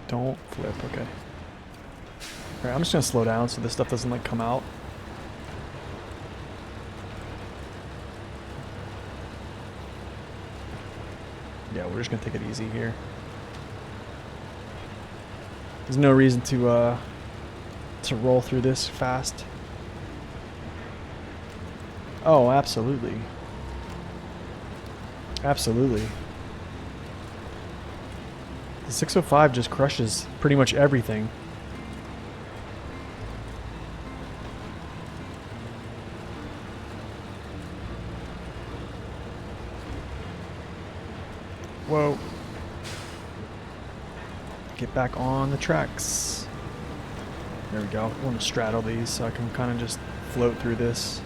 Don't flip, okay. Alright, I'm just gonna slow down so this stuff doesn't like come out. Yeah, we're just gonna take it easy here. There's no reason to roll through this fast. Oh, absolutely. Absolutely. The 605 just crushes pretty much everything. Whoa. Get back on the tracks. There we go. I want to straddle these so I can kind of just float through this.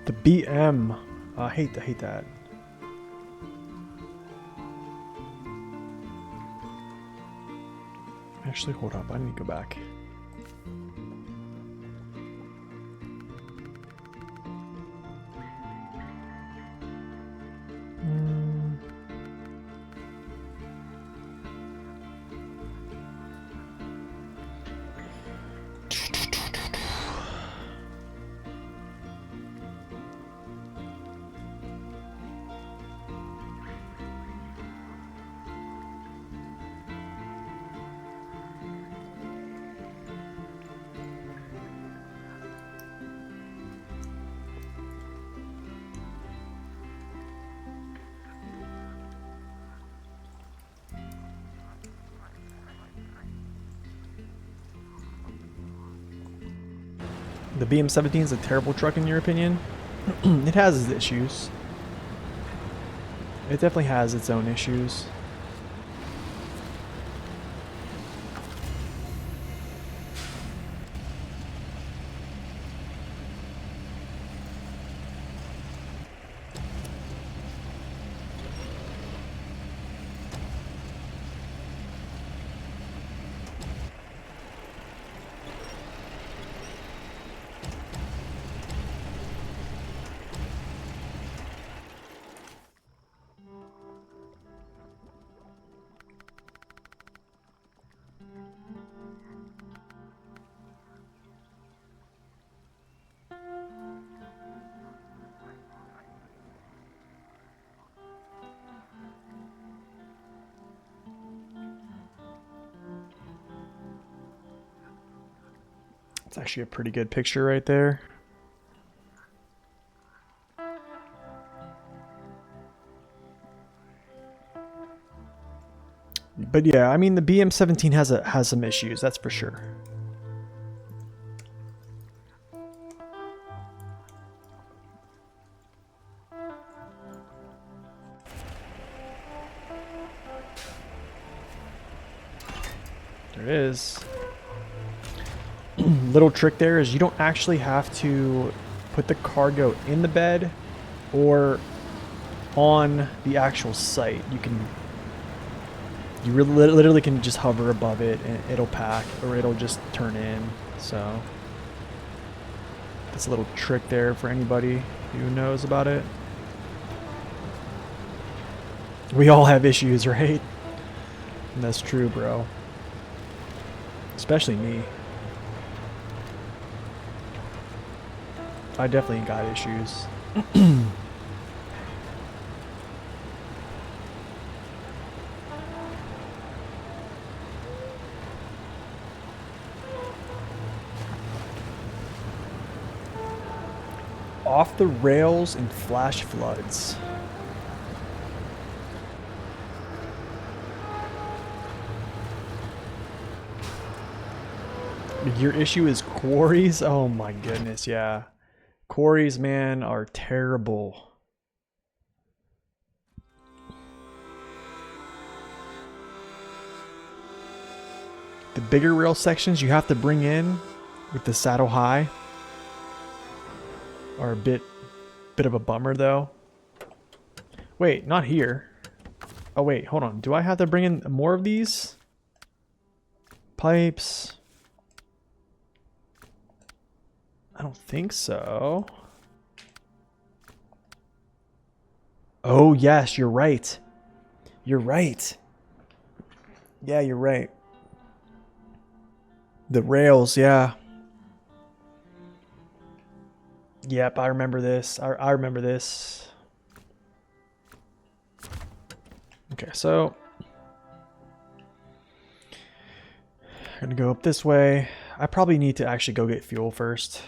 The BM. I hate that. Actually, hold up. I need to go back. The BM17 is a terrible truck in your opinion? It has its issues. It definitely has its own issues. It's actually a pretty good picture right there. But yeah, I mean the BM17 has some issues, that's for sure. There it is. Little trick there is you don't actually have to put the cargo in the bed or on the actual site. You literally can just hover above it and it'll pack, or it'll just turn in. So that's a little trick there for anybody who knows about it. We all have issues, right? And that's true, bro. Especially me. I definitely got issues. Off the rails and flash floods. Your issue is quarries? Oh my goodness, yeah. Quarries, man, are terrible. The bigger rail sections you have to bring in with the saddle high are a bit of a bummer though. Wait, not here. Oh wait, hold on. Do I have to bring in more of these pipes? I don't think so. Oh yes, you're right. You're right. Yeah, you're right. The rails, yeah. Yep, I remember this. I remember this. Okay, so I'm gonna go up this way. I probably need to actually go get fuel first.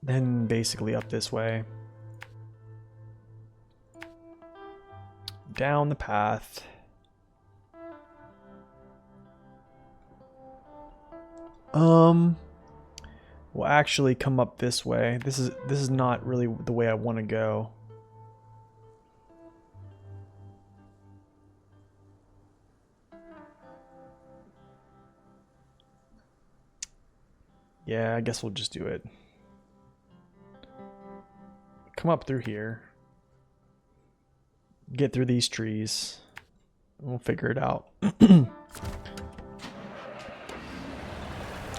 Then basically up this way. Down the path. We'll actually come up this way. This is not really the way I want to go. Yeah, I guess we'll just do it. Come up through here. Get through these trees. We'll figure it out.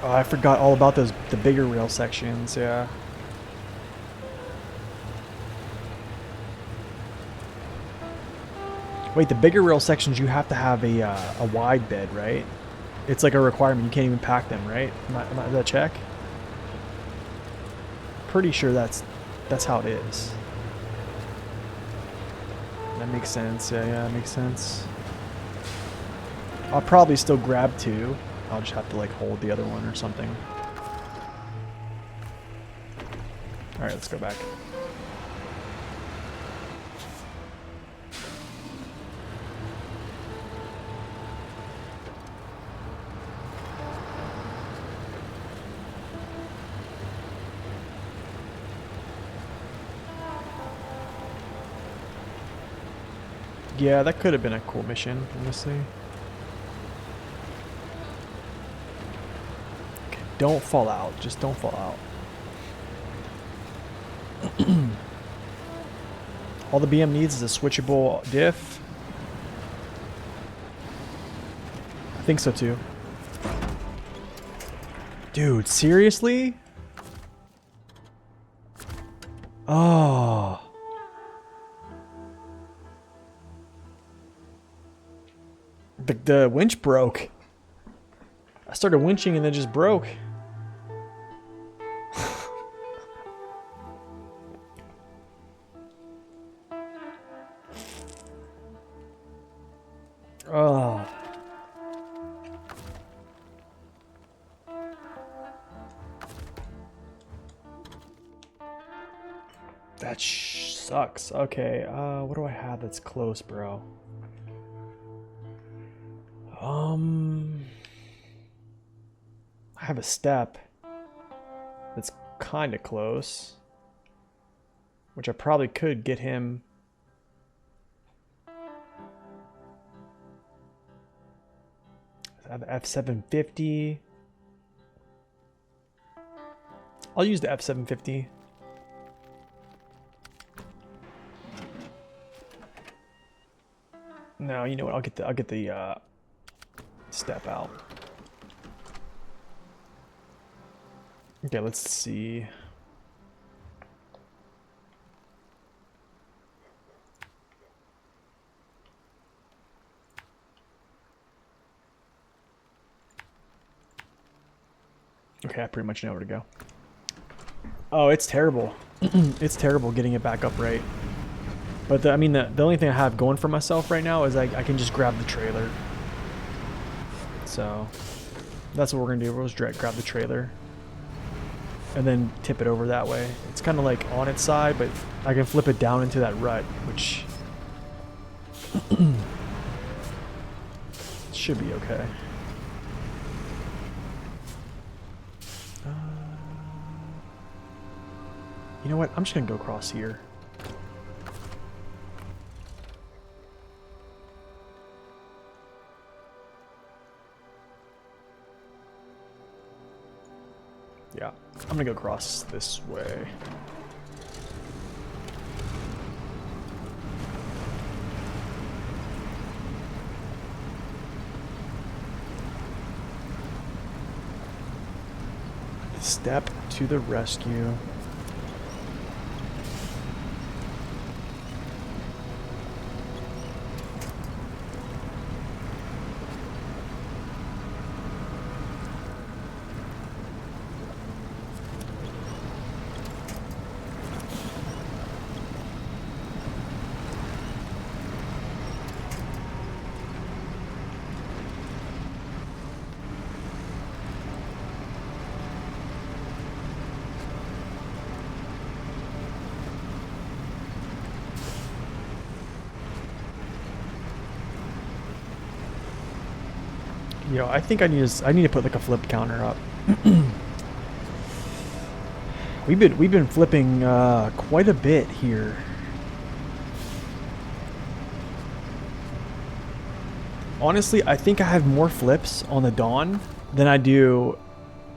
Oh, I forgot all about the bigger rail sections, yeah. Wait, the bigger rail sections you have to have a wide bed, right? It's like a requirement. You can't even pack them, right? Am I that check? Pretty sure that's how it is. That makes sense. Yeah, that makes sense. I'll probably still grab two. I'll just have to like hold the other one or something. Alright, let's go back. Yeah, that could have been a cool mission, honestly. Okay, don't fall out. Just don't fall out. All the BM needs is a switchable diff. I think so too. Dude, seriously? Oh. The winch broke. I started winching and then just broke. Oh. That sucks. Okay, what do I have that's close, bro? I have a step that's kind of close, which I probably could get him. I have the F750. I'll use the F750. No, you know what? I'll get the step out. Okay, let's see. Okay, I pretty much know where to go. Oh, it's terrible. It's terrible getting it back up right. But I mean, the only thing I have going for myself right now is I can just grab the trailer. So that's what we're gonna do. We'll just grab the trailer and then tip it over that way. It's kind of like on its side, but I can flip it down into that rut, which should be okay. You know what? I'm just gonna go across here. Yeah, I'm gonna go across this way. Step to the rescue. Yo, I think I need to put like a flip counter up. We've been flipping quite a bit here. Honestly, I think I have more flips on the Dawn than I do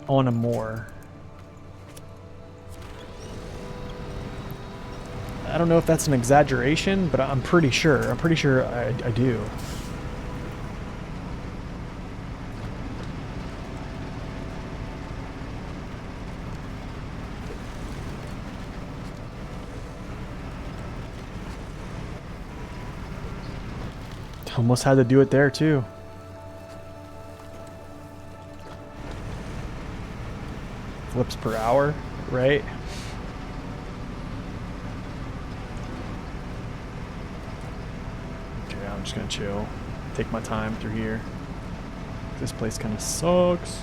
on a Moor. I don't know if that's an exaggeration, but I'm pretty sure. I'm pretty sure I do. Almost had to do it there too. Flips per hour, right? Okay, I'm just gonna chill. Take my time through here. This place kind of sucks.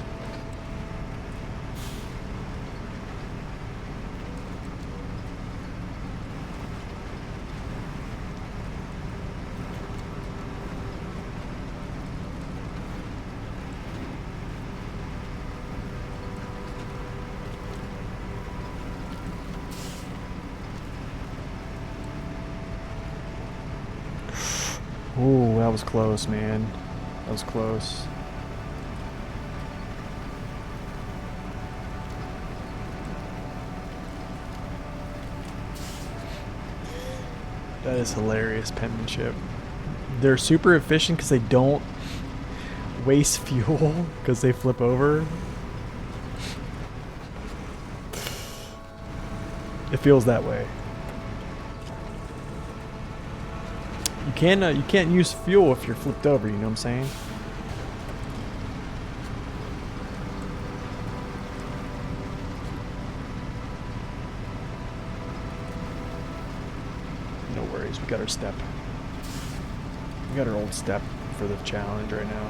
Ooh, that was close, man. That was close. That is hilarious penmanship. They're super efficient because they don't waste fuel because they flip over. It feels that way. You can't use fuel if you're flipped over, you know what I'm saying? No worries, we got our step. We got our old step for the challenge right now.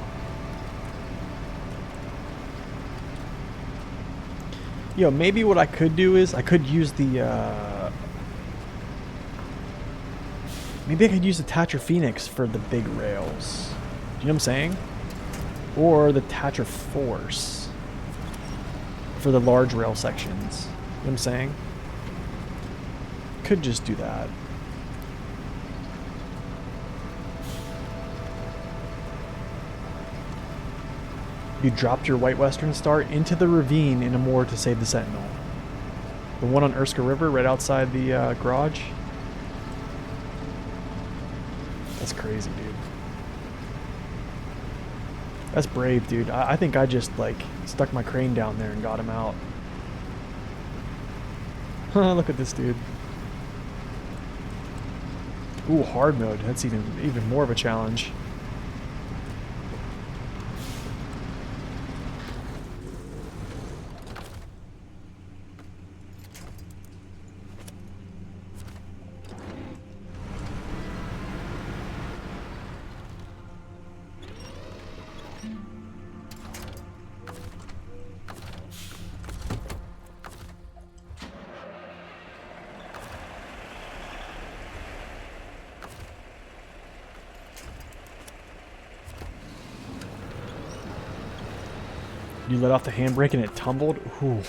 Yo, maybe what I could do is I could use the maybe I could use the Thatcher Phoenix for the big rails. Do you know what I'm saying? Or the Thatcher Force for the large rail sections. You know what I'm saying? Could just do that. You dropped your White Western Star into the ravine in a moor to save the Sentinel. The one on Erskine River right outside the garage. That's crazy, dude. That's brave, dude. I think I just, like, stuck my crane down there and got him out. Look at this dude. Ooh, hard mode. That's even more of a challenge. You let off the handbrake and it tumbled? Ooh.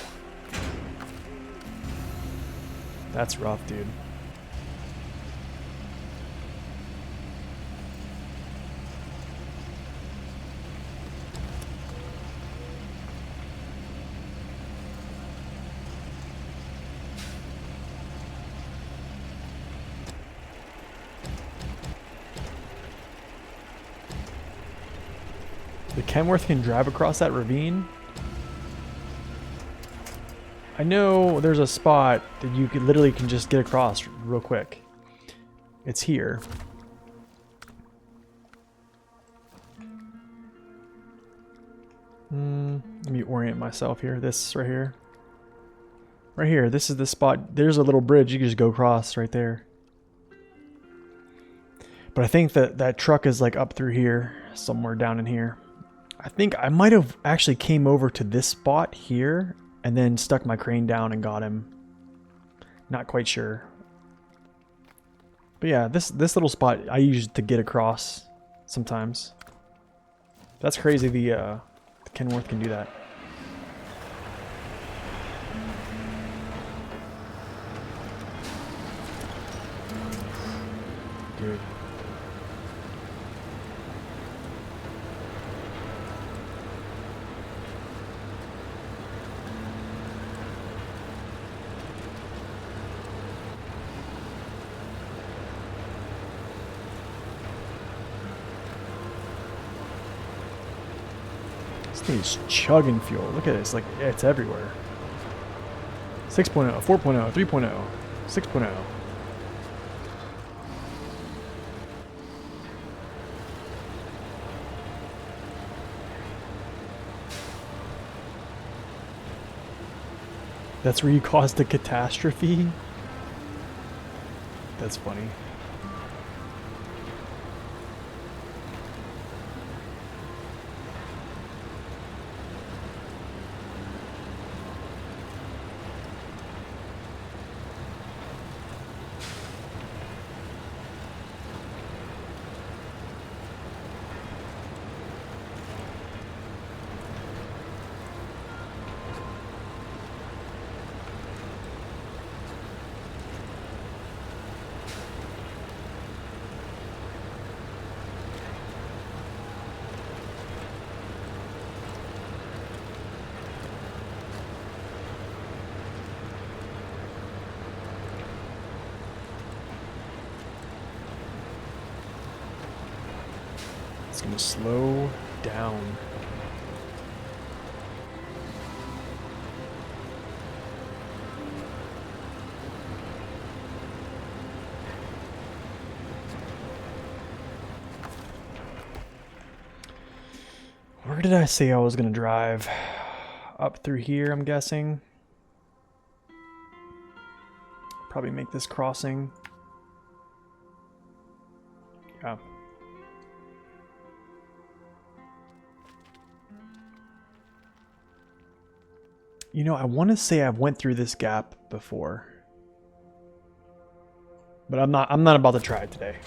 That's rough, dude. The Kenworth can drive across that ravine? I know there's a spot that you could literally can just get across real quick. It's here. Let me orient myself here. This right here. Right here. This is the spot. There's a little bridge. You can just go across right there. But I think that truck is like up through here. Somewhere down in here. I think I might have actually came over to this spot here and then stuck my crane down and got him. Not quite sure. But yeah, this little spot I use to get across sometimes. That's crazy the Kenworth can do that. Dude. This thing is chugging fuel. Look at it. It's like, it's everywhere. 6.0, 4.0, 3.0, 6.0. That's where you caused a catastrophe? That's funny. It's gonna slow down. Where did I say I was gonna drive? Up through here, I'm guessing. Probably make this crossing. Yeah. You know, I want to say I've went through this gap before. But I'm not about to try it today.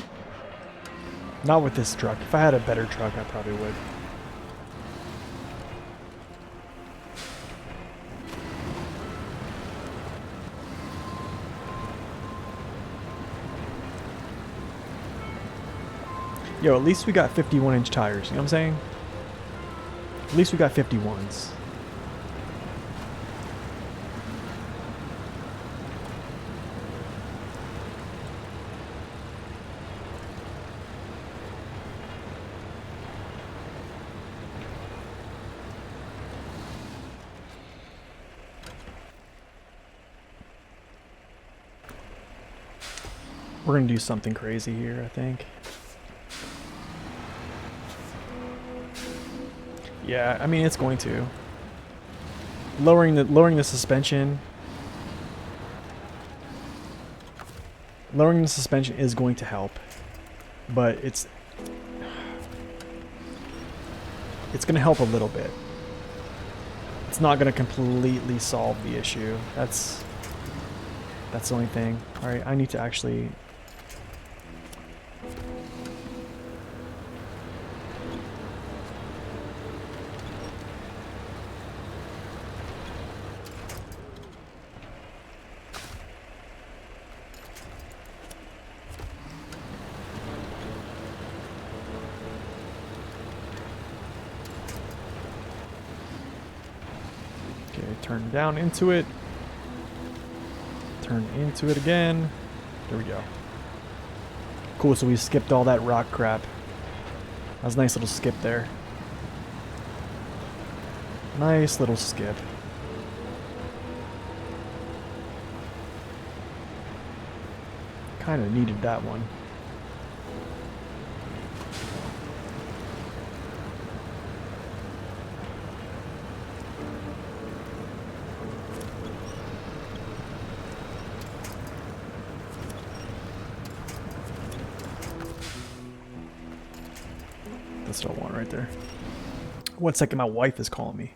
Not with this truck. If I had a better truck, I probably would. Yo, at least we got 51-inch tires, you know what I'm saying? At least we got 51s. We're gonna do something crazy here, I think. Yeah, I mean it's going to. Lowering the suspension. Lowering the suspension is going to help, but it's going to help a little bit. It's not going to completely solve the issue. That's the only thing. All right, I need to actually. Turn down into it. Turn into it again. There we go. Cool, so we skipped all that rock crap. That was a nice little skip there. Nice little skip. Kind of needed that one. That's what I want right there. 1 second, my wife is calling me.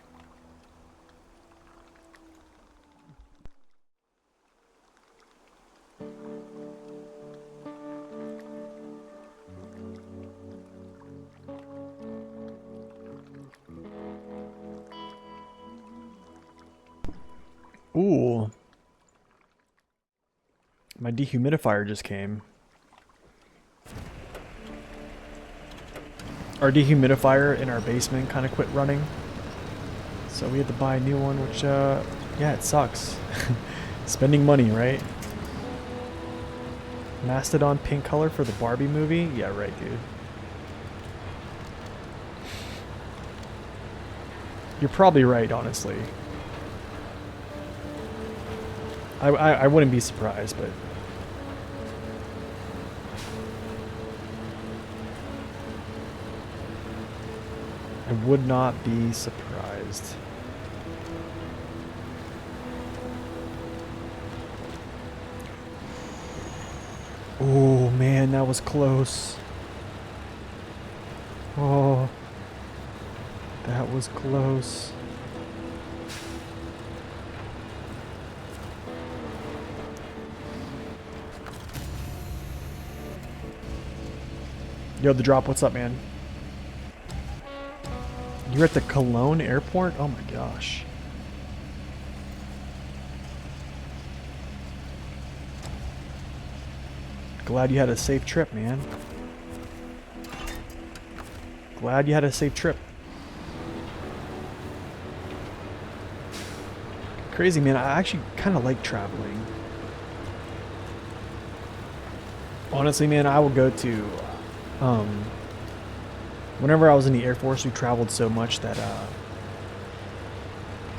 Ooh. My dehumidifier just came. Our dehumidifier in our basement kind of quit running. So we had to buy a new one, which, yeah, it sucks. Spending money, right? Mastodon pink color for the Barbie movie? Yeah, right, dude. You're probably right, honestly. I wouldn't be surprised, but... I would not be surprised. Oh man, that was close. Oh, that was close. Yo, the drop, what's up, man? You're at the Cologne airport? Oh my gosh. Glad you had a safe trip, man. Glad you had a safe trip. Crazy, man. I actually kind of like traveling. Honestly, man, I would go to... whenever I was in the Air Force, we traveled so much that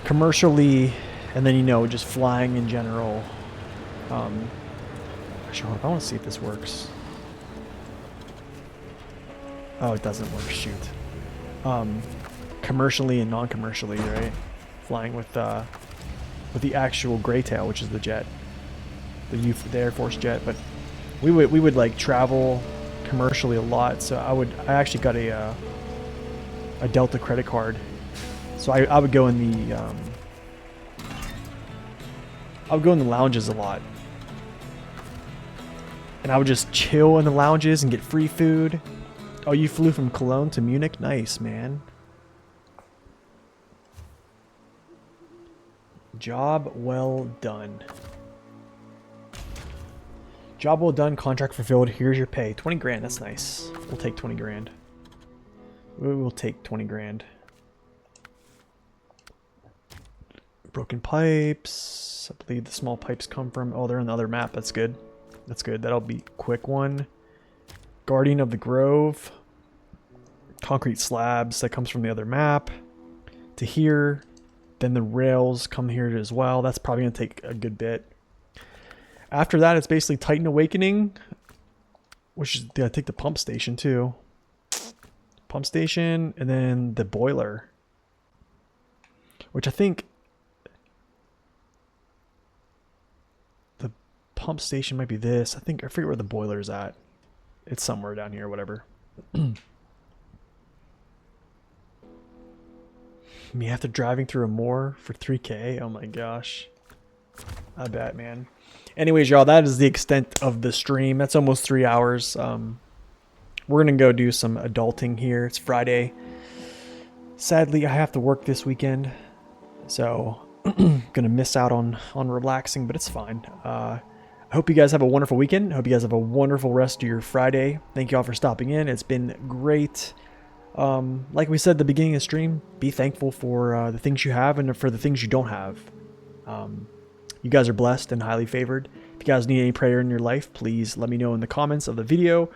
commercially, and then, you know, just flying in general. Actually, I want to see if this works. Oh, it doesn't work. Shoot. Commercially and non-commercially, right? Flying with the actual Greytail, which is the jet, the Air Force jet. But we would like travel commercially a lot, so I actually got a Delta credit card, so I would go in the lounges a lot, and I would just chill in the lounges and get free food. Oh, you flew from Cologne to Munich? Nice, man. Job well done. Job well done, contract fulfilled, here's your pay. 20 grand, that's nice. We'll take 20 grand. We will take 20 grand. Broken pipes. I believe the small pipes come from... Oh, they're on the other map. That's good. That's good. That'll be a quick one. Guardian of the Grove. Concrete slabs. That comes from the other map. To here. Then the rails come here as well. That's probably going to take a good bit. After that, it's basically Titan Awakening. Which is... I take the pump station too. Pump station. And then the boiler. Which I think... The pump station might be this. I forget where the boiler's at. It's somewhere down here, whatever. Me after driving through a moor for 3K. Oh my gosh. I bet, man. Anyways, y'all, that is the extent of the stream. That's almost 3 hours. We're going to go do some adulting here. It's Friday. Sadly, I have to work this weekend. So, going to miss out on relaxing, but it's fine. I hope you guys have a wonderful weekend. I hope you guys have a wonderful rest of your Friday. Thank you all for stopping in. It's been great. Like we said at the beginning of the stream, be thankful for the things you have and for the things you don't have. You guys are blessed and highly favored. If you guys need any prayer in your life, please let me know in the comments of the video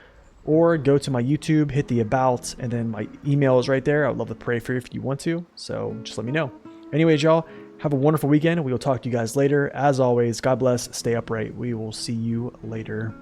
or go to my YouTube, hit the about, and then my email is right there. I would love to pray for you if you want to. So just let me know. Anyways, y'all, have a wonderful weekend. We will talk to you guys later. As always, God bless. Stay upright. We will see you later.